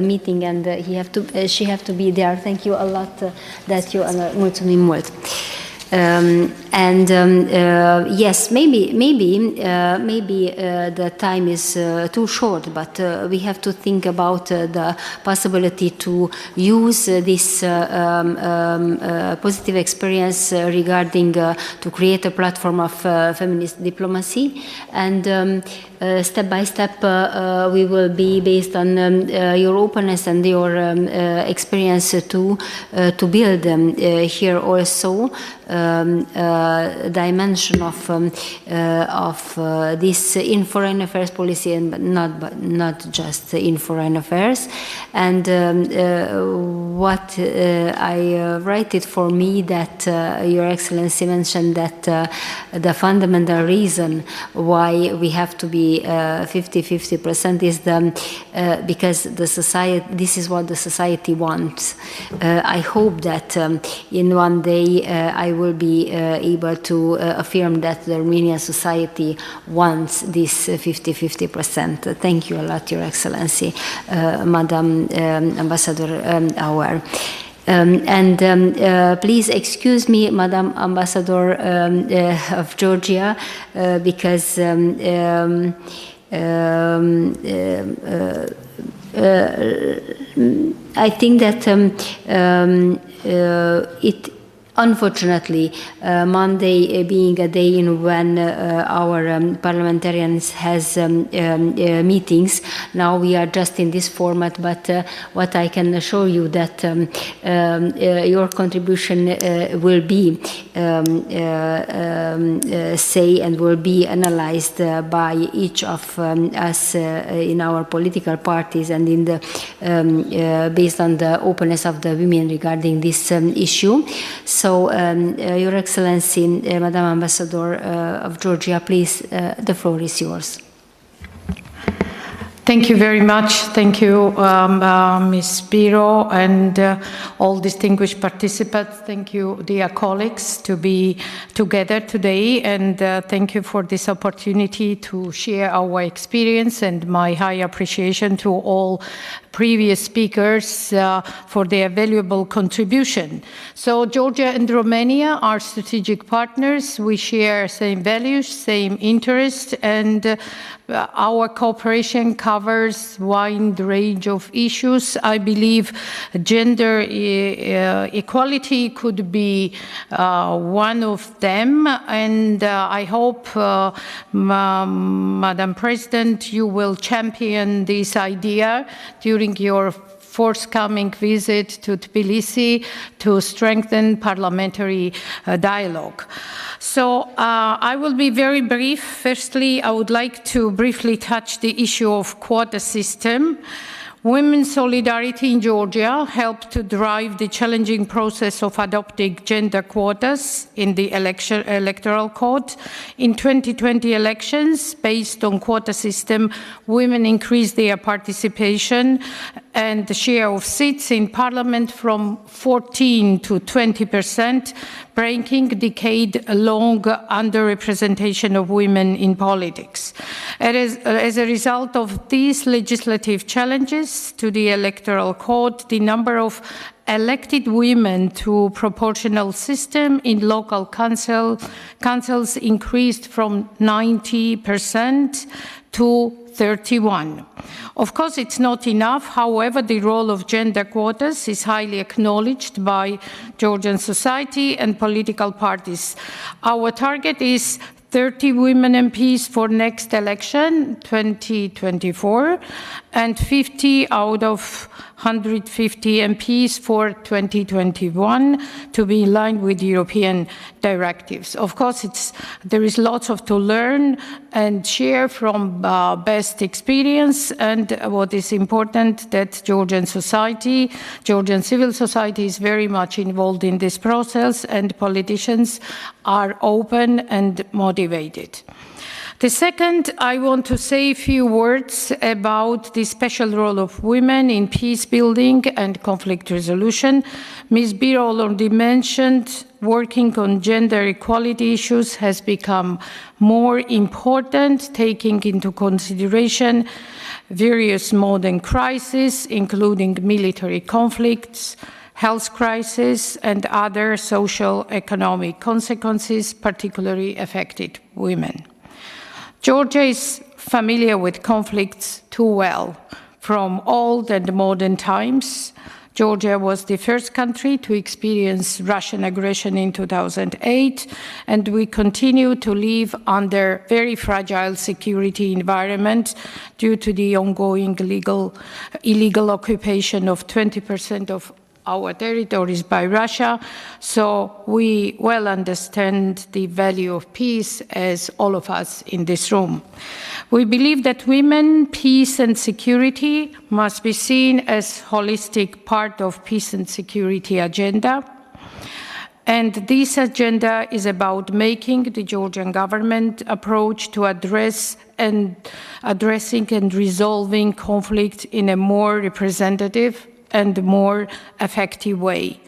meeting and she have to be there. Thank you a lot that you mulțumim mult. Yes, maybe the time is too short, but we have to think about the possibility to use this positive experience regarding to create a platform of feminist diplomacy, and step by step we will be based on your openness and your experience to build here also dimension of this in foreign affairs policy, and not just in foreign affairs. And what I write it for me that Your Excellency mentioned that the fundamental reason why we have to be 50-50% is because the society. This is what the society wants. I hope that in one day I will be able to affirm that the Romanian society wants this 50-50%. Thank you a lot, Your Excellency, Madam Ambassador Auer. Please excuse me, Madam Ambassador of Georgia, because I think that unfortunately, Monday being a day in when our parliamentarians has meetings, now we are just in this format, but what I can assure you that your contribution will be say and will be analyzed by each of us in our political parties and in the based on the openness of the women regarding this issue. So, Your Excellency, Madam Ambassador of Georgia, please, the floor is yours. Thank you very much. Thank you, Ms. Biro, and all distinguished participants. Thank you, dear colleagues, to be together today, and thank you for this opportunity to share our experience, and my high appreciation to all previous speakers for their valuable contribution. So Georgia and Romania are strategic partners. We share same values, same interests, and our cooperation covers a wide range of issues. I believe gender equality could be one of them, and I hope, Madam President, you will champion this idea during your forthcoming visit to Tbilisi to strengthen parliamentary dialogue. So I will be very brief. Firstly, I would like to briefly touch the issue of quota system. Women's solidarity in Georgia helped to drive the challenging process of adopting gender quotas in the electoral code. In 2020 elections, based on quota system, women increased their participation and the share of seats in parliament from 14% to 20%, breaking decade-long underrepresentation of women in politics. As a result of these legislative challenges to the electoral code, the number of elected women to proportional system in local councils increased from 90% to 31%. Of course, it's not enough. However, the role of gender quotas is highly acknowledged by Georgian society and political parties. Our target is 30 women MPs for next election, 2024, and 50 out of 150 MPs for 2021 to be in line with European directives. Of course, there is lots to learn and share from best experience, and what is important that Georgian civil society is very much involved in this process, and politicians are open and motivated. The second, I want to say a few words about the special role of women in peace building and conflict resolution. Ms. Biro already mentioned working on gender equality issues has become more important, taking into consideration various modern crises, including military conflicts, health crisis, and other social economic consequences particularly affected women. Georgia is familiar with conflicts too well. From old and modern times, Georgia was the first country to experience Russian aggression in 2008, and we continue to live under very fragile security environment due to the ongoing illegal occupation of 20% of our territories by Russia, so we well understand the value of peace, as all of us in this room. We believe that women, peace and security must be seen as holistic part of peace and security agenda. And this agenda is about making the Georgian government approach to addressing and resolving conflict in a more representative and more effective way.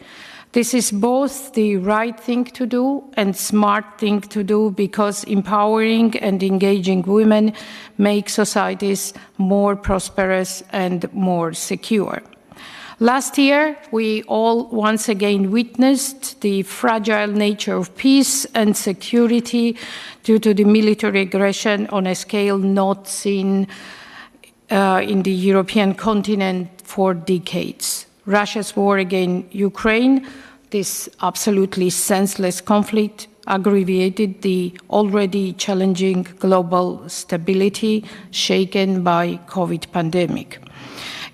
This is both the right thing to do and smart thing to do, because empowering and engaging women make societies more prosperous and more secure. Last year, we all once again witnessed the fragile nature of peace and security due to the military aggression on a scale not seen in the European continent for decades. Russia's war against Ukraine, this absolutely senseless conflict, aggravated the already challenging global stability shaken by COVID pandemic.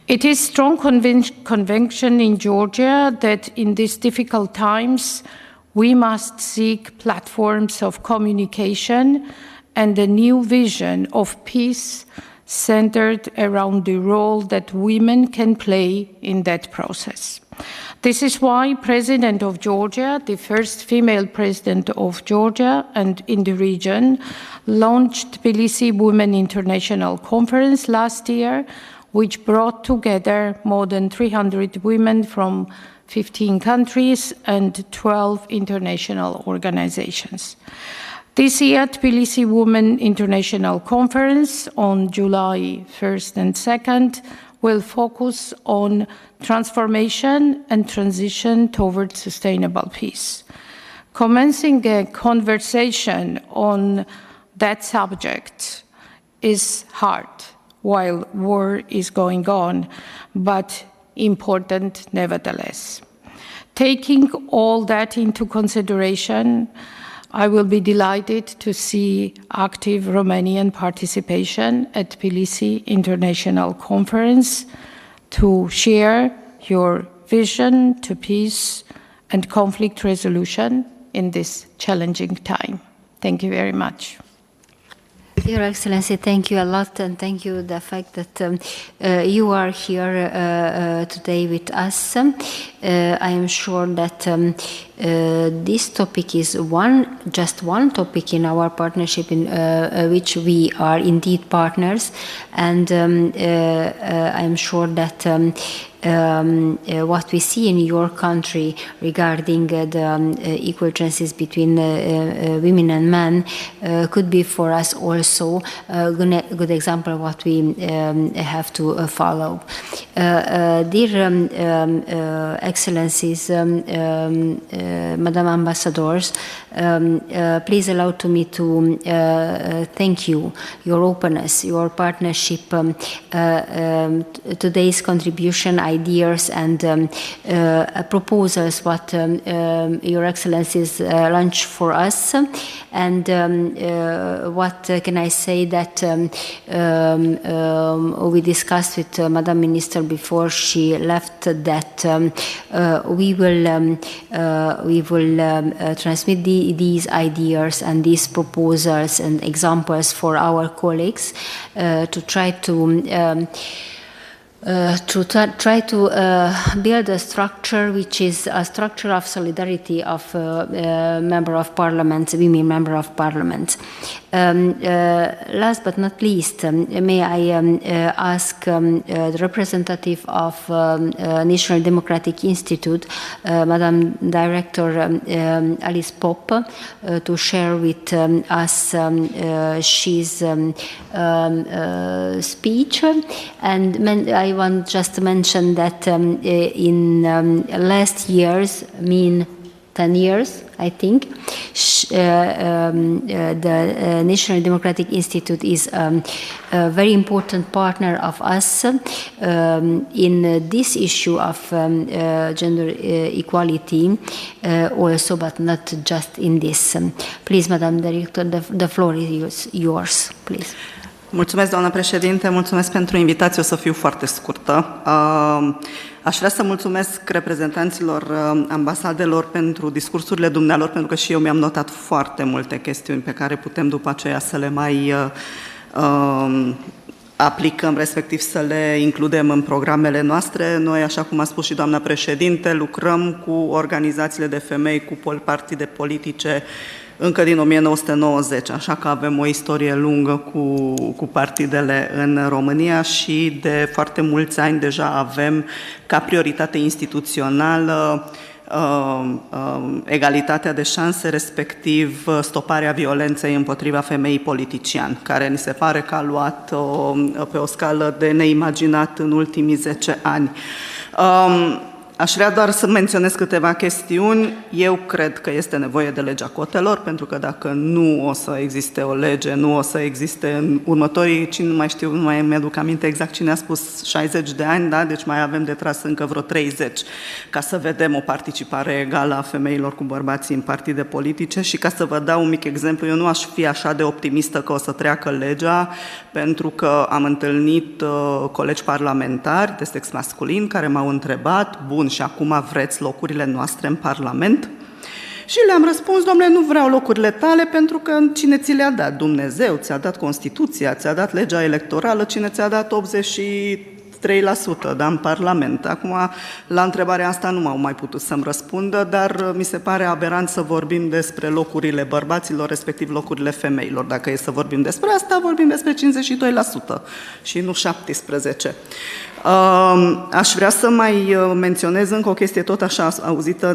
It is strong conviction in Georgia that in these difficult times, we must seek platforms of communication and a new vision of peace centered around the role that women can play in that process. This is why President of Georgia, the first female president of Georgia and in the region, launched Tbilisi Women International Conference last year, which brought together more than 300 women from 15 countries and 12 international organizations. This year, Tbilisi Women International Conference on July 1st and 2nd will focus on transformation and transition towards sustainable peace. Commencing a conversation on that subject is hard while war is going on, but important nevertheless. Taking all that into consideration, I will be delighted to see active Romanian participation at Tbilisi International Conference to share your vision to peace and conflict resolution in this challenging time. Thank you very much. Your Excellency, thank you a lot, and thank you the fact that you are here today with us. I am sure that this topic is just one topic in our partnership in which we are indeed partners, and I am sure that what we see in your country regarding the equal chances between women and men could be for us also a good example of what we have to follow. Dear Excellencies, Madam Ambassadors, please allow to me to thank you, your openness, your partnership, today's contribution, ideas and proposals what Your Excellencies launched for us, and what can I say that we discussed with Madam Minister before she left, that we will transmit these ideas and these proposals and examples for our colleagues to try to build a structure which is a structure of solidarity of member of parliament, women member of parliament. Last but not least, may I ask the representative of National Democratic Institute, Madam Director Alice Pop, to share with us she's speech, and I want just to mention that in last years, 10 years, I think, the National Democratic Institute is a very important partner of us in this issue of gender equality also, but not just in this. Please, Madam Director, the floor is yours, please. Mulțumesc, doamna președinte, mulțumesc pentru invitație, o să fiu foarte scurtă. Aș vrea să mulțumesc reprezentanților ambasadelor pentru discursurile dumnealor, pentru că și eu mi-am notat foarte multe chestiuni pe care putem după aceea să le mai aplicăm, respectiv să le includem în programele noastre. Noi, așa cum a spus și doamna președinte, lucrăm cu organizațiile de femei, cu partide politice, încă din 1990, așa că avem o istorie lungă cu partidele în România și de foarte mulți ani deja avem ca prioritate instituțională egalitatea de șanse, respectiv stoparea violenței împotriva femeii politician, care ni se pare că a luat pe o scală de neimaginat în ultimii 10 ani. Aș vrea doar să menționez câteva chestiuni. Eu cred că este nevoie de legea cotelor, pentru că dacă nu o să existe o lege, nu o să existe în următorii, nu mai mi-aduc aminte exact cine a spus, 60 de ani, da? Deci mai avem de tras încă vreo 30 ca să vedem o participare egală a femeilor cu bărbații în partide politice. Și ca să vă dau un mic exemplu, eu nu aș fi așa de optimistă că o să treacă legea, pentru că am întâlnit colegi parlamentari de sex masculin care m-au întrebat, bun, și acum vreți locurile noastre în Parlament? Și le-am răspuns, domnule, nu vreau locurile tale, pentru că cine ți le-a dat? Dumnezeu, ți-a dat Constituția, ți-a dat legea electorală, cine ți-a dat 83%, da, în Parlament. Acum, la întrebarea asta nu m-au mai putut să-mi răspundă, dar mi se pare aberant să vorbim despre locurile bărbaților, respectiv locurile femeilor. Dacă e să vorbim despre asta, vorbim despre 52% și nu 17%. Aș vrea să mai menționez încă o chestie tot așa auzită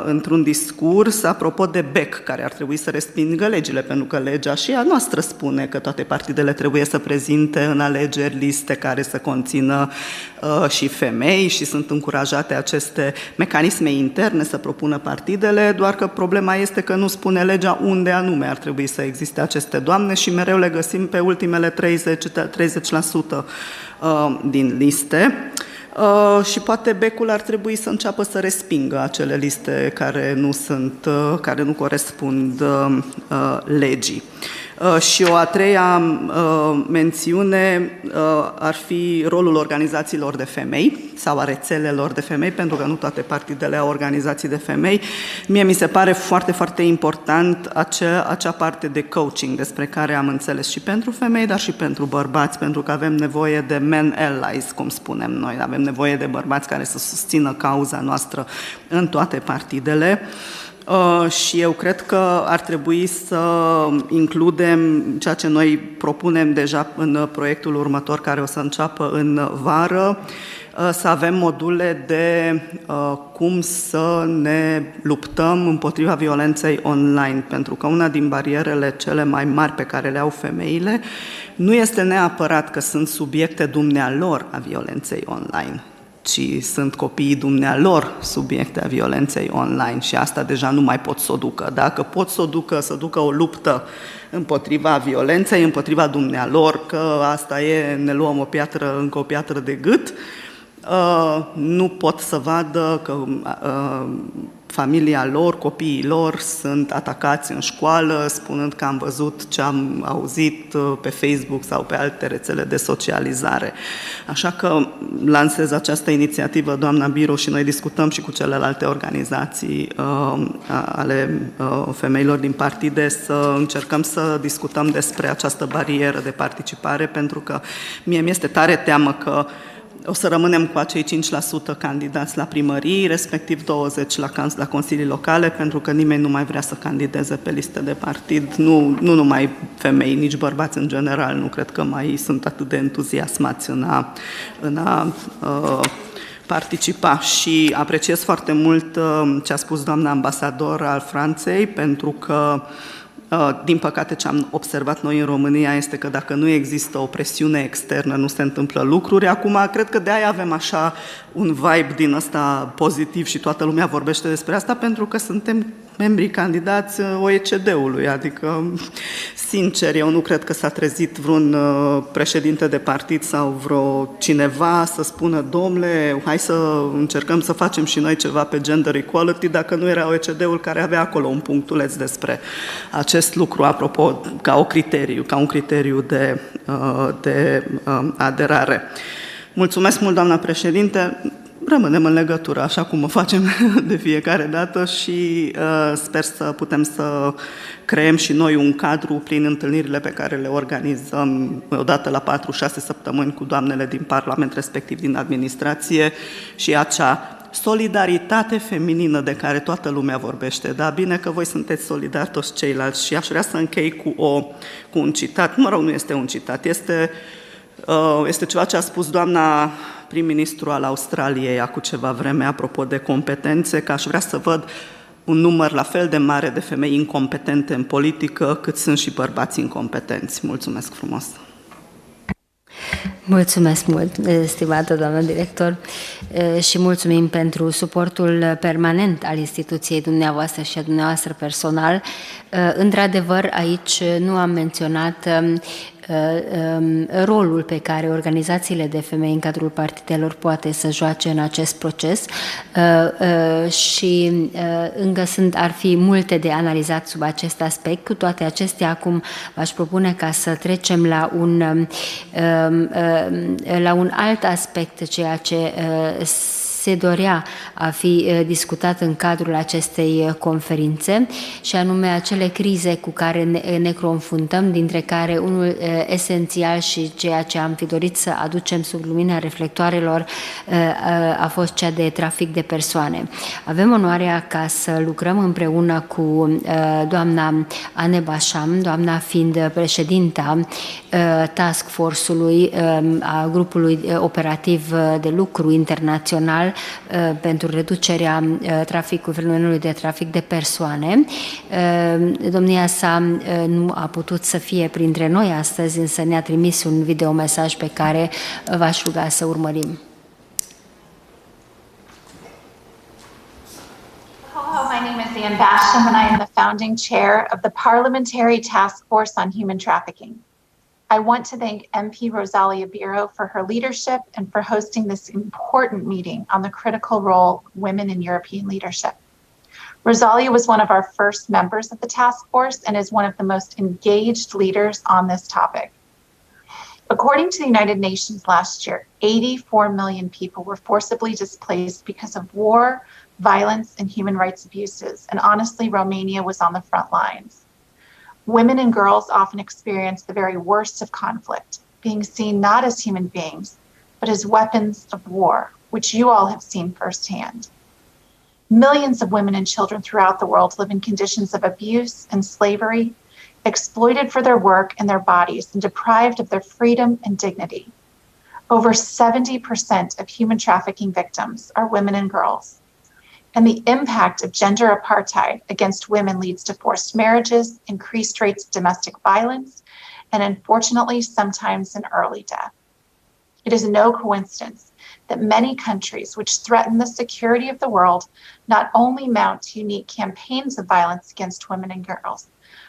într-un discurs apropo de BEC, care ar trebui să respingă legile, pentru că legea și a noastră spune că toate partidele trebuie să prezinte în alegeri liste care să conțină și femei și sunt încurajate aceste mecanisme interne să propună partidele, doar că problema este că nu spune legea unde anume ar trebui să existe aceste doamne și mereu le găsim pe ultimele 30% din liste și poate BEC-ul ar trebui să înceapă să respingă acele liste care nu corespund legii. Și o a treia mențiune ar fi rolul organizațiilor de femei sau a rețelelor de femei, pentru că nu toate partidele au organizații de femei. Mie mi se pare foarte, foarte important acea parte de coaching despre care am înțeles și pentru femei, dar și pentru bărbați, pentru că avem nevoie de men allies, cum spunem noi. Avem nevoie de bărbați care să susțină cauza noastră în toate partidele. Și eu cred că ar trebui să includem ceea ce noi propunem deja în proiectul următor, care o să înceapă în vară, să avem module de cum să ne luptăm împotriva violenței online, pentru că una din barierele cele mai mari pe care le au femeile nu este neapărat că sunt subiecte dumnealor a violenței online, ci sunt copiii dumnealor subiecte a violenței online și asta deja nu mai pot să o ducă. Dacă pot să o ducă, să ducă o luptă împotriva violenței, împotriva dumnealor, că asta e, ne luăm încă o piatră de gât, nu pot să vadă că familia lor, copiii lor sunt atacați în școală, spunând că am văzut ce am auzit pe Facebook sau pe alte rețele de socializare. Așa că lansez această inițiativă, doamna Biro, și noi discutăm și cu celelalte organizații ale femeilor din partide să încercăm să discutăm despre această barieră de participare, pentru că mie mi-este tare teamă că o să rămânem cu acei 5% candidați la primării, respectiv 20% la consilii locale, pentru că nimeni nu mai vrea să candideze pe liste de partid, nu numai femei, nici bărbați în general, nu cred că mai sunt atât de entuziasmați în a participa. Și apreciez foarte mult ce a spus doamna ambasador al Franței, pentru că din păcate, ce am observat noi în România este că dacă nu există o presiune externă, nu se întâmplă lucruri. Acum, cred că de-aia avem așa un vibe din ăsta pozitiv și toată lumea vorbește despre asta, pentru că suntem membrii candidați OECD-ului. Adică, sincer, eu nu cred că s-a trezit vreun președinte de partid sau vreo cineva să spună: domnule, hai să încercăm să facem și noi ceva pe gender equality, dacă nu era OECD-ul care avea acolo un punctuleț despre acest lucru, apropo, ca un criteriu de aderare. Mulțumesc mult, doamna președinte. Rămânem în legătură, așa cum o facem de fiecare dată, și sper să putem să creăm și noi un cadru prin întâlnirile pe care le organizăm odată la 4-6 săptămâni cu doamnele din Parlament, respectiv din administrație, și acea solidaritate feminină de care toată lumea vorbește. Da, bine că voi sunteți solidari toți ceilalți. Și aș vrea să închei cu un citat. Mă rog, nu este un citat, este ceva ce a spus doamna prim-ministru al Australiei acum ceva vreme, apropo de competențe, că aș vrea să văd un număr la fel de mare de femei incompetente în politică cât sunt și bărbați incompetenți. Mulțumesc frumos! Mulțumesc mult, stimată doamnă director, și mulțumim pentru suportul permanent al instituției dumneavoastră și a dumneavoastră personal. Într-adevăr, aici nu am menționat rolul pe care organizațiile de femei în cadrul partidelor poate să joace în acest proces și încă ar fi multe de analizat sub acest aspect. Cu toate acestea, acum v-aș propune ca să trecem la un alt aspect, ceea ce se dorea a fi discutat în cadrul acestei conferințe, și anume acele crize cu care ne confruntăm, dintre care unul esențial și ceea ce am fi dorit să aducem sub lumina reflectoarelor a fost cea de trafic de persoane. Avem onoarea ca să lucrăm împreună cu doamna Anne Basham, doamna fiind președinta task force-ului a grupului operativ de lucru internațional pentru reducerea fenomenului de trafic de persoane. Domnia sa nu a putut să fie printre noi astăzi, însă ne-a trimis un videomesaj pe care v-aș ruga să urmărim. Hello, my name is Anne Basham and I am the founding chair of the Parliamentary Task Force on Human Trafficking. I want to thank MP Rosalia Biro for her leadership and for hosting this important meeting on the critical role of women in European leadership. Rosalia was one of our first members of the task force and is one of the most engaged leaders on this topic. According to the United Nations last year, 84 million people were forcibly displaced because of war, violence, and human rights abuses, and honestly, Romania was on the front lines. Women and girls often experience the very worst of conflict, being seen not as human beings, but as weapons of war, which you all have seen firsthand. Millions of women and children throughout the world live in conditions of abuse and slavery, exploited for their work and their bodies, and deprived of their freedom and dignity. Over 70% of human trafficking victims are women and girls. And the impact of gender apartheid against women leads to forced marriages, increased rates of domestic violence, and unfortunately, sometimes an early death. It is no coincidence that many countries which threaten the security of the world not only mount unique campaigns of violence against women and girls,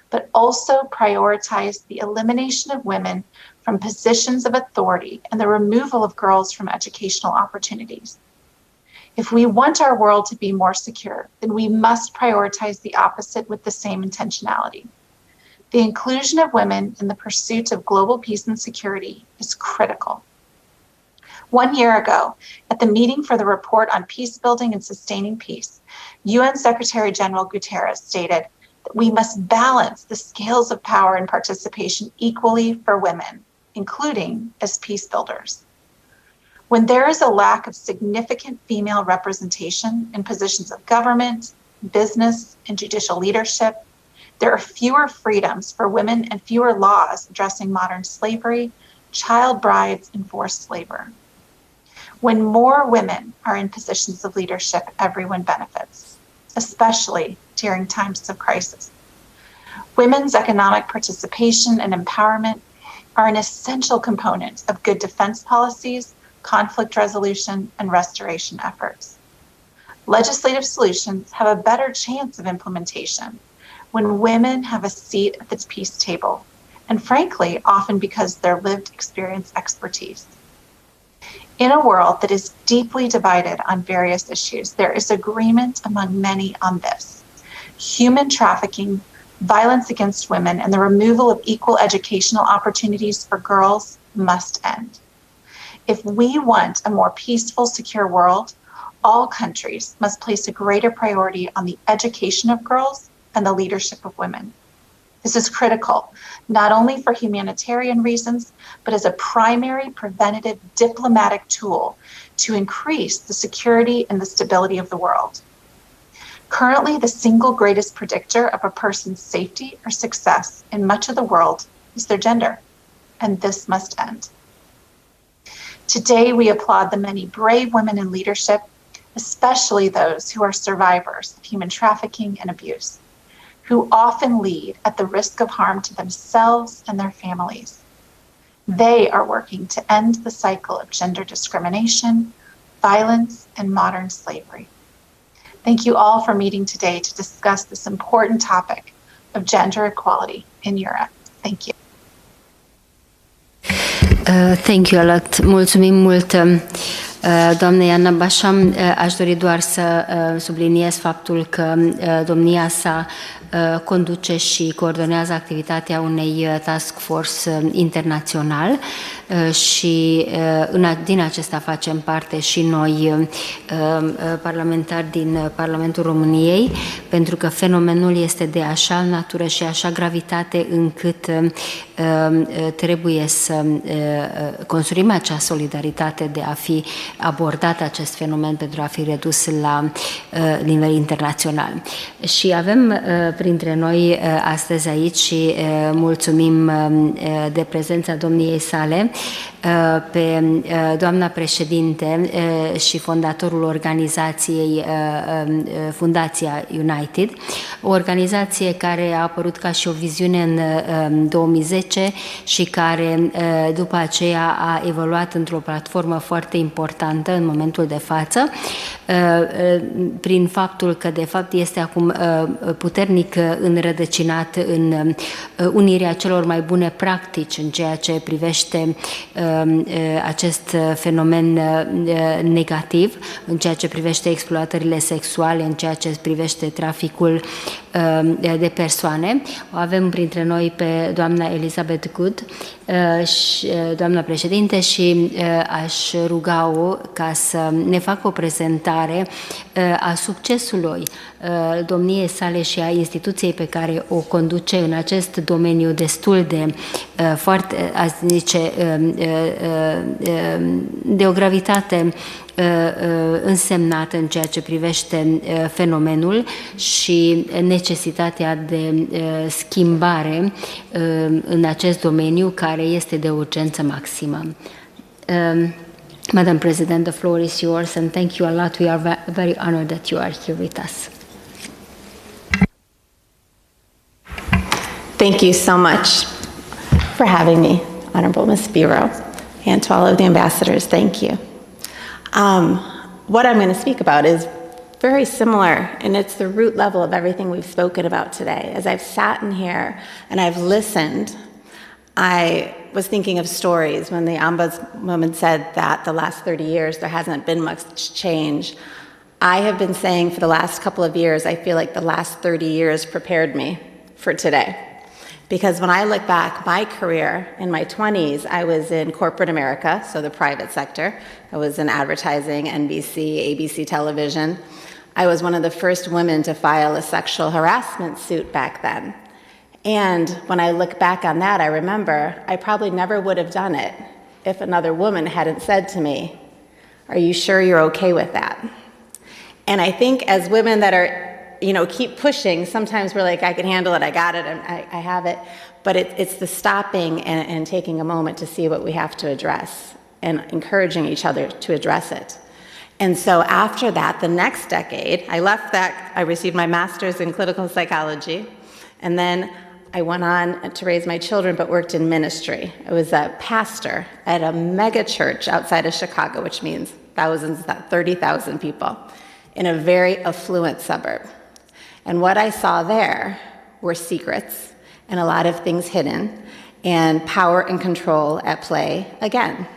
but also prioritize the elimination of women from positions of authority and the removal of girls from educational opportunities. If we want our world to be more secure, then we must prioritize the opposite with the same intentionality. The inclusion of women in the pursuit of global peace and security is critical. 1 year ago, at the meeting for the report on peace building and sustaining peace, UN Secretary General Guterres stated that we must balance the scales of power and participation equally for women, including as peace builders. When there is a lack of significant female representation in positions of government, business, and judicial leadership, there are fewer freedoms for women and fewer laws addressing modern slavery, child brides, and forced labor. When more women are in positions of leadership, everyone benefits, especially during times of crisis. Women's economic participation and empowerment are an essential component of good defense policies, conflict resolution, and restoration efforts. Legislative solutions have a better chance of implementation when women have a seat at the peace table, and frankly, often because of their lived experience expertise. In a world that is deeply divided on various issues, there is agreement among many on this. Human trafficking, violence against women, and the removal of equal educational opportunities for girls must end. If we want a more peaceful, secure world, all countries must place a greater priority on the education of girls and the leadership of women. This is critical, not only for humanitarian reasons, but as a primary preventative diplomatic tool to increase the security and the stability of the world. Currently, the single greatest predictor of a person's safety or success in much of the world is their gender, and this must end. Today, we applaud the many brave women in leadership, especially those who are survivors of human trafficking and abuse, who often lead at the risk of harm to themselves and their families. They are working to end the cycle of gender discrimination, violence, and modern slavery. Thank you all for meeting today to discuss this important topic of gender equality in Europe. Thank you. Thank you a lot. Mulțumim mult, doamnei Anna Basham. Aș dori doar să subliniez faptul că domnia sa conduce și coordonează activitatea unei task force internațional și din acesta facem parte și noi parlamentari din Parlamentul României, pentru că fenomenul este de așa natură și așa gravitate încât trebuie să construim acea solidaritate de a fi abordat acest fenomen pentru a fi redus la nivel internațional. Și avem printre noi astăzi aici și mulțumim de prezența domniei sale pe doamna președinte și fondatorul organizației Fundația United, o organizație care a apărut ca și o viziune în 2010 și care după aceea a evoluat într-o platformă foarte importantă în momentul de față, prin faptul că de fapt este acum puternic înrădăcinat în unirea celor mai bune practici în ceea ce privește acest fenomen negativ, în ceea ce privește exploatările sexuale, în ceea ce privește traficul de persoane. O avem printre noi pe doamna Elizabeth Good, doamna președinte, și aș ruga-o ca să ne facă o prezentare a succesului domniei sale și a instituției pe care o conduce în acest domeniu destul de foarte, aș zice, de o gravitate însemnată în ceea ce privește fenomenul și necesitatea de schimbare în acest domeniu care este de urgență maximă. Madam President, the floor is yours, and thank you a lot. We are very honored that you are here with us. Thank you so much for having me, Honorable Ms. Biro. And to all of the ambassadors, thank you. What I'm going to speak about is very similar, and it's the root level of everything we've spoken about today. As I've sat in here and I've listened, I was thinking of stories when the ombudswoman said that the last 30 years there hasn't been much change. I have been saying for the last couple of years, I feel like the last 30 years prepared me for today. Because when I look back, my career in my 20s, I was in corporate America, so the private sector. I was in advertising, NBC, ABC television. I was one of the first women to file a sexual harassment suit back then. And when I look back on that, I remember I probably never would have done it if another woman hadn't said to me, "Are you sure you're okay with that?" And I think as women that are, keep pushing, sometimes we're like, I can handle it, I got it, I have it. But it's the stopping and taking a moment to see what we have to address and encouraging each other to address it. And so after that, the next decade, I left that, I received my master's in clinical psychology, and then I went on to raise my children, but worked in ministry. I was a pastor at a mega church outside of Chicago, which means thousands, 30,000 people, in a very affluent suburb. And what I saw there were secrets and a lot of things hidden, and power and control at play again.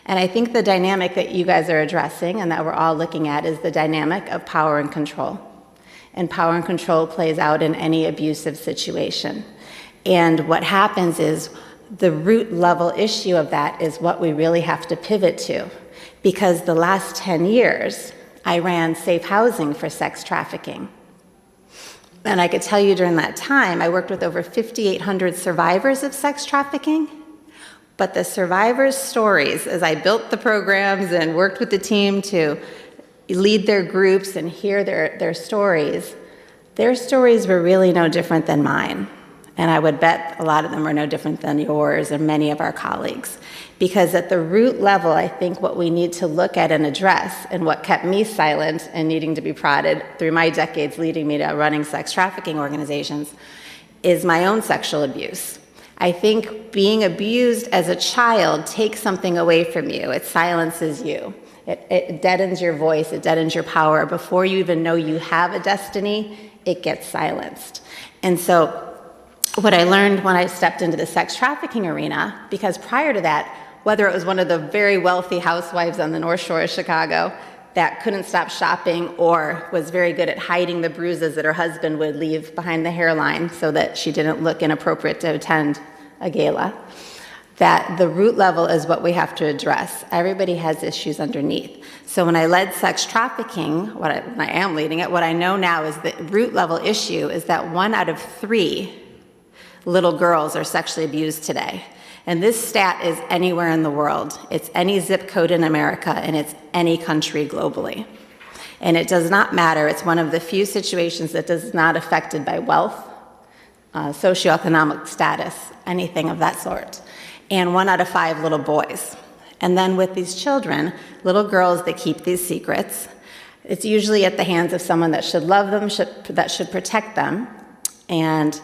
And I think the dynamic that you guys are addressing and that we're all looking at is the dynamic of power and control. And power and control plays out in any abusive situation. And what happens is the root level issue of that is what we really have to pivot to. Because the last 10 years, I ran safe housing for sex trafficking. And I could tell you during that time, I worked with over 5,800 survivors of sex trafficking. But the survivors' stories, as I built the programs and worked with the team to lead their groups and hear their stories were really no different than mine. And I would bet a lot of them are no different than yours and many of our colleagues. Because at the root level, I think what we need to look at and address, and what kept me silent and needing to be prodded through my decades leading me to running sex trafficking organizations, is my own sexual abuse. I think being abused as a child takes something away from you. It silences you. It deadens your voice. It deadens your power. Before you even know you have a destiny, it gets silenced. And so what I learned when I stepped into the sex trafficking arena, because prior to that, whether it was one of the very wealthy housewives on the North Shore of Chicago that couldn't stop shopping or was very good at hiding the bruises that her husband would leave behind the hairline so that she didn't look inappropriate to attend a gala, that the root level is what we have to address. Everybody has issues underneath. So when I led sex trafficking, when I am leading it, what I know now is the root level issue is that 1 out of 3 little girls are sexually abused today. And this stat is anywhere in the world. It's any zip code in America, and it's any country globally. And it does not matter. It's one of the few situations that is not affected by wealth, socioeconomic status, anything of that sort. And 1 out of 5 little boys. And then with these children, little girls that keep these secrets, it's usually at the hands of someone that should love them, that should protect them, and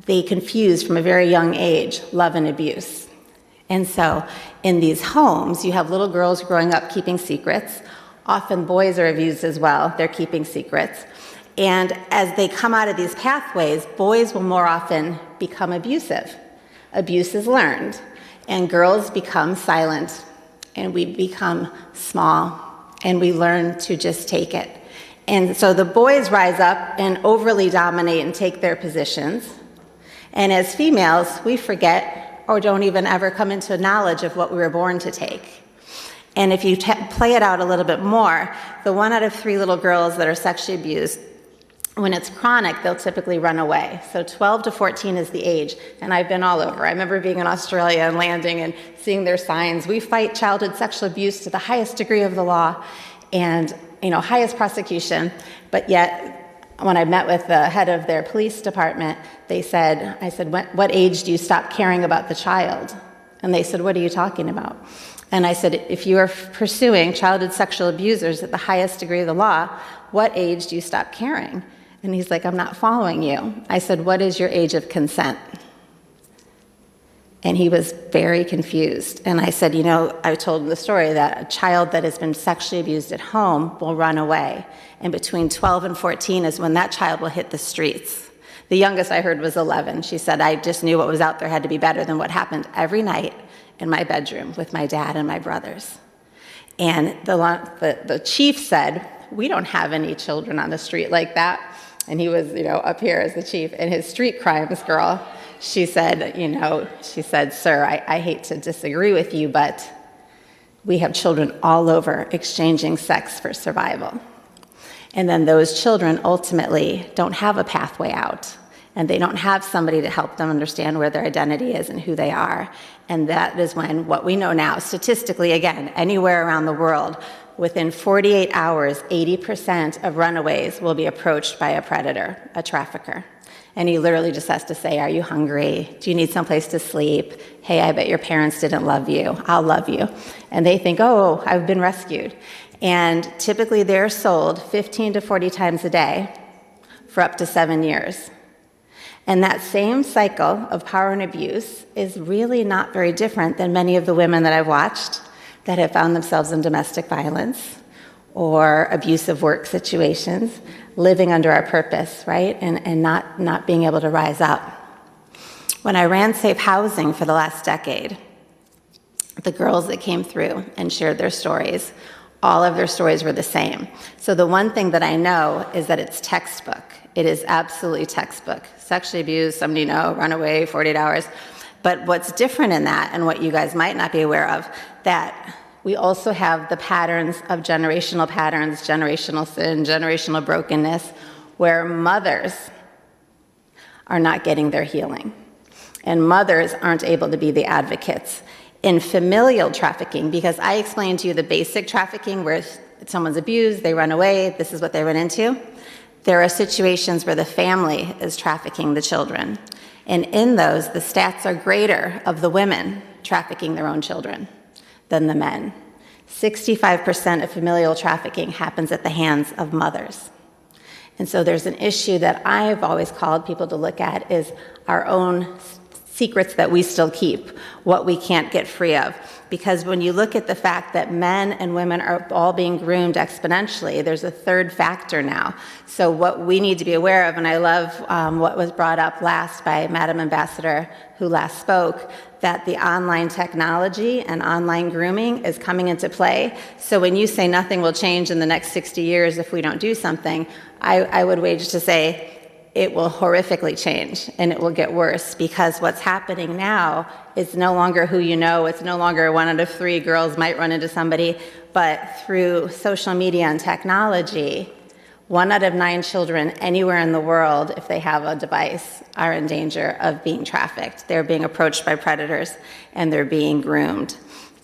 they confuse from a very young age love and abuse. And so in these homes, you have little girls growing up keeping secrets. Often boys are abused as well. They're keeping secrets. And as they come out of these pathways, boys will more often become abusive. Abuse is learned. And girls become silent. And we become small. And we learn to just take it. And so the boys rise up and overly dominate and take their positions. And as females, we forget or don't even ever come into knowledge of what we were born to take. And if you play it out a little bit more, the 1 out of 3 little girls that are sexually abused, when it's chronic, they'll typically run away. So 12 to 14 is the age, and I've been all over. I remember being in Australia and landing and seeing their signs. We fight childhood sexual abuse to the highest degree of the law and, highest prosecution, but yet when I met with the head of their police department, I said, what age do you stop caring about the child? And they said, what are you talking about? And I said, if you are pursuing childhood sexual abusers at the highest degree of the law, what age do you stop caring? And he's like, I'm not following you. I said, what is your age of consent? And he was very confused. And I said, you know, I told him the story that a child that has been sexually abused at home will run away. And between 12 and 14 is when that child will hit the streets. The youngest I heard was 11. She said, I just knew what was out there had to be better than what happened every night in my bedroom with my dad and my brothers. And the chief said, we don't have any children on the street like that. And he was, you know, up here as the chief. And his street crimes girl, she said, you know, she said, sir, I hate to disagree with you, but we have children all over exchanging sex for survival. And then those children ultimately don't have a pathway out, and they don't have somebody to help them understand where their identity is and who they are. And that is when what we know now, statistically, again, anywhere around the world, within 48 hours, 80% of runaways will be approached by a predator, a trafficker. And he literally just has to say, are you hungry? Do you need someplace to sleep? Hey, I bet your parents didn't love you. I'll love you. And they think, oh, I've been rescued. And typically they're sold 15 to 40 times a day for up to 7 years. And that same cycle of power and abuse is really not very different than many of the women that I've watched that have found themselves in domestic violence or abusive work situations, living under our purpose, right? And not being able to rise up. When I ran safe housing for the last decade, the girls that came through and shared their stories, all of their stories were the same. So the one thing that I know is that it's textbook. It is absolutely textbook. Sexually abused, somebody run away, 48 hours. But what's different in that, and what you guys might not be aware of, that we also have the patterns of generational patterns, generational sin, generational brokenness, where mothers are not getting their healing. And mothers aren't able to be the advocates. In familial trafficking, because I explained to you the basic trafficking where someone's abused, they run away, this is what they run into. There are situations where the family is trafficking the children. And in those, the stats are greater of the women trafficking their own children than the men. 65% of familial trafficking happens at the hands of mothers. And so there's an issue that I've always called people to look at is our own secrets that we still keep, what we can't get free of. Because when you look at the fact that men and women are all being groomed exponentially, there's a third factor now. So what we need to be aware of, and I love what was brought up last by Madam Ambassador who last spoke, that the online technology and online grooming is coming into play. So when you say nothing will change in the next 60 years if we don't do something, I would wager to say it will horrifically change and it will get worse, because what's happening now is no longer who you know. It's no longer 1 out of 3 girls might run into somebody, but through social media and technology, 1 out of 9 children anywhere in the world, if they have a device, are in danger of being trafficked. They're being approached by predators and they're being groomed.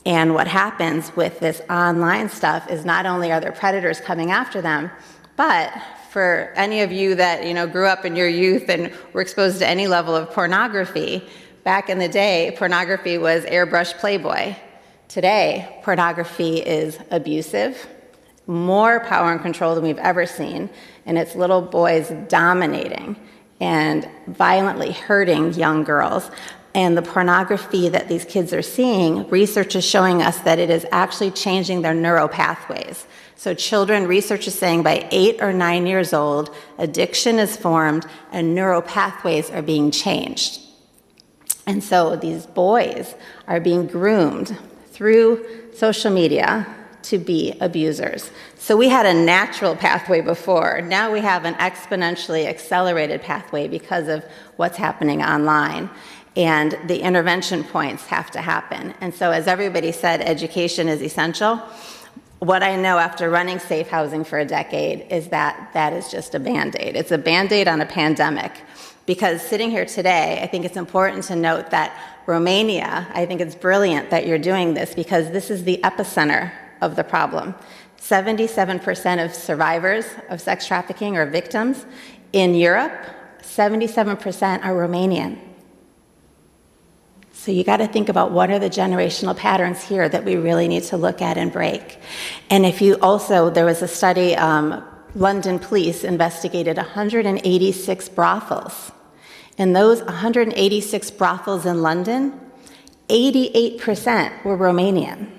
And what happens with this online stuff is not only are there predators coming after them, but for any of you that grew up in your youth and were exposed to any level of pornography, back in the day, pornography was airbrush Playboy. Today, pornography is abusive, more power and control than we've ever seen, and it's little boys dominating and violently hurting young girls. And the pornography that these kids are seeing, research is showing us that it is actually changing their neural pathways. So children, research is saying by 8 or 9 years old, addiction is formed and neural pathways are being changed. And so these boys are being groomed through social media to be abusers. So we had a natural pathway before. Now we have an exponentially accelerated pathway because of what's happening online. And the intervention points have to happen. And so as everybody said, education is essential. What I know after running safe housing for a decade is that that is just a Band-Aid. It's a Band-Aid on a pandemic. Because sitting here today, I think it's important to note that Romania, I think it's brilliant that you're doing this, because this is the epicenter of the problem. 77% of survivors of sex trafficking or victims in Europe, 77% are Romanian. So you got to think about what are the generational patterns here that we really need to look at and break. And if you also, there was a study, London police investigated 186 brothels. In those 186 brothels in London, 88% were Romanian.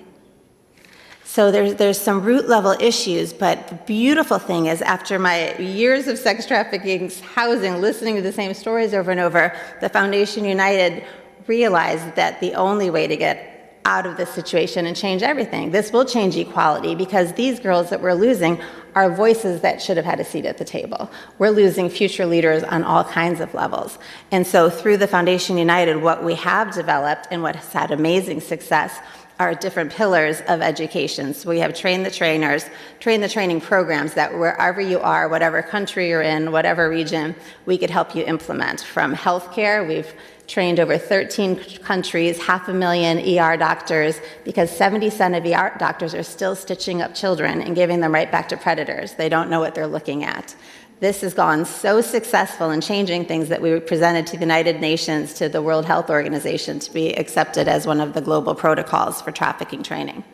So there's some root level issues, but the beautiful thing is after my years of sex trafficking housing, listening to the same stories over and over, the Foundation United realized that the only way to get out of this situation and change everything, this will change equality, because these girls that we're losing are voices that should have had a seat at the table. We're losing future leaders on all kinds of levels. And so through the Foundation United, what we have developed and what has had amazing success are different pillars of education. So we have train the trainers, train the training programs that wherever you are, whatever country you're in, whatever region, we could help you implement. From healthcare, we've trained over 13 countries, 500,000 ER doctors, because 70% of ER doctors are still stitching up children and giving them right back to predators. They don't know what they're looking at. This has gone so successful in changing things that we presented to the United Nations, to the World Health Organization, to be accepted as one of the global protocols for trafficking training.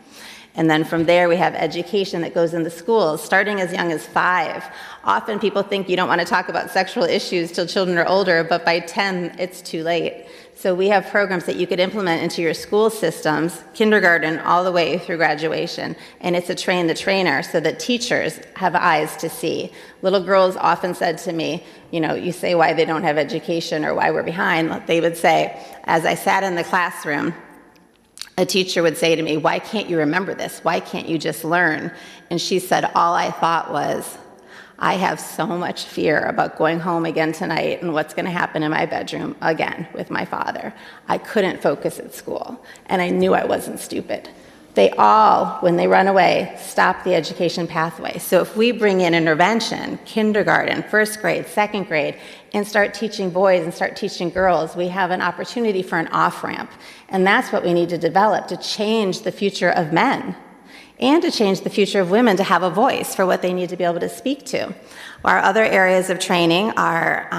And then from there, we have education that goes into schools, starting as young as 5. Often people think you don't want to talk about sexual issues till children are older, but by 10, it's too late. So we have programs that you could implement into your school systems, kindergarten all the way through graduation. And it's a train the trainer so that teachers have eyes to see. Little girls often said to me, you know, you say why they don't have education or why we're behind. They would say, as I sat in the classroom, a teacher would say to me, why can't you remember this? Why can't you just learn? And she said, all I thought was, I have so much fear about going home again tonight and what's going to happen in my bedroom again with my father. I couldn't focus at school, and I knew I wasn't stupid. They all, when they run away, stop the education pathway. So if we bring in intervention, kindergarten, first grade, second grade, and start teaching boys and start teaching girls, we have an opportunity for an off-ramp. And that's what we need to develop to change the future of men and to change the future of women to have a voice for what they need to be able to speak to. Our other areas of training are,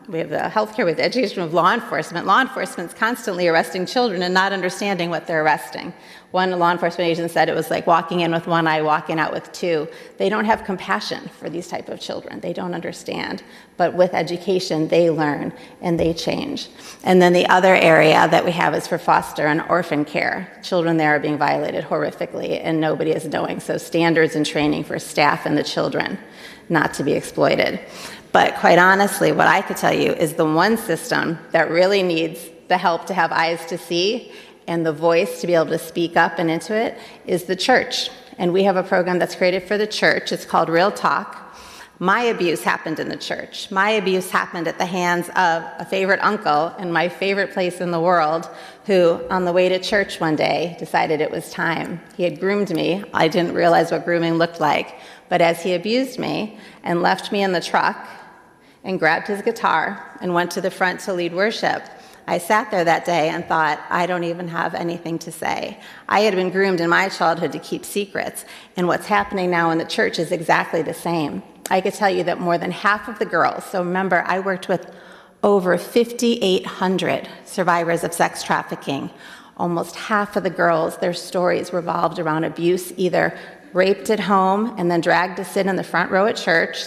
we have the healthcare with education of law enforcement. Law enforcement's constantly arresting children and not understanding what they're arresting. One law enforcement agent said it was like walking in with one eye, walking out with two. They don't have compassion for these type of children. They don't understand. But with education, they learn and they change. And then the other area that we have is for foster and orphan care. Children there are being violated horrifically and nobody is knowing. So standards and training for staff and the children not to be exploited. But quite honestly, what I could tell you is the one system that really needs the help to have eyes to see and the voice to be able to speak up and into it is the church. And we have a program that's created for the church. It's called Real Talk. My abuse happened in the church. My abuse happened at the hands of a favorite uncle in my favorite place in the world who, on the way to church one day, decided it was time. He had groomed me. I didn't realize what grooming looked like. But as he abused me and left me in the truck and grabbed his guitar and went to the front to lead worship, I sat there that day and thought, I don't even have anything to say. I had been groomed in my childhood to keep secrets, and what's happening now in the church is exactly the same. I could tell you that more than half of the girls, so remember, I worked with over 5,800 survivors of sex trafficking. Almost half of the girls, their stories revolved around abuse, either raped at home and then dragged to sit in the front row at church,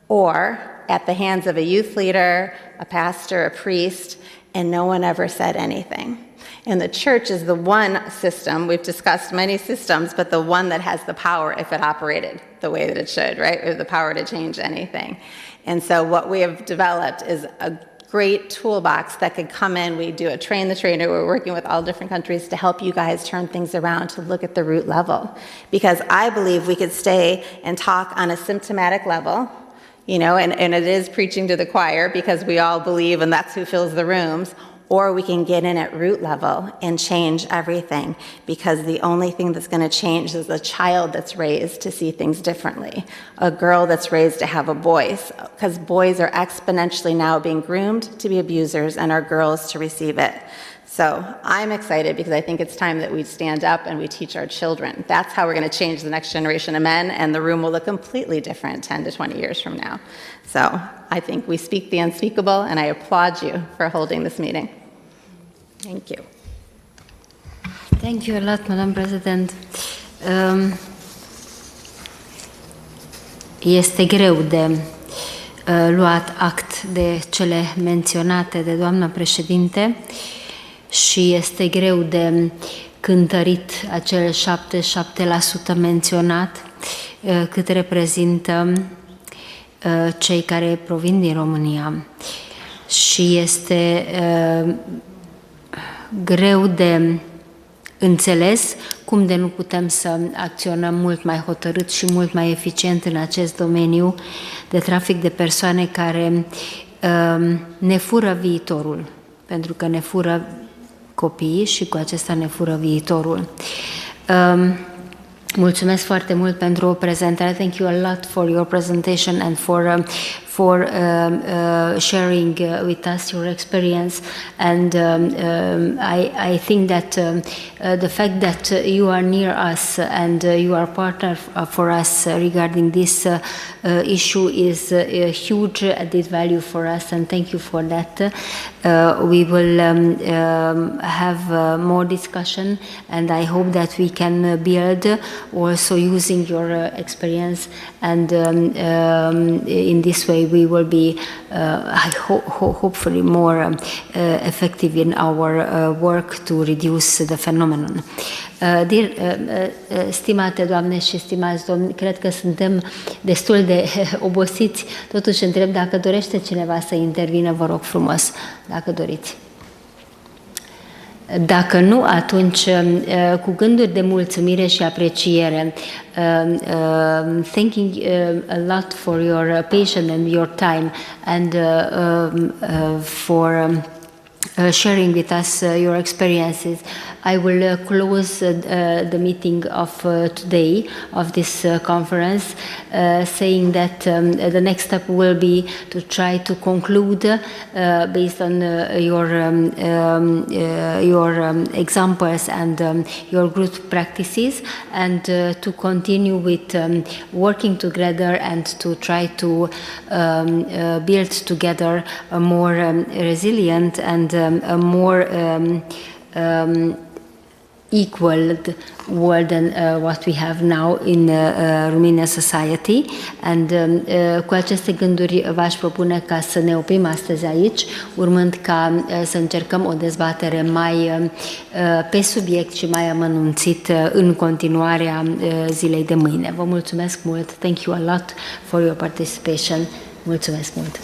or at the hands of a youth leader, a pastor, a priest, and no one ever said anything. And the church is the one system, we've discussed many systems, but the one that has the power if it operated the way that it should, right? We have the power to change anything. And so what we have developed is a great toolbox that could come in. We do a train the trainer. We're working with all different countries to help you guys turn things around, to look at the root level. Because I believe we could stay and talk on a symptomatic level, you know, and it is preaching to the choir because we all believe and that's who fills the rooms, or we can get in at root level and change everything, because the only thing that's going to change is a child that's raised to see things differently, a girl that's raised to have a voice, because boys are exponentially now being groomed to be abusers and our girls to receive it. So I'm excited because I think it's time that we stand up and we teach our children. That's how we're going to change the next generation of men, and the room will look completely different 10 to 20 years from now. So I think we speak the unspeakable, and I applaud you for holding this meeting. Thank you. Thank you a lot, Madam President. Este greu de luat act de cele menționate de doamna președinte. și este greu de cântărit acel 77% menționat, cât reprezintă cei care provin din România. Și este greu de înțeles cum de nu putem să acționăm mult mai hotărât și mult mai eficient în acest domeniu de trafic de persoane care ne fură viitorul, pentru că ne fură copiii și cu acesta ne fură viitorul. Mulțumesc foarte mult pentru o prezentare. Thank you a lot for your presentation and for sharing with us your experience. And I think that the fact that you are near us and you are partner for us regarding this issue is a huge added value for us, and thank you for that. We will have more discussion, and I hope that we can build also using your experience, and in this way we will be hopefully more effective in our work to reduce the phenomenon. Stimate doamne și stimați domni, cred că suntem destul de obosiți, totuși întreb dacă dorește cineva să intervină, vă rog frumos, dacă doriți. Dacă nu, atunci cu gânduri de mulțumire și apreciere, thanking a lot for your patience and your time and for sharing with us your experiences, I will close the meeting of today, of this conference, saying that the next step will be to try to conclude based on your examples and your good practices, and to continue with working together and to try to build together a more resilient and a more equal world than what we have now in Romanian society. And cu aceste gânduri v-aș propune ca să ne oprim astăzi aici, urmând ca să încercăm o dezbatere mai pe subiect și mai amănunțit în continuarea zilei de mâine. Vă mulțumesc mult. Thank you a lot for your participation. Mulțumesc mult.